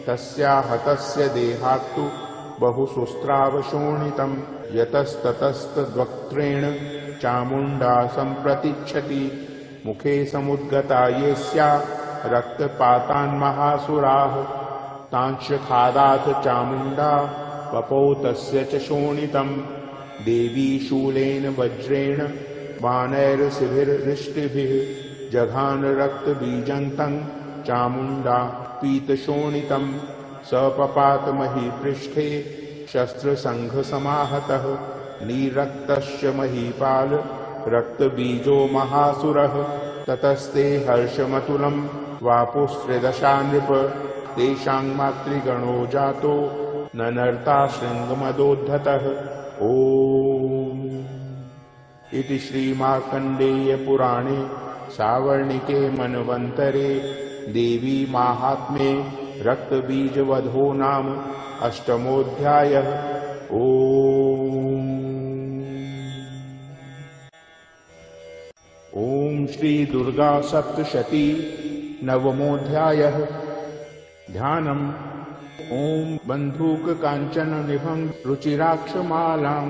तस्या हतस्य देहात्तु बहुशुस्त्रावशोणितम् यतस्ततस्तद्वक्त्रेण चामुण्डा सम्प्रतिच्छति मुखे समुद्गता येस्या रक्तपातान् महासुराः तांश्च खादाथ चामुण्डा वपौ तस्य च शोणितम् देवी शूलेन वज्रेण बाणैर्शिभिर्रिष्टिभिः जघान रक्तबीजं तं चामुण्डा पीतशोणितम् सपपात महीपृष्ठे शस्त्रसङ्घसमाहतः नीरक्तश्च महीपाल रक्तबीजो महासुरः ततस्ते हर्षमतुलं वापुस्त्रिदशा नृप तेषां मातृगणो जातो ननर्ता शृङ्गमदोद्धतः ॐ इति श्रीमार्कण्डेय पुराणे सावर्णिके मन्वन्तरे देवी माहात्म्ये रक्तबीजवधो नाम अष्टमोऽध्यायः। ॐ श्री दुर्गा सप्तशती नवमोऽध्यायः। ध्यानम् ॐ बन्धूक काञ्चन निभं रुचिराक्षमालां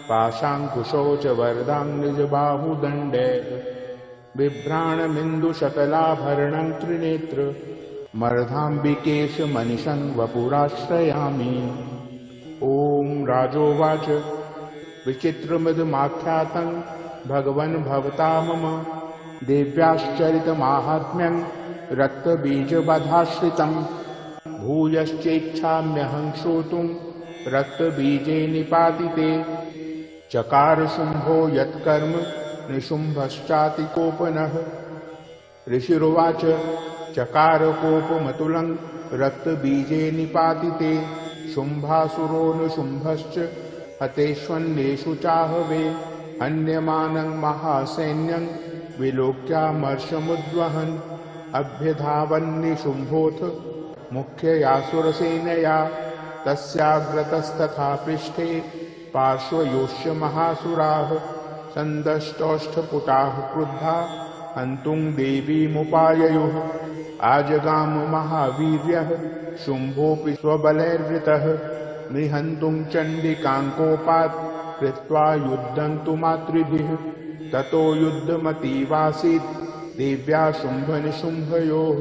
पाशाङ्कुशौ च वरदां निजबाहुदण्डे बिभ्राणमिन्दुशकलाभरणं त्रिनेत्र मर्धाम्बिकेश मनिषं वपुराश्रयामि। ॐ राजोवाच विचित्रमिदमाख्यातं भगवन् भवता मम देव्याश्चरितमाहात्म्यं रक्तबीजवधाश्रितं भूयश्चेच्छाम्यहं श्रोतुं रक्तबीजे निपातिते। चकार शुम्भो यत्कर्म निशुम्भश्चातिकोपनः। ऋषिरुवाच चकार कोपमतुलं रक्तबीजे निपातिते शुम्भासुरो निशुम्भश्च हतेष्वन्येषु चाहवे। हन्यमानं महासैन्यं विलोक्यामर्षमुद्वहन् अभ्यधावन्निशुम्भोऽथ मुख्ययासुरसेनया। तस्याग्रतस्तथा पृष्ठे पार्श्वयोश्च महासुराः सन्दष्टौष्ठपुटाः क्रुद्धा हन्तुं देवीमुपाययुः। आजगाम महावीर्यः शुम्भोऽपि स्वबलैर्वृतः निहन्तुं चण्डिकाङ्कोपात् कृत्वा युद्धं तु मातृभिः। ततो युद्धमतीवासीत् देव्या शुम्भनिशुम्भयोः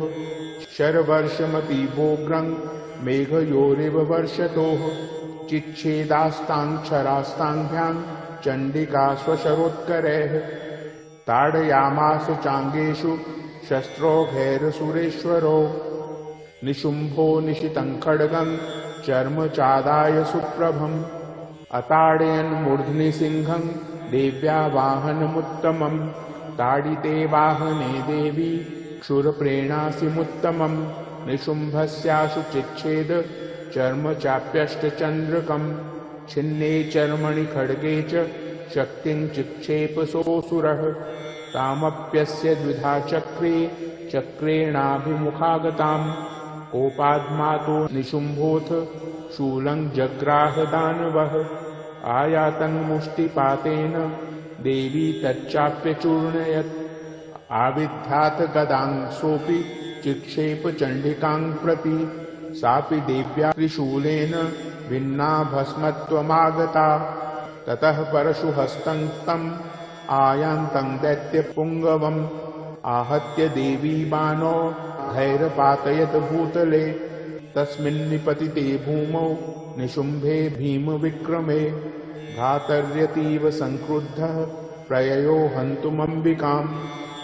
शरवर्षमतीवोग्रं मेघयोरिव वर्षतोः। चिच्छेदास्ताङ्क्षरास्ताङ्भ्यां चण्डिका स्वशरोत्करैः ताडयामास चाङ्गेषु शस्त्रौघैरसुरेश्वरो। निशुम्भो निशितं खड्गं चर्मचादाय सुप्रभम् अताडयन् मूर्ध्नि सिंहं देव्या वाहनमुत्तमम्। ताडिते वाहने देवी क्षुरप्रेणासिमुत्तमम् निशुम्भस्याशु चिच्छेद चर्मचाप्यष्टचन्द्रकम्। छिन्ने चर्मणि खड्गे च शक्तिं चिक्षेपसोऽसुरः तामप्यस्य द्विधा चक्रे चक्रेणाभिमुखागताम्। कोपाद्मातो निशुम्भोऽथ शूलं जग्राह दानवः आयातं मुष्टिपातेन देवी तच्चाप्यचूर्णयत्। आविद्यात् गदां सोऽपि चिक्षेप चण्डिकां प्रति सापि देव्या त्रिशूलेन भिन्ना भस्मत्वमागता। ततः परशुहस्तं तम् आयान्तं दैत्यपुङ्गवम् आहत्य देवी बाणो धैर्यपातयत् भूतले। तस्मिन्निपतिते भूमौ निशुम्भे भीमविक्रमे भ्रातर्यतीव संक्रुद्धः प्रययो हन्तुमम्बिकाम्।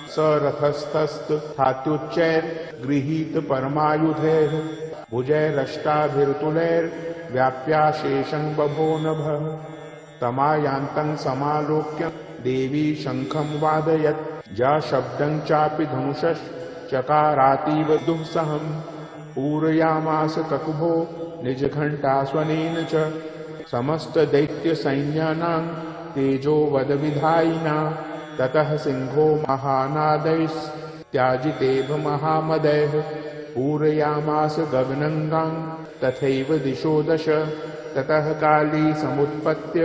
स रथस्थस्थात्युच्चैर्गृहीत परमायुधैः भुजैरष्टाभिर्तुलैर्व्याप्याशेषं बभो नभः। तमायान्तं समालोक्य देवी शङ्खं वादयत् जाशब्दं चापि धनुषश्चकारातीव दुःसहम्। पूरयामास ककुभो निजघण्टास्वनेन च समस्तदैत्यसैन्यानां तेजोवदविधायिना। ततः सिंहो महानादैस्त्याजितेभ महामदैः पूरयामास गगनङ्गां तथैव दिशो दश। ततः काली समुत्पत्य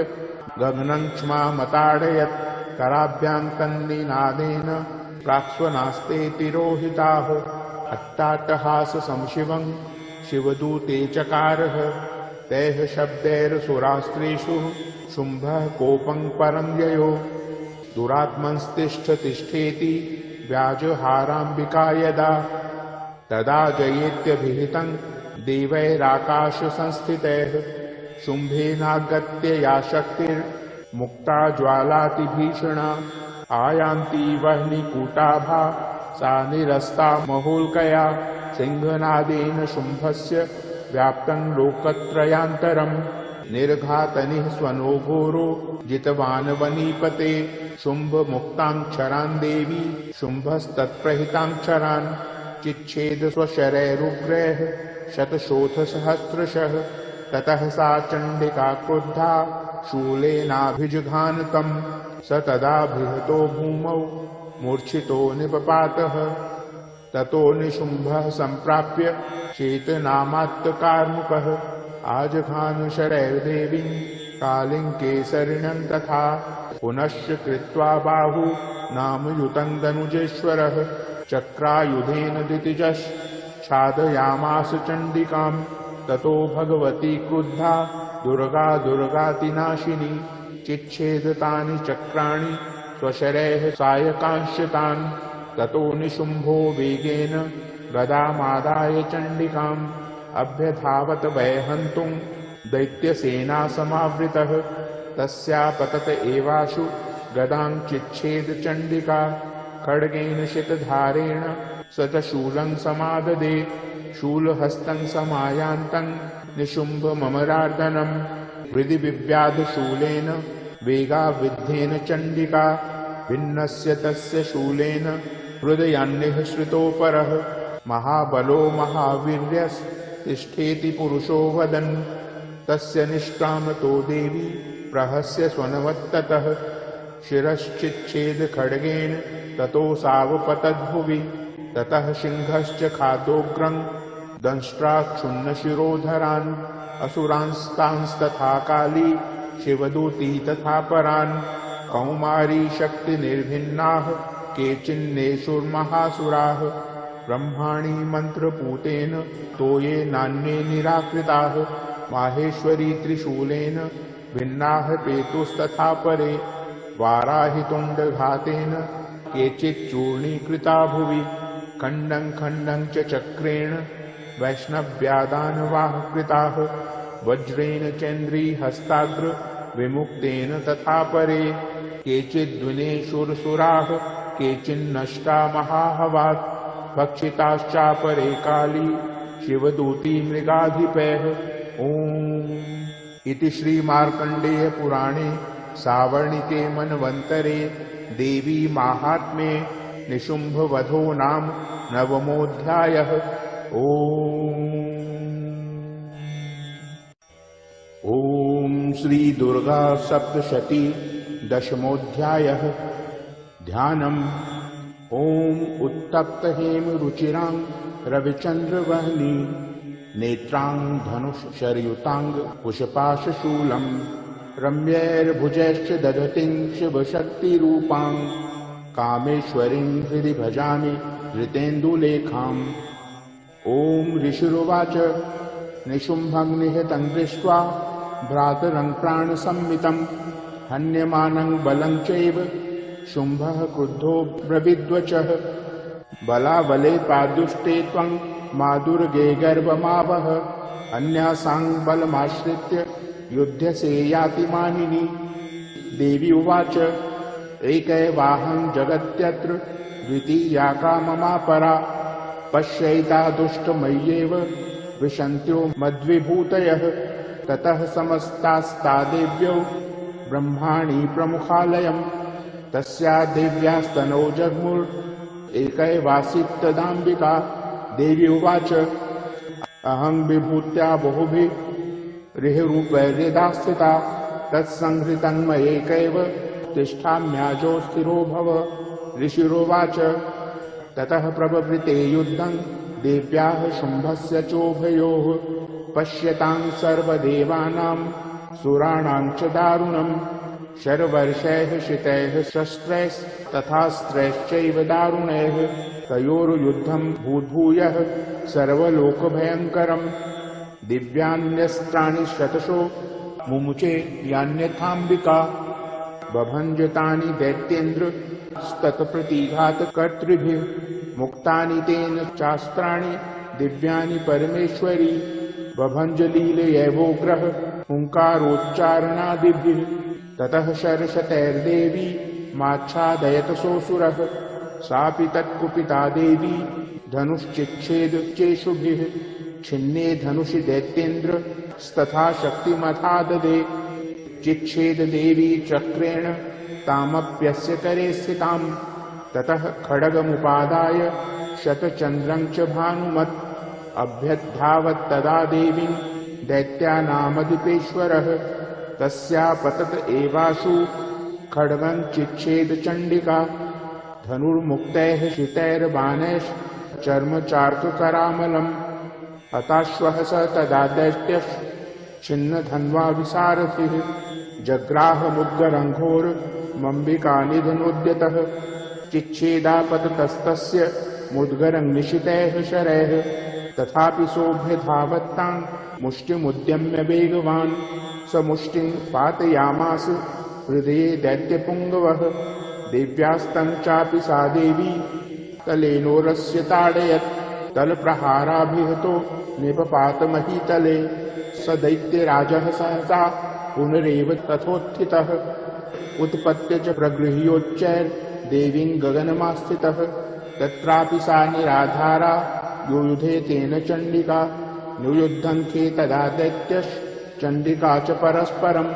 गगनं क्ष्मामताडयत् कराभ्यां तन्निनादेन प्राक्स्वनास्ते तिरोहिताः। अट्टाट्टहास संशिवं शिवदूते चकारः तैः शब्दैरसुरास्त्रेषु शुम्भः कोपं परं ययो। दुरात्मंस्तिष्ठ तिष्ठेति व्याजहाराम्बिका यदा तदा जयेत्यभिहितं देवैराकाशसंस्थितैः। शुम्भेनागत्य या शक्तिर्मुक्ता ज्वालातिभीषणा आयान्ती वह्निकूटाभा सा निरस्ता महोल्कया। सिंहनादेन शुम्भस्य व्याप्तं लोकत्रयान्तरम् निर्घातनिः स्वनो घोरो जितवान् वनीपते। शुम्भमुक्ताङ्क्षरान् देवी शुम्भस्तत्प्रहिताङ्क्षरान् चिच्छेद स्वशरैरुग्रैः शतशोथसहस्रशः। ततः सा चण्डिका क्रुद्धा शूलेनाभिजघान तम्। स तदा बृहतो भूमौ मूर्छितो निपपातः। ततो निशुम्भः सम्प्राप्य चेतनामात्तकार्मुकः आजघान शरैर्देवीं कालिं केसरिणं तथा। पुनश्च कृत्वा बाहु नामयुतं दनुजेश्वरः चक्रायुधेन दितिजश्छादयामास चण्डिकां। ततो भगवती क्रुद्धा दुर्गा दुर्गातिनाशिनी चिच्छेदतानि चक्राणि स्वशरैः सायकांश्च तान्। ततो निशुम्भो वेगेन गदामादाय चण्डिकाम् अभ्यधावत वैहन्तुं दैत्यसेना समावृतः तस्या पतत एवाशु गदां चिच्छेद चण्डिका खड्गेन शितधारेण स च शूलं समाददे शूलहस्तं समायान्तं निशुम्भममरार्दनम् हृदि विव्याध शूलेन वेगाविद्धेन चण्डिका भिन्नस्य तस्य शूलेन हृदयान्यः श्रितोपरः महाबलो महावीर्यस्तिष्ठेति पुरुषो वदन् तस्य निष्कामतो देवी प्रहस्य स्वनवत्ततः शिरश्चिच्छेद खड्गेन ततो सावपतद्भुवि ततः सिंहश्च खादोग्रं दंष्ट्राक्षुण्ण शिरोधरान् असुरांस्तांस्तथा काली शिवदूती तथा परान् कौमारी शक्ति निर्भिन्नाः केचिन्नेषुर्महासुराः ब्रह्माणि मंत्रपूतेन तोये नान्ये निराकृताः माहेश्वरी त्रिशूलेन भिन्नाः पेतुस्तथा परे वाराहितुण्डघातेन केचित् चूर्णीकृता भुवि खण्डं खण्डं च चक्रेण वैष्णव्यादानवाः कृताः वज्रेण चेन्द्री हस्ताग्र विमुक्तेन तथा परे केचिद्विनेशुरसुराः केचिन्नष्टा महाहवात् भक्षिताश्चापरे काली शिवदूती मृगाधिपैः। ओम इति श्री मार्कंडेय पुराणे सावर्णिके मन्वन्तरे देवी माहात्म्ये निशुम्भ वधो नाम नवमोऽध्यायः। ओम श्री दुर्गा सप्तशती दशमोऽध्यायः। ध्यानम्। ओम उत्तप्त हेम रुचिरां रविचंद्रवहनी नेत्रां धनुष शरयुतांग पुष्पाशशूलं रम्यैर्भुजैश्च दधतीं शिवशक्तिरूपां कामेश्वरीं हृदि भजामि धृतेन्दुलेखाम्। ओम ऋषिरुवाच निशुम्भं निहतं दृष्ट्वा भ्रातरं प्राणसम्मितं हन्यमानं बलं चैव शुम्भः क्रुद्धो ब्रवीद्वचः बलाबले पादुष्टे त्वं मादुर्गे गर्वमावह अन्यासां बलमाश्रित्य युध्यसे याति मानिनी। देवी उवाच एकैवाहं जगत्यत्र द्वितीया का ममापरा पश्यैता दुष्टमय्येव विशन्त्यो मद्विभूतयः। ततः समस्तास्ता देव्यौ ब्रह्माणि प्रमुखालयम् तस्या देव्यास्तनौ जग्मुर् एकैवासीत् तदाम्बिका। देवी उवाच अहं विभूत्या बहुभिः ऋहरूपैर्यदा स्थिता तत्संहृतं मयैकैव तिष्ठाम्याजो स्थिरो भव। ऋषिरुवाच ततः प्रववृते युद्धं देव्याः शुम्भस्य चोभयोः पश्यतां सर्वदेवानां सुराणां च दारुणम् शरवर्षैः शितैः शस्त्रैस्तथास्त्रैश्चैव दारुणैः तयोर्युद्धं भूद्भूयः सर्वलोकभयङ्करम्। दिव्यान्यस्त्राणि शतशो मुमुचे यान्यथाम्बिका बभञ्जतानि दैत्येन्द्र स्ततप्रतिघातकर्तृभिः मुक्तानि तेन चास्त्राणि दिव्यानि परमेश्वरी बभञ्जलीलयैवोग्रः हुङ्कारोच्चारणादिभिः। ततः शरशतैर्देवी माच्छादयत सोऽसुरः सापि तत्कुपिता देवी धनुश्चिच्छेद चेषुभिः छिन्ने धनुषि दैत्येन्द्र तथा शक्तिमथाददे चिच्छेद देवी चक्रेण तामप्यस्य करे स्थिताम्। ततः खड्गमुपादाय शतचन्द्रं च भानुमत् अभ्यद्धावत्तदा देवीं दैत्यानामधिपेश्वरः तस्या पतत एवाशु खड्गं चिच्छेद चण्डिका धनुर्मुक्तैः शितैर्बाणैश्च चर्मचार्ककरामलम् हताश्वः स तदा दैत्यश्च छिन्नधन्वा विसारथिः जग्राहमुद्गरङ्घोरमम्बिकानिधनोद्यतः चिच्छेदापततस्तस्य मुद्गरं निशितैः शरैः तथापि सोऽभ्यधावत्तां मुष्टिमुद्यम्य वेगवान् स मुष्टिं पातयामास हृदये दैत्यपुङ्गवः देव्यास्तं चापि सा देवी तलेनोरस्य ताडयत् तल प्रहाराभिहतो निपपात महीतले। स दैत्यराजः सहसा पुनरेव तथोत्थितः। उत्पत्य च प्रगृह्योच्चैर्देवीं गगनमास्थितः। तत्रापि सा निराधारा युयुधे तेन चण्डिका। नियुद्धन्ते तदा दैत्यश्चण्डिका च परस्परम्।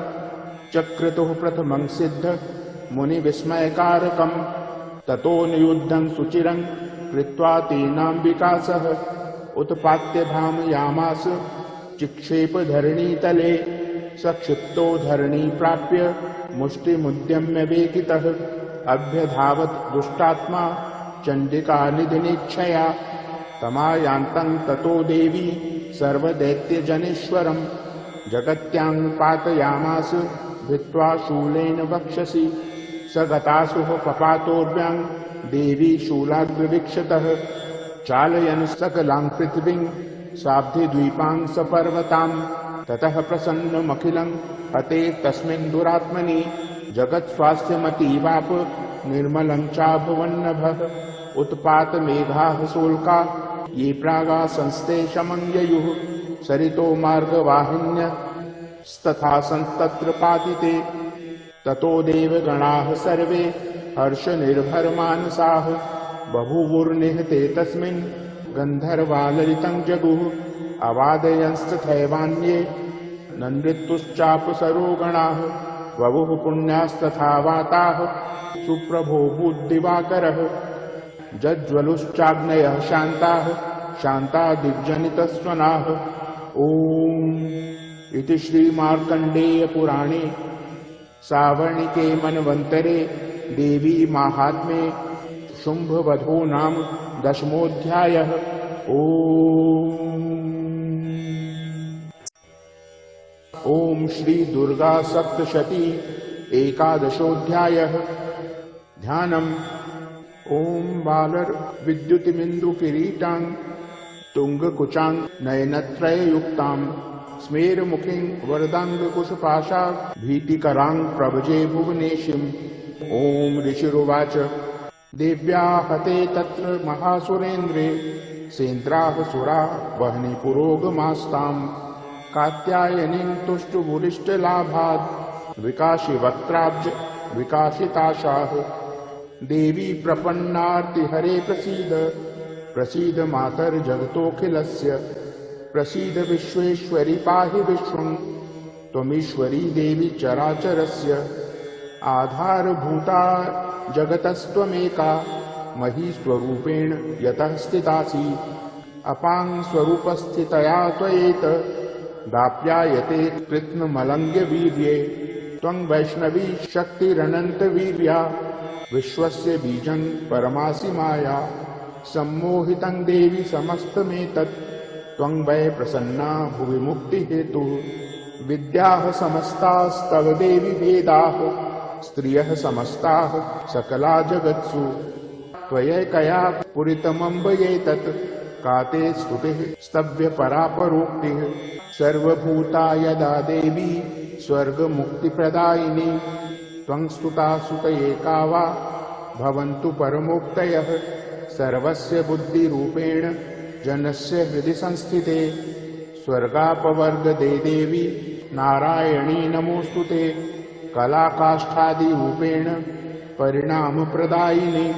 चक्रतुः प्रथमं सिद्ध मुनिविस्मयकारकम्। ततो नियुद्धं सुचिरं कृत्वा तेनाम्बिका सह। उत्पात्य धामयामास चिक्षेप धरणीतले। स क्षिप्तो धरणी प्राप्य मुष्टिमुद्यम्य वेगितः। अभ्यधावत् दुष्टात्मा चण्डिका निधिनिच्छया। तमायान्तं ततो देवी सर्वदैत्यजनेश्वरम्। जगत्यां पातयामास भित्त्वा शूलेन वक्षसि। स गतासुः पपातोर्व्यां देवी शूलाग्रवीक्षतः। चालयन् सकलां पृथिवीं साब्धिद्वीपां सपर्वतां। ततः प्रसन्नमखिलं हते तस्मिन् दुरात्मनि। जगत्स्वास्थ्यमतीवाप निर्मलं चाभवन्नभः। उत्पात मेघाः शोल्का ये प्रागा संस्ते शमङ्गयुः। सरितो मार्गवाहिन्यस्तथा सन्तत्र पातिते। ततो देवगणाः सर्वे हर्षनिर्भरमानसाः। बभूवुर्निहते तस्मिन् गन्धर्वा ललितं जगुः। अवादयंस्तथैवान्ये नन्दृत्तुश्चापसरो गणाः। बभुः पुण्यास्तथा वाताः सुप्रभो बुद्धिवाकरः। जज्ज्वलुश्चाग्नयः शान्ताः शान्ता दिग्जनितस्वनाः। ओम इति श्री मार्कण्डेय पुराणे सावर्णिके मन्वन्तरे देवी माहात्म्ये शुम्भवधो नाम 10मोऽध्यायः। ओम श्री दुर्गा सप्तशती एकादशोऽध्यायः। ध्यानम्। ओम बालर विद्युतिमिन्दु किरीटां तुंगकुचां नयनत्रययुक्तां स्मेरमुखीं वरदांगकुशपाशा भीतिकरां प्रभजे भुवनेशीम्। ओम ऋषिरुवाच देव्या हते तत्र महासुरेन्द्रे सेन्द्राः सुरा वह्नि पुरोगमास्ताम्। कात्यायनीं तुष्टुभुरिष्टलाभाद् विकाशि वक्त्राब्ज विकासिताशाः। देवी प्रपन्नार्तिहरे प्रसीद प्रसीद मातर जगतोऽखिलस्य। प्रसीद विश्वेश्वरि पाहि विश्वं त्वमीश्वरी देवी चराचरस्य। आधारभूता जगतस्त्वमेका महीस्वरूपेण यतः स्थितासि। अपां स्वरूपस्थितया त्वयेत दाप्यायते कृत्स्नमलङ्घ्यवीर्ये। त्वं वैष्णवी शक्तिरनन्तवीर्या विश्वस्य बीजं परमासि माया। सम्मोहितं देवी समस्तमेतत् त्वं वै प्रसन्ना भुवि मुक्तिहेतुः। विद्याः समस्तास्तव देवी वेदाः स्त्रियः समस्ताः सकला जगत्सु। त्वयैकया पुरितमम्ब एतत् का ते स्तुतिः स्तव्यपरा परोक्तिः। सर्वभूता यदा देवी स्वर्गमुक्तिप्रदायिनी। त्वं स्तुता सुत एका वा भवन्तु परमोक्तयः। सर्वस्य बुद्धिरूपेण जनस्य हृदि संस्थिते। स्वर्गापवर्गदे देवी नारायणी नमोस्तुते। कलाकाष्ठादिरूपेण परिणामप्रदायिनी।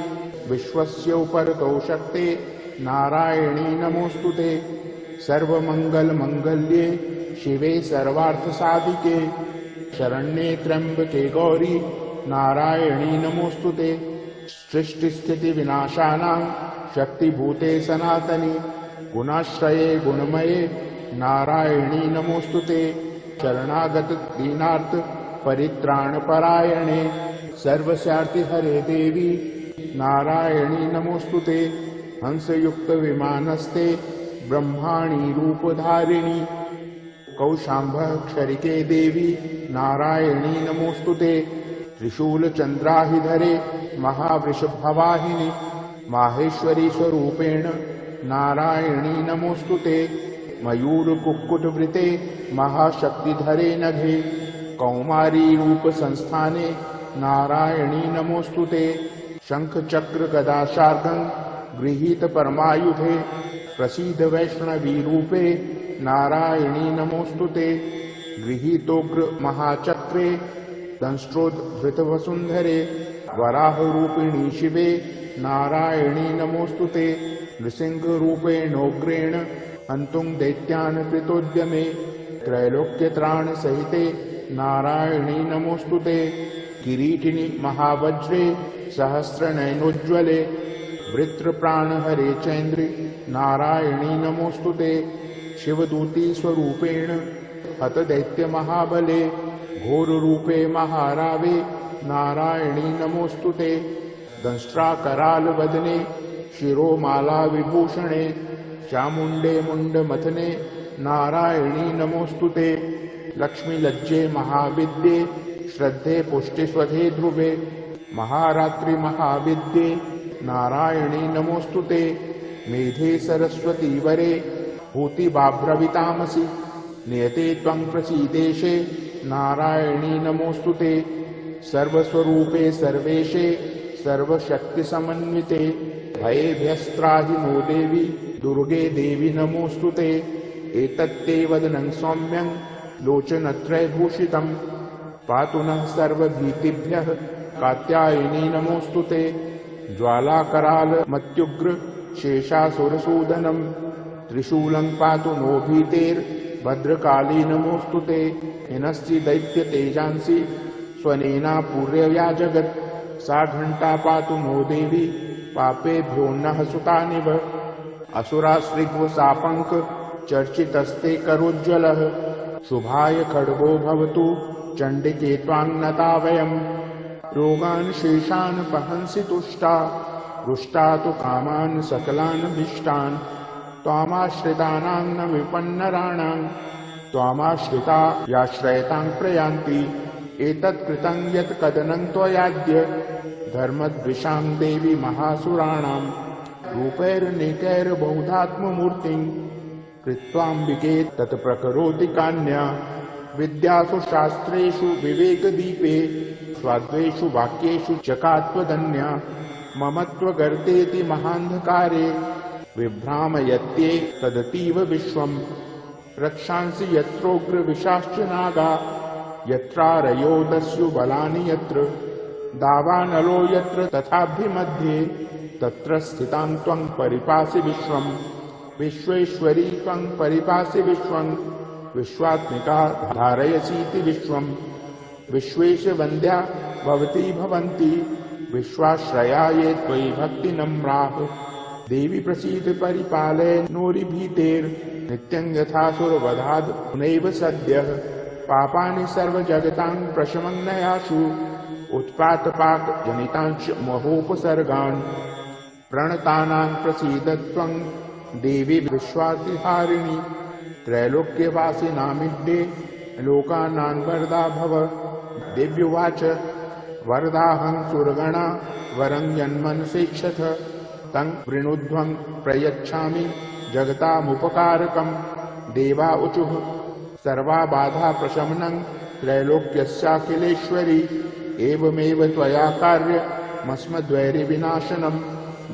विश्वस्य उपरतो शक्ते नारायणी नमोस्तुते। सर्वमङ्गलमङ्गल्ये शिवे सर्वार्थसाधिके। शरण्ये त्र्यम्बके गौरी नारायणी नमोस्तुते। सृष्टिस्थितिविनाशानां शक्तिभूते सनातनी। गुणाश्रये गुणमये नारायणी नमोस्तुते। शरणागत दीनार्थ परित्राणपरायणे सर्वस्यार्तिहरे देवी नारायणी नमोस्तुते। हंसयुक्त विमानस्ते ब्रह्माणी रूपधारिणी। कौशाम्भक्षरिके देवी नारायणी नमोस्तुते। त्रिशूलचन्द्राहिधरे महावृषभवाहिनी। माहेश्वरी स्वरूपेण नारायणी नमोस्तुते। मयूरकुक्कुटवृते महाशक्तिधरे नघे। कौमारी रूप संस्थाने नारायणी नमोस्तुते। शंख चक्र गदा शार्दं गृहीत परमायुधे। प्रसीद वैष्णवी रूपे नारायणी नमोस्तुते। गृहीतोग्र महाचक्रे दंष्ट्रोद्धृत वसुंधरे वराह रूपिणी शिवे नारायणी नमोस्तुते। नृसिंह रूपेणोग्रेण हन्तुं दैत्यान् कृतोद्यमे त्रैलोक्यत्राण सहिते नारायणी नमोस्तुते। किरीटिनि महावज्रे सहस्रनयनोज्ज्वले वृत्रप्राणहरे चैन्द्रि नारायणी नमोस्तुते। शिवदूती स्वरूपेण हत दैत्य महाबले घोररूपे महारावे नारायणी नमोस्तुते। दंष्ट्राकराल वदने शिरोमाला विभूषणे चामुण्डे मुण्डमथने नारायणी नमोस्तुते। लक्ष्मीलज्जे महाविद्ये श्रद्धे पुष्टिस्वधे ध्रुवे महारात्रि महाविद्ये नारायणी नमोस्तुते। मेधे सरस्वती वरे भूतिबाभ्रवितामसि नियते त्वं प्रसीदेशे नारायणी नमोस्तुते। सर्वस्वरूपे सर्वेशे सर्वशक्तिसमन्विते भयेभ्यस्त्राहि नो देवी दुर्गे देवी नमोस्तुते। एतत्ते वदनं सौम्यं लोचनत्रयभूषितं पातु नः सर्वभीतिभ्यः कात्यायनी नमोस्तुते। ज्वालाकरालमत्युग्र शेषासुरसूदनं त्रिशूलं पातु नो भीतेर्भद्रकाली नमोस्तुते। हिनस्ति दैत्यतेजांसि स्वनेना पूर्यया जगत् सा घण्टा पातु नो देवी पापेभ्यो नः सुतानिव। असुराश्रिग्व सापङ्क चर्चितस्ते करोज्ज्वलः शुभाय खड्गो भवतु चण्डिके त्वाङ्नता वयम्। रोगान् शेषान् पहंसि तुष्टा रुष्टा तु कामान् सकलान् भीष्टान् त्वामाश्रितानां न विपन्नराणां त्वामाश्रिता याश्रयतां प्रयान्ति। एतत्कृतं यत् कदनं त्वयाद्य धर्मद्विषां देवी महासुराणां रूपैर्नेकैर्बहुधात्ममूर्तिं कृत्वाम्बिके तत्प्रकरोति कान्या। विद्यासु शास्त्रेषु विवेकदीपे स्वाद्वेषु वाक्येषु चकात्वदन्या। ममत्वगर्तेति महान्धकारे विभ्रामयत्ये तदतीव विश्वम्। रक्षांसि यत्रोग्रविशाश्च नागा यत्रारयो दस्यु बलानि यत्र दावानलो यत्र तथाभिमध्ये तत्र स्थितां त्वं परिपासि विश्वम्। विश्वेश्वरी त्वं परिपासि विश्वं विश्वात्मिका धारयसीति विश्वम्। विश्वेशवन्द्या भवती भवन्ति विश्वाश्रया ये त्वयि भक्तिनम्राः। देवी प्रसीद परिपालय नोरिभीतेर्नित्यं यथासुरवधाद् पुनैव सद्यः। पापानि सर्वजगतां प्रशमन्नयाशु उत्पातपाकजनितांश्च महोपसर्गान्। प्रणतानां प्रसीद त्वं देवी विश्वातिहारिणि त्रैलोक्यवासिनामिड्डे लोकानां वरदा भव। देव्युवाच वरदाहं सुरगणा वरं यन्मनसेक्षथ तं वृणुध्वं प्रयच्छामि जगतामुपकारकम्। देवा ऊचुः सर्वा बाधा प्रशमनं त्रैलोक्यस्याखिलेश्वरी एवमेव त्वया कार्यमस्मद्वैरिविनाशनम्।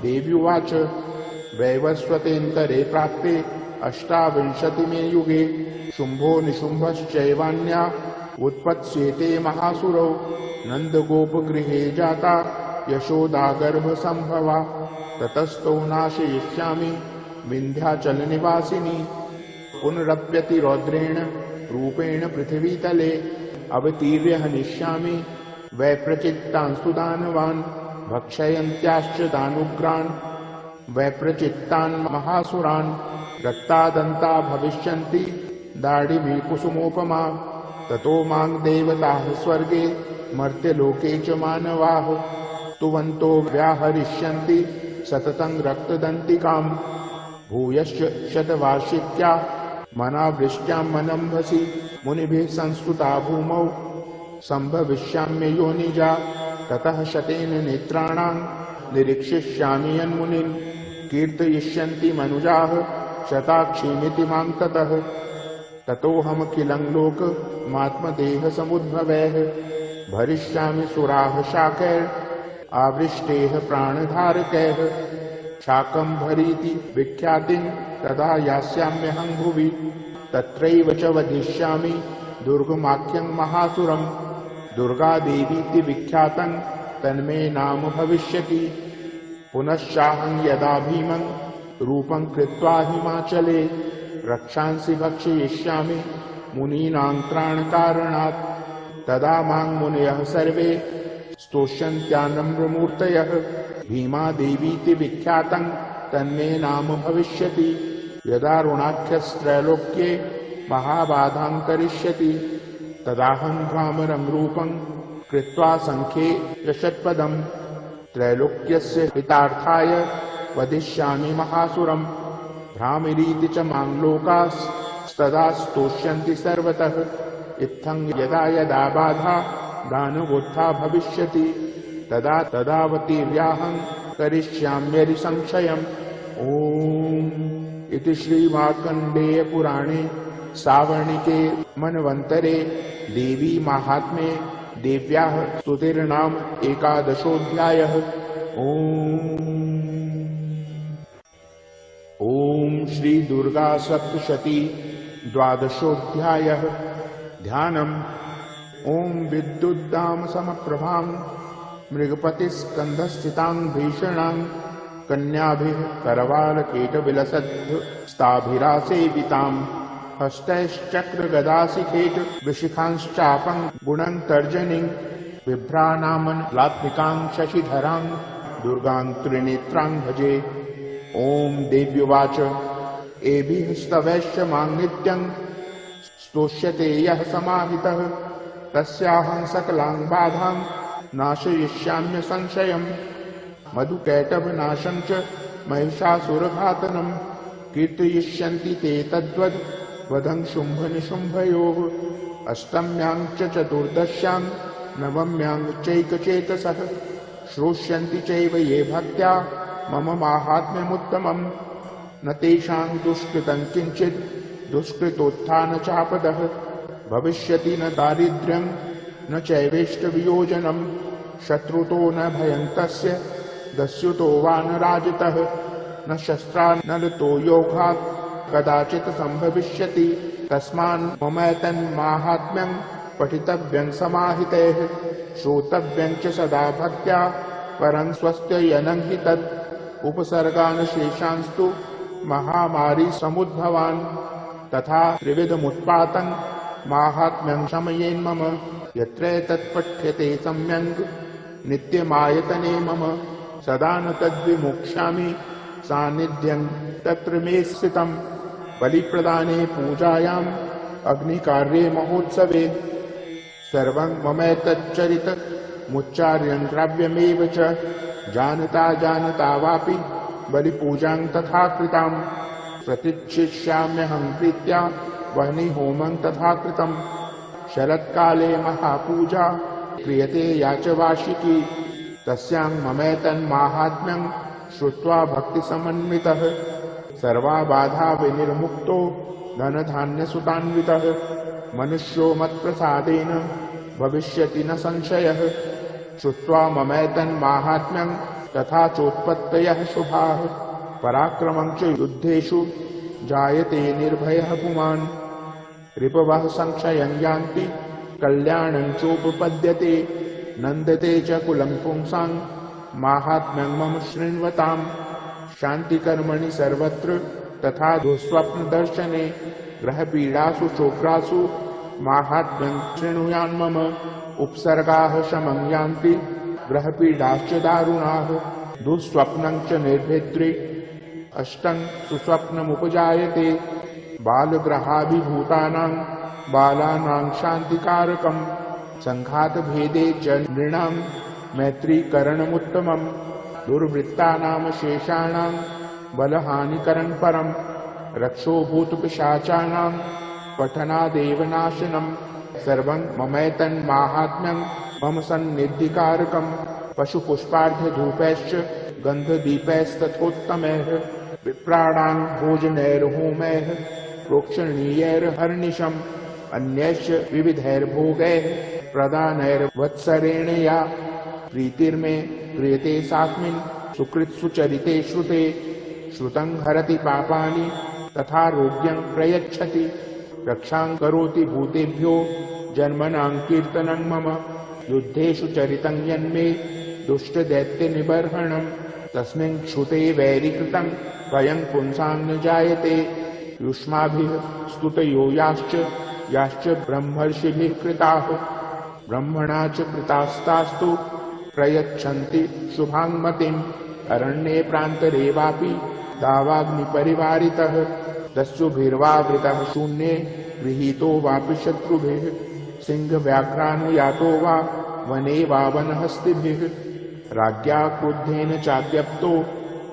देव्युवाच वैवस्वतेऽन्तरे प्राप्ते अष्टाविंशतिमे युगे शुम्भो निशुम्भश्चैवान्या उत्पत्स्येते महासुरौ। नन्दगोपगृहे जाता यशोदागर्भसम्भवा ततस्तौ नाशयिष्यामि विन्ध्याचलनिवासिनी। पुनरप्यति रौद्रेण रूपेण पृथिवीतले अवतीर्य हनिष्यामि वैप्रचित्तांस्तु दानवान् भक्षयन्त्याश्च दानुग्रान् वैप्रचित्तान् महासुरान्। रक्तादन्ता भविष्यन्ति दाढिमी कुसुमोपमा ततो मां देवताः स्वर्गे मर्त्यलोके च मानवाः स्तुवन्तो व्याहरिष्यन्ति सततं रक्तदन्तिकाम्। भूयश्च शतवार्षिक्या मनावृष्ट्यां मनम्भसि मुनिभिः संस्तुता भूमौ सम्भविष्याम्य योनिजा। ततः शतेन नेत्राणां निरीक्षिष्यामि यन्मुनिन् कीर्तयिष्यन्ति मनुजाः शताक्षीमिति मां ततः। ततोऽहमखिलं लोकमात्मदेहसमुद्भवैः भरिष्यामि सुराः शाकैः आवृष्टेः प्राणधारकैः। शाकम्भरीति विख्यातिं तदा यास्याम्यहं भुवि तत्रैव च वधिष्यामि दुर्गमाख्यं महासुरम् दुर्गादेवीति विख्यातं तन्मे नाम भविष्यति। पुनश्चाहं यदा भीमं रूपं कृत्वा हिमाचले रक्षांसि भक्षयिष्यामि मुनीनां त्राणकारणात् तदा मां मुनयः सर्वे स्तोष्यन्त्यानम्रमूर्तयः भीमादेवीति विख्यातं तन्मे नाम भविष्यति। यदा ऋणाख्यस्त्रैलोक्ये महाबाधां करिष्यति तदाहं भ्रामरं रूपं कृत्वा संख्ये यशत्पदं त्रैलोक्यस्य हितार्थाय वदिष्यामि महासुरम्। भ्रामिरीति च मां लोकास्तदा स्तोष्यन्ति सर्वतः इत्थं यदा यदा बाधा दानवोत्था भविष्यति तदा तदावतीर्याहं करिष्याम्यरि संशयम्। ओम इति श्री मार्कण्डेय पुराणे सावर्णिके मन्वन्तरे देवी महात्म्ये देव्याः स्तुतिर्नाम एकादशोऽध्यायः। ओम श्री दुर्गा सप्तशती द्वादशोऽध्यायः। ध्यानम्। ओम विद्युद्दाम समप्रभां मृगपतिस्कन्धस्थितां भीषणां कन्याभिः करवालकेटविलसद्स्ताभिरासेवितां हस्तैश्चक्रगदाशिखेट विशिखांश्चापं गुणं तर्जनीं बिभ्राणामलात्मिकां शशिधरां दुर्गां त्रिनेत्रां भजे। ओम देव्युवाच एभिः स्तवैश्च मां नित्यं स्तोष्यते यः समाहितः तस्याहं सकलां बाधां नाशयिष्याम्य संशयम्। मधुकैटभनाशं च महिषासुरघातनं कीर्तयिष्यन्ति ते तद्वद् वधं शुम्भनिशुम्भयोः। अष्टम्यां च चतुर्दश्यां नवम्यां चैकचेतसः श्रोष्यन्ति चैव ये भक्त्या मम माहात्म्यमुत्तमम्। न तेषां दुष्कृतं किञ्चित् दुष्कृतोत्थानचापदः भविष्यति न दारिद्र्यं न चैवेष्टवियोजनम्। शत्रुतो न भयं तस्य दस्युतो वा न राजतः न शस्त्रानलतो योगात् कदाचित् संभविष्यति। तस्मान् ममैतन्माहात्म्यं पठितव्यं समाहितैः श्रोतव्यं च सदा भक्त्या परं स्वस्त्ययनं हि तत्। उपसर्गान् शेषांस्तु महामारी समुद्भवान् तथा त्रिविधमुत्पातं माहात्म्यं शमयेन्मम। यत्र तत्पठ्यते सम्यङ् नित्यमायतने मम सदा न तद्विमुक्ष्यामि सान्निध्यं तत्र मे स्थितम्। बलिप्रदाने पूजायाम् अग्निकार्ये महोत्सवे सर्वं ममैतच्चरितमुच्चार्यं द्रव्यमेव च जानता जानता वापि बलिपूजां तथा कृतां प्रतिच्छिष्याम्यहं प्रीत्या वह्निहोमं तथा कृतम्। शरत्काले महापूजा क्रियते या च वार्षिकी तस्यां ममैतन्माहात्म्यं श्रुत्वा भक्तिसमन्वितः सर्वा बाधा विनिर्मुक्तो धनधान्यसुतान्वितः मनुष्यो मत्प्रसादेन भविष्यति न संशयः। श्रुत्वा ममैतन्माहात्म्यं तथा चोत्पत्तयः शुभाः पराक्रमं च युद्धेषु जायते निर्भयः पुमान्। रिपवः संशयं यान्ति कल्याणं चोपपद्यते नन्दते च कुलं पुंसां माहात्म्यं मम शृण्वताम्। शान्तिकर्मणि सर्वत्र तथा दुःस्वप्नदर्शने ग्रहपीडासु चोक्रासु माहात्म्यं शृणुयान्मम। उपसर्गाः शमं यान्ति ग्रहपीडाश्च दारुणाः दुःस्वप्नं च निर्भेद्रे अष्टं सुस्वप्नमुपजायते। बालग्रहाभिभूतानां बालानां शान्तिकारकं संघातभेदे च नृणां मैत्रीकरणमुत्तमम्। दुर्वृत्तानां शेषाणां बलहानिकरं परम् रक्षोभूतपिशाचानां पठनादेव नाशनम्। सर्वं ममैतन्माहात्म्यं मम सन्निधिकारकम्। पशुपुष्पार्घ्यधूपैश्च गन्धदीपैस्तथोत्तमैः विप्राणां भोजनैर्होमैः प्रोक्षणीयैर्हर्निशम्। अन्यैश्च विविधैर्भोगैः प्रदानैर्वत्सरेण या प्रीतिर्मे क्रियते सास्मिन् सुकृत्सुचरिते श्रुते। श्रुतं हरति पापानि तथारोग्यं प्रयच्छति। रक्षां करोति भूतेभ्यो जन्मनां कीर्तनं मम। युद्धेषु चरितं यन्मे दुष्टदैत्यनिबर्हणम्। तस्मिन् क्षुते वैरीकृतं भयं पुंसां न जायते। युष्माभिः स्तुतयो याश्च ब्रह्मर्षिभिः कृताः। ब्रह्मणा च कृतास्तास्तु प्रयच्छन्ति शुभाङ्मतिम्। अरण्ये प्रान्तरे वापि दावाग्निपरिवारितः दस्युभिर्वावृतः शून्ये गृहीतो वापि शत्रुभिः। सिंहव्याघ्रानुयातो वा वने वा वनहस्तिभिः। राज्ञा क्रुद्धेन चाद्यप्तो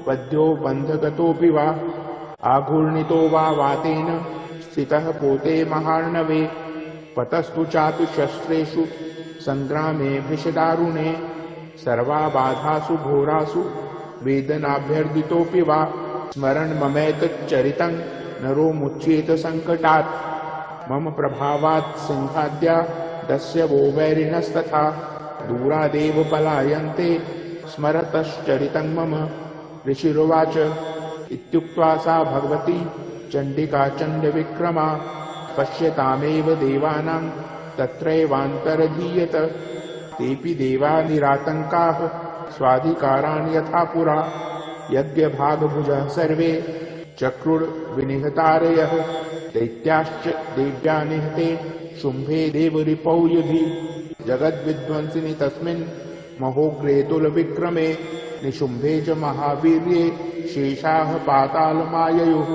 वध्यो बन्धगतोऽपि वा। आघूर्णितो वा वातेन स्थितः पोते महार्णवे। पतस्तु चापि शस्त्रेषु संग्रामे भृशदारुणे। सर्वा बाधासु घोरासु वेदनाभ्यर्दितोऽपि वा। स्मरन् ममैतच्चरितं नरो मुच्येत संकटात्। मम प्रभावात् सिंहाद्या दस्यवो वैरिणस्तथा। दूरादेव पलायन्ते स्मरतश्चरितं मम। ऋषिरुवाच इत्युक्त्वा सा भगवती चण्डिका चण्डविक्रमा। पश्यतामेव देवानां तत्रैवान्तरधीयत। तेऽपि देवा निरातङ्काः स्वाधिकारान् यथा पुरा। यज्ञभागभुजः सर्वे चक्रुर्विनिहतारयः। दैत्याश्च देव्या निहते शुम्भे देवरिपौ युधि। जगद्विध्वंसिनि तस्मिन् महोग्रेतुलविक्रमे। निशुम्भे च महावीर्ये शेषाः पातालमाययुः।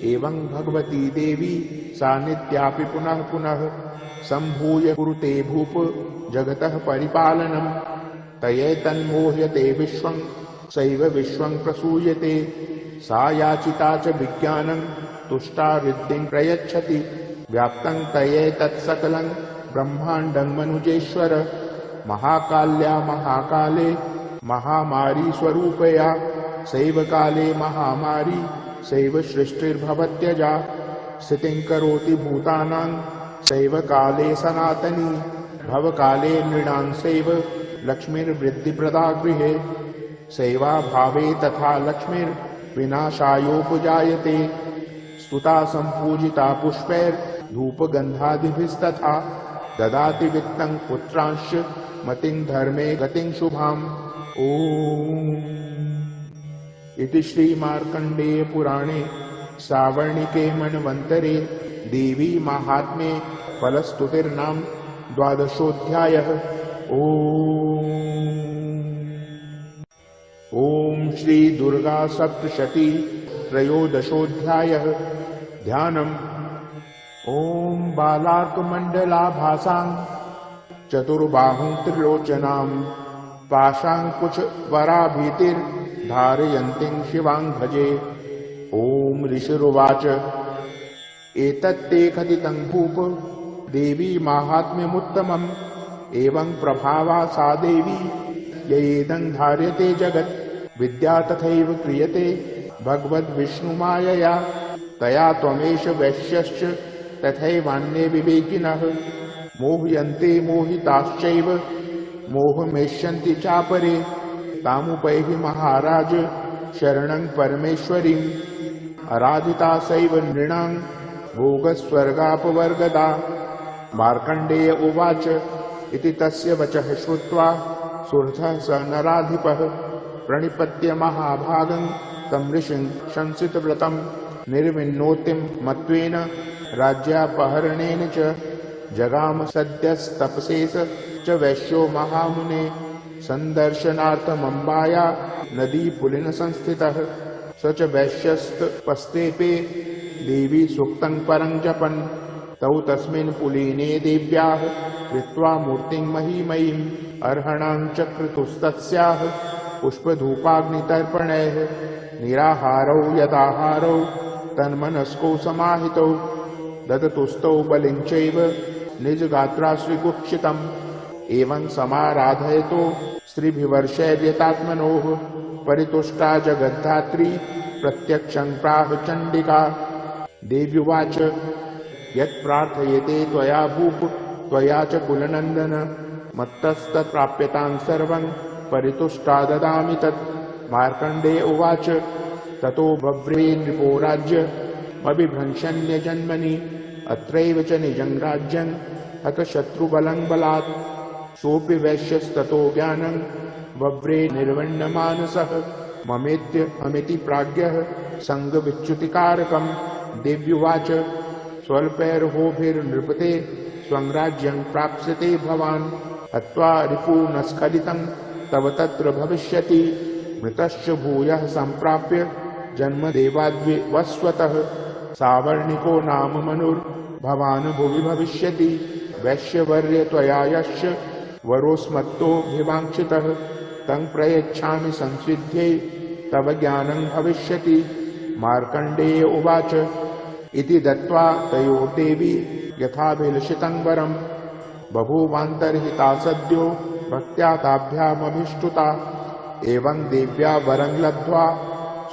एवं भगवती देवी सा नित्यापि पुनः पुनः सम्भूय कुरुते भूप जगतः परिपालनम्। तयैतन्मोह्यते विश्वं सैव विश्वं प्रसूयते। सा याचिता च विज्ञानं तुष्टा रिद्धिं प्रयच्छति। व्याप्तं तयैतत्सकलं ब्रह्माण्डं मनुजेश्वर। महाकाल्या महाकाले महामारी स्वरूपया। सैव काले महामारी सैव सृष्टिर्भवत्यजा। स्थितिं करोति भूतानां सैव काले सनातनी। भवकाले नृणां सैव लक्ष्मीर्वृद्धिप्रदा गृहे। सैवा भावे तथा लक्ष्मीर्विनाशायोपजायते। स्तुता सम्पूजिता पुष्पैर्धूपगन्धादिभिस्तथा। ददाति वित्तं पुत्रांश्च मतिं धर्मे गतिं शुभाम्। ओम इति श्री मार्कण्डेय पुराणे सावर्णिके मन्वन्तरे देवी माहात्म्ये फलस्तुतिर्नाम द्वादशोऽध्यायः। ओम श्री दुर्गा सप्तशती त्रयोदशोऽध्यायः। ध्यानम्। ओम बालार्कमण्डलाभासां चतुर्बाहुं त्रिलोचनां पाशाङ्कुशवराभीतिर्धारयन्तीं शिवां भजे। ओम ऋषिरुवाच एतत्ते कथितं भूप देवी माहात्म्यमुत्तमम्। एवं प्रभावा सा देवी ययेदं धार्यते जगत्। विद्या तथैव क्रियते भगवद्विष्णुमायया। तया त्वमेष वैश्यश्च तथैवान्ये विवेकिनः। मोह्यन्ते मोहिताश्चैव मोहमेष्यन्ति चापरे। तामुपैहि महाराज शरणं परमेश्वरीम्। आराधिता सैव नृणां भोगस्वर्गापवर्गदा। मार्कण्डेय उवाच इति तस्य वचः श्रुत्वा सुरथः स नराधिपः प्रणिपत्य महाभागं तं ऋषिं शंसितव्रतं। निर्विन्नोतिं मत्वेन राज्यापहरणेन च जगाम सद्यस्तपसेस च वैश्यो महामुने। सन्दर्शनार्थमम्बाया नदीपुलिन संस्थितः। स च वैश्यस्तपस्तेपे देवी सूक्तं परं जपन्। तौ तस्मिन् पुलिने देव्याः कृत्वा मूर्तिं महीमयीम्। अर्हणां चक्रतुस्तस्याः पुष्पधूपाग्नितर्पणैः। निराहारौ यदाहारौ तन्मनस्को समाहितौ। ददतुस्तौ बलिं चैव निजगात्राश्रिकुक्षितम्। एवं समाराधयतो स्त्रीभिवर्षैर्यतात्मनोः। परितुष्टा जगद्धात्री प्रत्यक्षं प्राह चण्डिका। देव्युवाच यत्प्रार्थयते त्वया भूप त्वया च कुलनन्दन। मत्तस्तत्प्राप्यतां सर्वं परितुष्टा ददामि तत्। मार्कण्डेय उवाच ततो बभ्रे नृपो राज्य अभिभ्रंशन्य जन्मनि अत्रैव च निजं राज्यं अथ शत्रुबलं बलात् सोऽपि वैश्यस्ततो ज्ञानं वव्रे निर्वण्यमानसः ममेत्य अमिति प्राज्ञः संगविच्युतिकारकम्। देव्युवाच स्वल्पैर्होभिर्नृपते स्वं राज्यं प्राप्स्यते भवान् हत्वा रिपून् स्खलितं तव तत्र भविष्यति मृतश्च भूयः सम्प्राप्य जन्म देवाद्विवस्वतः सावर्णिको नाम मनुर्भवान् भुवि भविष्यति वैश्यवर्य त्वया यश्च वरोस्मत्तोऽभिवाञ्छितः तं प्रयच्छामि संसिद्ध्यै तव ज्ञानं भविष्यति। मार्कण्डेय उवाच इति दत्त्वा तयोर्देवी यथाभिलषितं वरं बभूवान्तर्हिता सद्यो भक्त्या ताभ्यामभिष्टुता। एवं देव्या वरं लब्ध्वा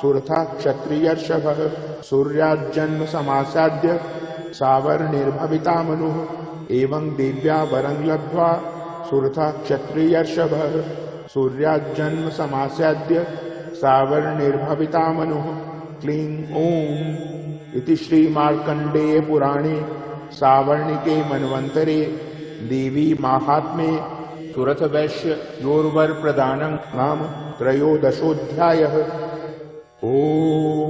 सुरथा क्षत्रियर्षभः सूर्याज्जन्म समासाद्य सावर्णिर्भविता मनुः। एवं देव्या वरं लब्ध्वा सुरथा क्षत्रियर्षभः सूर्याज्जन्म समासाद्य सावर्णिर्भविता मनुः। क्लीं ॐ इति श्री मार्कण्डेय पुराणे सावर्णिके मन्वन्तरे देवी माहात्म्ये सुरथ वैश्य योर्वर प्रदानं नाम त्रयोदशोऽध्यायः। ओम।